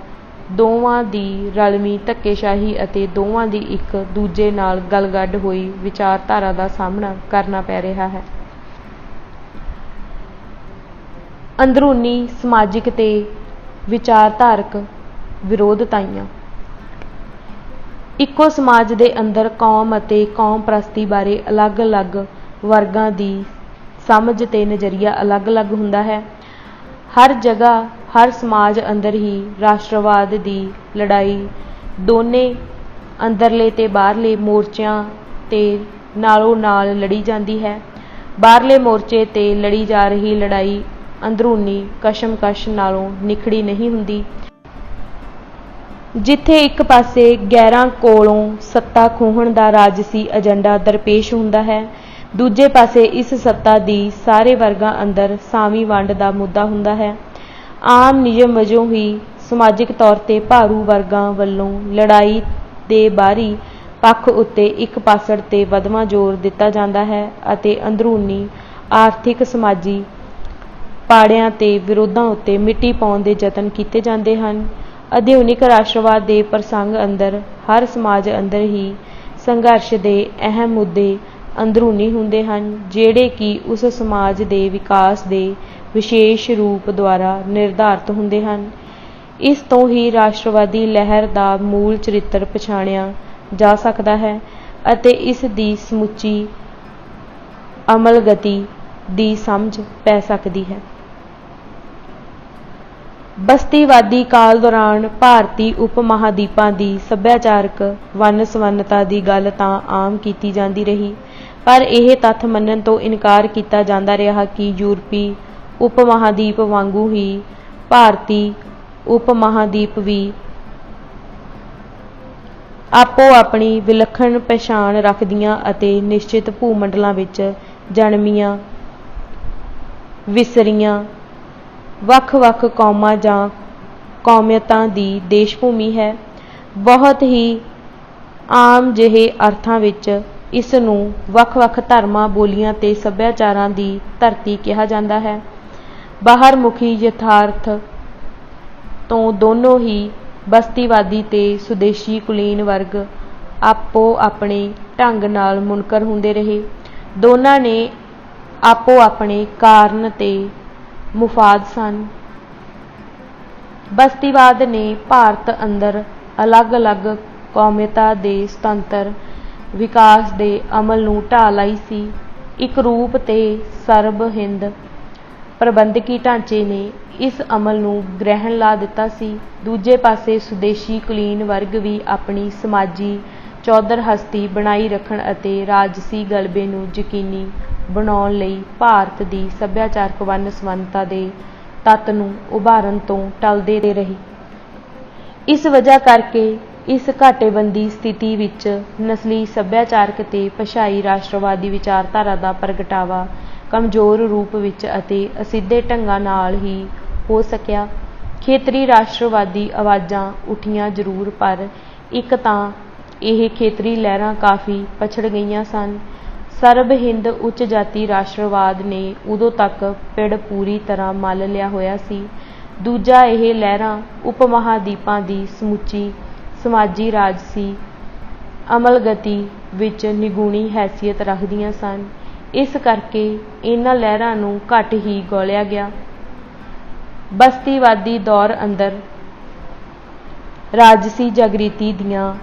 [SPEAKER 1] ਦੋਵਾਂ ਦੀ ਰਲਵੀਂ ਧੱਕੇਸ਼ਾਹੀ ਅਤੇ ਦੋਵਾਂ ਦੀ ਇੱਕ ਦੂਜੇ ਨਾਲ ਗਲਗੱਡ ਹੋਈ ਵਿਚਾਰਧਾਰਾ ਦਾ ਸਾਹਮਣਾ ਕਰਨਾ ਪੈ ਰਿਹਾ ਹੈ। ਅੰਦਰੂਨੀ ਸਮਾਜਿਕ ਤੇ ਵਿਚਾਰਧਾਰਕ ਵਿਰੋਧਤਾਈਆਂ। ਇੱਕੋ ਸਮਾਜ ਦੇ ਅੰਦਰ ਕੌਮ ਅਤੇ ਕੌਮ ਪ੍ਰਸਤੀ ਬਾਰੇ ਅਲੱਗ-ਅਲੱਗ ਵਰਗਾਂ ਦੀ ਸਮਝ ਤੇ ਨਜ਼ਰੀਆ ਅਲੱਗ-ਅਲੱਗ ਹੁੰਦਾ ਹੈ। ਹਰ ਜਗ੍ਹਾ ਹਰ ਸਮਾਜ ਅੰਦਰ ਹੀ ਰਾਸ਼ਟਰਵਾਦ ਦੀ ਲੜਾਈ ਦੋਨੇ ਅੰਦਰਲੇ ਤੇ ਬਾਹਰਲੇ ਮੋਰਚਿਆਂ ਤੇ ਨਾਲੋਂ ਨਾਲ ਲੜੀ ਜਾਂਦੀ ਹੈ। ਬਾਹਰਲੇ ਮੋਰਚੇ ਤੇ ਲੜੀ ਜਾ ਰਹੀ ਲੜਾਈ ਅੰਦਰੂਨੀ ਕਸ਼ਮਕਸ਼ ਨਾਲੋਂ ਨਿਖੜੀ ਨਹੀਂ ਹੁੰਦੀ। ਜਿੱਥੇ ਇੱਕ ਪਾਸੇ ਗੈਰਾਂ ਕੋਲੋਂ ਸੱਤਾ ਖੋਹਣ ਦਾ ਰਾਜਸੀ ਏਜੰਡਾ ਦਰਪੇਸ਼ ਹੁੰਦਾ ਹੈ, ਦੂਜੇ ਪਾਸੇ ਇਸ ਸੱਤਾ ਦੀ ਸਾਰੇ ਵਰਗਾਂ ਅੰਦਰ ਸਾਵੀਂ ਵੰਡ ਦਾ ਮੁੱਦਾ ਹੁੰਦਾ ਹੈ। ਆਮ ਨਿਯਮ ਵਜੋਂ ਹੀ ਸਮਾਜਿਕ ਤੌਰ ਤੇ ਭਾਰੂ ਵਰਗਾਂ ਵੱਲੋਂ ਲੜਾਈ ਦੇ ਬਾਹਰੀ ਪੱਖ ਉੱਤੇ ਇੱਕ ਪਾਸੜ ਤੇ ਵਧਵਾਂ ਜ਼ੋਰ ਦਿੱਤਾ ਜਾਂਦਾ ਹੈ ਅਤੇ ਅੰਦਰੂਨੀ ਆਰਥਿਕ ਸਮਾਜੀ ਪਾੜਿਆਂ ਤੇ ਵਿਰੋਧਾਂ ਉੱਤੇ ਮਿੱਟੀ ਪਾਉਣ ਦੇ ਯਤਨ ਕੀਤੇ ਜਾਂਦੇ ਹਨ। ਆਧੁਨਿਕ ਰਾਸ਼ਟਰਵਾਦ ਦੇ ਪ੍ਰਸੰਗ ਅੰਦਰ ਹਰ ਸਮਾਜ ਅੰਦਰ ਹੀ ਸੰਘਰਸ਼ ਦੇ ਅਹਿਮ ਮੁੱਦੇ ਅੰਦਰੂਨੀ ਹੁੰਦੇ ਹਨ, ਜਿਹੜੇ ਕਿ ਉਸ ਸਮਾਜ ਦੇ ਵਿਕਾਸ ਦੇ ਵਿਸ਼ੇਸ਼ ਰੂਪ ਦੁਆਰਾ ਨਿਰਧਾਰਤ ਹੁੰਦੇ ਹਨ। ਇਸ ਤੋਂ ਹੀ ਰਾਸ਼ਟਰਵਾਦੀ ਲਹਿਰ ਦਾ ਮੂਲ ਚਰਿੱਤਰ ਪਛਾਣਿਆ ਜਾ ਸਕਦਾ ਹੈ ਅਤੇ ਇਸ ਦੀ ਸਮੁੱਚੀ ਅਮਲਗਤੀ ਦੀ ਸਮਝ ਪੈ ਸਕਦੀ ਹੈ। ਬਸਤੀਵਾਦੀ ਕਾਲ ਦੌਰਾਨ ਭਾਰਤੀ ਉਪ ਮਹਾਦੀਪਾਂ ਦੀ ਸੱਭਿਆਚਾਰਕ ਵੰਨ-ਸੁਵੰਨਤਾ ਦੀ ਗੱਲ ਤਾਂ ਆਮ ਕੀਤੀ ਜਾਂਦੀ ਰਹੀ, ਪਰ ਇਹ ਤੱਥ ਮੰਨਣ ਤੋਂ ਇਨਕਾਰ ਕੀਤਾ ਜਾਂਦਾ ਰਿਹਾ ਕਿ ਯੂਰਪੀ ਉਪ ਮਹਾਦੀਪ ਵਾਂਗੂ ਹੀ ਭਾਰਤੀ ਉਪ ਮਹਾਦੀਪ ਵੀ ਆਪੋ ਆਪਣੀ ਵਿਲੱਖਣ ਪਛਾਣ ਰੱਖਦੀਆਂ ਅਤੇ ਨਿਸ਼ਚਿਤ ਭੂ-ਮੰਡਲਾਂ ਵਿੱਚ ਜਨਮੀਆਂ ਵਿਸਰੀਆਂ ਵੱਖ-ਵੱਖ ਕੌਮਾਂ ਜਾਂ ਕੌਮੀਅਤਾਂ ਦੀ ਦੇਸ਼ ਭੂਮੀ ਹੈ। ਬਹੁਤ ਹੀ ਆਮ ਜਿਹੇ ਅਰਥਾਂ ਵਿੱਚ ਇਸ ਨੂੰ ਵੱਖ-ਵੱਖ ਧਰਮਾਂ, ਬੋਲੀਆਂ ਤੇ ਸੱਭਿਆਚਾਰਾਂ ਦੀ ਧਰਤੀ ਕਿਹਾ ਜਾਂਦਾ ਹੈ। ਬਾਹਰਮੁਖੀ ਯਥਾਰਥ ਤੋਂ ਦੋਨੋਂ ਹੀ ਬਸਤੀਵਾਦੀ ਤੇ ਸੁਦੇਸ਼ੀ ਕੁਲੀਨ ਵਰਗ ਆਪੋ ਆਪਣੇ ਢੰਗ ਨਾਲ ਮੁਨਕਰ ਹੁੰਦੇ ਰਹੇ। ਦੋਨਾਂ ਨੇ ਆਪੋ ਆਪਣੇ ਕਾਰਨ ਤੇ ਮੁਫਾਦ ਸਨ। ਬਸਤੀਵਾਦ ਨੇ ਭਾਰਤ ਅੰਦਰ ਅਲੱਗ-ਅਲੱਗ ਕੌਮੀਅਤਾਂ ਦੇ ਸੁਤੰਤਰ ਵਿਕਾਸ ਦੇ ਅਮਲ ਨੂੰ ਢਾਹ ਲਾਈ ਸੀ। ਇੱਕ ਰੂਪ ਤੇ ਸਰਬ ਹਿੰਦ ਪ੍ਰਬੰਧਕੀ ਢਾਂਚੇ ਨੇ ਇਸ ਅਮਲ ਨੂੰ ਗ੍ਰਹਿਣ ਲਾ ਦਿੱਤਾ ਸੀ। ਦੂਜੇ ਪਾਸੇ ਸੁਦੇਸ਼ੀ ਕੁਲੀਨ ਵਰਗ ਵੀ ਆਪਣੀ ਸਮਾਜੀ ਚੌਧਰ ਹਸਤੀ ਬਣਾਈ ਰੱਖਣ ਅਤੇ ਰਾਜਸੀ ਗਲਬੇ ਨੂੰ ਯਕੀਨੀ ਬਣਾਉਣ ਲਈ ਭਾਰਤ ਦੀ ਸੱਭਿਆਚਾਰਕ ਵੰਨ-ਸੁਵੰਨਤਾ ਦੇ ਤੱਤ ਨੂੰ ਉਭਾਰਨ ਤੋਂ ਟਲਦੇ ਰਹੇ। ਇਸ ਵਜ੍ਹਾ ਕਰਕੇ ਇਸ ਘਾਟੇਬੰਦੀ ਸਥਿਤੀ ਵਿੱਚ ਨਸਲੀ ਸੱਭਿਆਚਾਰਕ ਤੇ ਭਾਸ਼ਾਈ ਰਾਸ਼ਟਰਵਾਦੀ ਵਿਚਾਰਧਾਰਾ ਦਾ ਪ੍ਰਗਟਾਵਾ ਕਮਜ਼ੋਰ ਰੂਪ ਵਿੱਚ ਅਤੇ ਅਸਿੱਧੇ ਢੰਗਾਂ ਨਾਲ ਹੀ ਹੋ ਸਕਿਆ। ਖੇਤਰੀ ਰਾਸ਼ਟਰਵਾਦੀ ਆਵਾਜ਼ਾਂ ਉੱਠੀਆਂ ਜ਼ਰੂਰ, ਪਰ ਇੱਕ ਤਾਂ ਇਹ ਖੇਤਰੀ ਲਹਿਰਾਂ ਕਾਫੀ ਪਛੜ ਗਈਆਂ ਸਨ। ਸਰਬ ਹਿੰਦ ਉੱਚ ਜਾਤੀ ਰਾਸ਼ਟਰਵਾਦ ਨੇ ਉਦੋਂ ਤੱਕ ਪਿੜ ਪੂਰੀ ਤਰ੍ਹਾਂ ਮੱਲ ਲਿਆ ਹੋਇਆ ਸੀ। ਦੂਜਾ, ਇਹ ਲਹਿਰਾਂ ਉਪ ਮਹਾਦੀਪਾਂ ਦੀ ਸਮੁੱਚੀ ਸਮਾਜੀ ਰਾਜਸੀ ਅਮਲਗਤੀ ਵਿੱਚ ਨਿਗੂਣੀ ਹੈਸੀਅਤ ਰੱਖਦੀਆਂ ਸਨ। ਇਸ ਕਰਕੇ ਇਹਨਾਂ ਲਹਿਰਾਂ ਨੂੰ ਘੱਟ ਹੀ ਗੌਲਿਆ ਗਿਆ। ਬਸਤੀਵਾਦੀ ਦੌਰ ਅੰਦਰ ਰਾਜਸੀ ਜਾਗ੍ਰਿਤੀ ਦੀਆਂ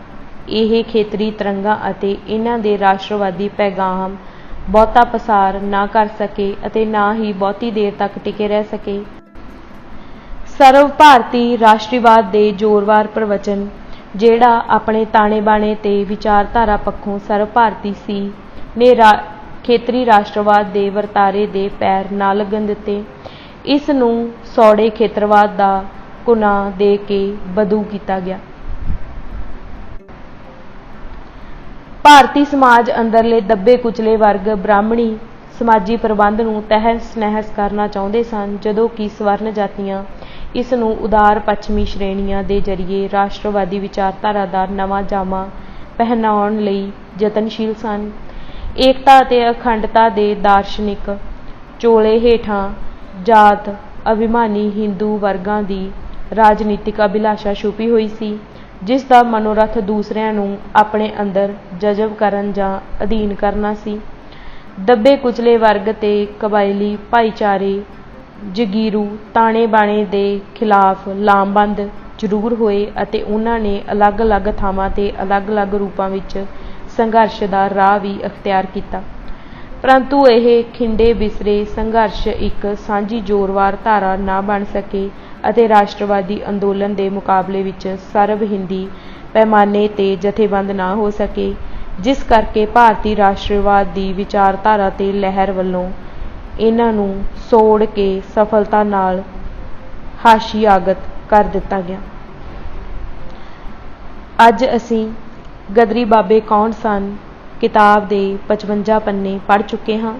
[SPEAKER 1] ਇਹ ਖੇਤਰੀ ਤਰੰਗਾਂ ਅਤੇ ਇਹਨਾਂ ਦੇ ਰਾਸ਼ਟਰਵਾਦੀ ਪੈਗਾਮ ਬਹੁਤਾ ਪਸਾਰ ਨਾ ਕਰ ਸਕੇ ਅਤੇ ਨਾ ਹੀ ਬਹੁਤੀ ਦੇਰ ਤੱਕ ਟਿਕੇ ਰਹਿ ਸਕੇ। ਸਰਵ ਭਾਰਤੀ ਰਾਸ਼ਟਰੀਵਾਦ ਦੇ ਜ਼ੋਰਦਾਰ ਪ੍ਰਵਚਨ, ਜਿਹੜਾ ਆਪਣੇ ਤਾਣੇ-ਬਾਣੇ ਤੇ ਵਿਚਾਰਧਾਰਾ ਪੱਖੋਂ ਸਰਵ ਭਾਰਤੀ ਸੀ, ਨੇ ਖੇਤਰੀ ਰਾਸ਼ਟਰਵਾਦ ਦੇ ਵਰਤਾਰੇ ਦੇ ਪੈਰ ਨਾ ਲੱਗਣ ਦਿੱਤੇ। ਇਸ ਨੂੰ ਸੌੜੇ ਖੇਤਰਵਾਦ ਦਾ ਕੁਨਾਹ ਦੇ ਕੇ ਬਦਊ ਕੀਤਾ ਗਿਆ। ਭਾਰਤੀ ਸਮਾਜ ਅੰਦਰਲੇ ਦੱਬੇ ਕੁਚਲੇ ਵਰਗ, ਬ੍ਰਾਹਮਣੀ ਸਮਾਜੀ ਪ੍ਰਬੰਧ ਨੂੰ ਤਹਿਸ ਨਹਿਸ ਕਰਨਾ ਚਾਹੁੰਦੇ ਸਨ, ਜਦੋਂ ਕਿ ਸਵਰਨ ਜਾਤੀਆਂ ਇਸ ਨੂੰ ਉਦਾਰ ਪੱਛਮੀ ਸ਼੍ਰੇਣੀਆਂ ਦੇ ਜ਼ਰੀਏ ਰਾਸ਼ਟਰਵਾਦੀ ਵਿਚਾਰਧਾਰਾ ਦਾ ਨਵਾਂ ਜਾਮਾ ਪਹਿਨਾਉਣ ਲਈ ਯਤਨਸ਼ੀਲ ਸਨ। ਏਕਤਾ ਅਤੇ ਅਖੰਡਤਾ ਦੇ ਦਾਰਸ਼ਨਿਕ ਚੋਲੇ ਹੇਠਾਂ ਜਾਤ ਅਭਿਮਾਨੀ ਹਿੰਦੂ ਵਰਗਾਂ ਦੀ ਰਾਜਨੀਤਿਕ ਅਭਿਲਾਸ਼ਾ ਛੁਪੀ ਹੋਈ ਸੀ, ਜਿਸ ਦਾ ਮਨੋਰਥ ਦੂਸਰਿਆਂ ਨੂੰ ਆਪਣੇ ਅੰਦਰ ਜਜ਼ਬ ਕਰਨ ਜਾਂ ਅਧੀਨ ਕਰਨਾ ਸੀ। ਦੱਬੇ ਕੁਚਲੇ ਵਰਗ ਤੇ ਕਬਾਇਲੀ ਭਾਈਚਾਰੇ ਜਗੀਰੂ ਤਾਣੇ ਬਾਣੇ ਦੇ ਖਿਲਾਫ ਲਾਮਬੰਦ ਜ਼ਰੂਰ ਹੋਏ ਅਤੇ ਉਹਨਾਂ ਨੇ ਅਲੱਗ-ਅਲੱਗ ਥਾਵਾਂ 'ਤੇ ਅਲੱਗ-ਅਲੱਗ ਰੂਪਾਂ ਵਿੱਚ ਸੰਘਰਸ਼ ਦਾ ਰਾਹ ਵੀ ਅਖਤਿਆਰ ਕੀਤਾ, ਪਰੰਤੂ ਇਹ ਖਿੰਡੇ ਬਿਸਰੇ ਸੰਘਰਸ਼ ਇੱਕ ਸਾਂਝੀ ਜ਼ੋਰਵਾਰ ਧਾਰਾ ਨਾ ਬਣ ਸਕੇ ਅਤੇ ਰਾਸ਼ਟਰਵਾਦੀ ਅੰਦੋਲਨ ਦੇ ਮੁਕਾਬਲੇ ਵਿੱਚ ਸਰਬ ਹਿੰਦੀ ਪੈਮਾਨੇ 'ਤੇ ਜਥੇਬੰਦ ਨਾ ਹੋ ਸਕੇ, ਜਿਸ ਕਰਕੇ ਭਾਰਤੀ ਰਾਸ਼ਟਰਵਾਦ ਦੀ ਵਿਚਾਰਧਾਰਾ ਤੇ ਲਹਿਰ ਵੱਲੋਂ ਇਹਨਾਂ ਨੂੰ ਸੋੜ ਕੇ ਸਫਲਤਾ ਨਾਲ ਹਾਸ਼ੀਆਗਤ ਕਰ ਦਿੱਤਾ ਗਿਆ। ਅੱਜ ਅਸੀਂ ਗਦਰੀ ਬਾਬੇ ਕੌਣ ਸਨ ਕਿਤਾਬ ਦੇ 55 ਪੰਨੇ ਪੜ੍ਹ ਚੁੱਕੇ ਹਾਂ।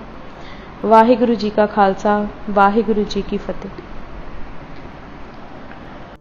[SPEAKER 1] ਵਾਹਿਗੁਰੂ ਜੀ ਕਾ ਖਾਲਸਾ, ਵਾਹਿਗੁਰੂ ਜੀ ਕੀ ਫਤਿਹ।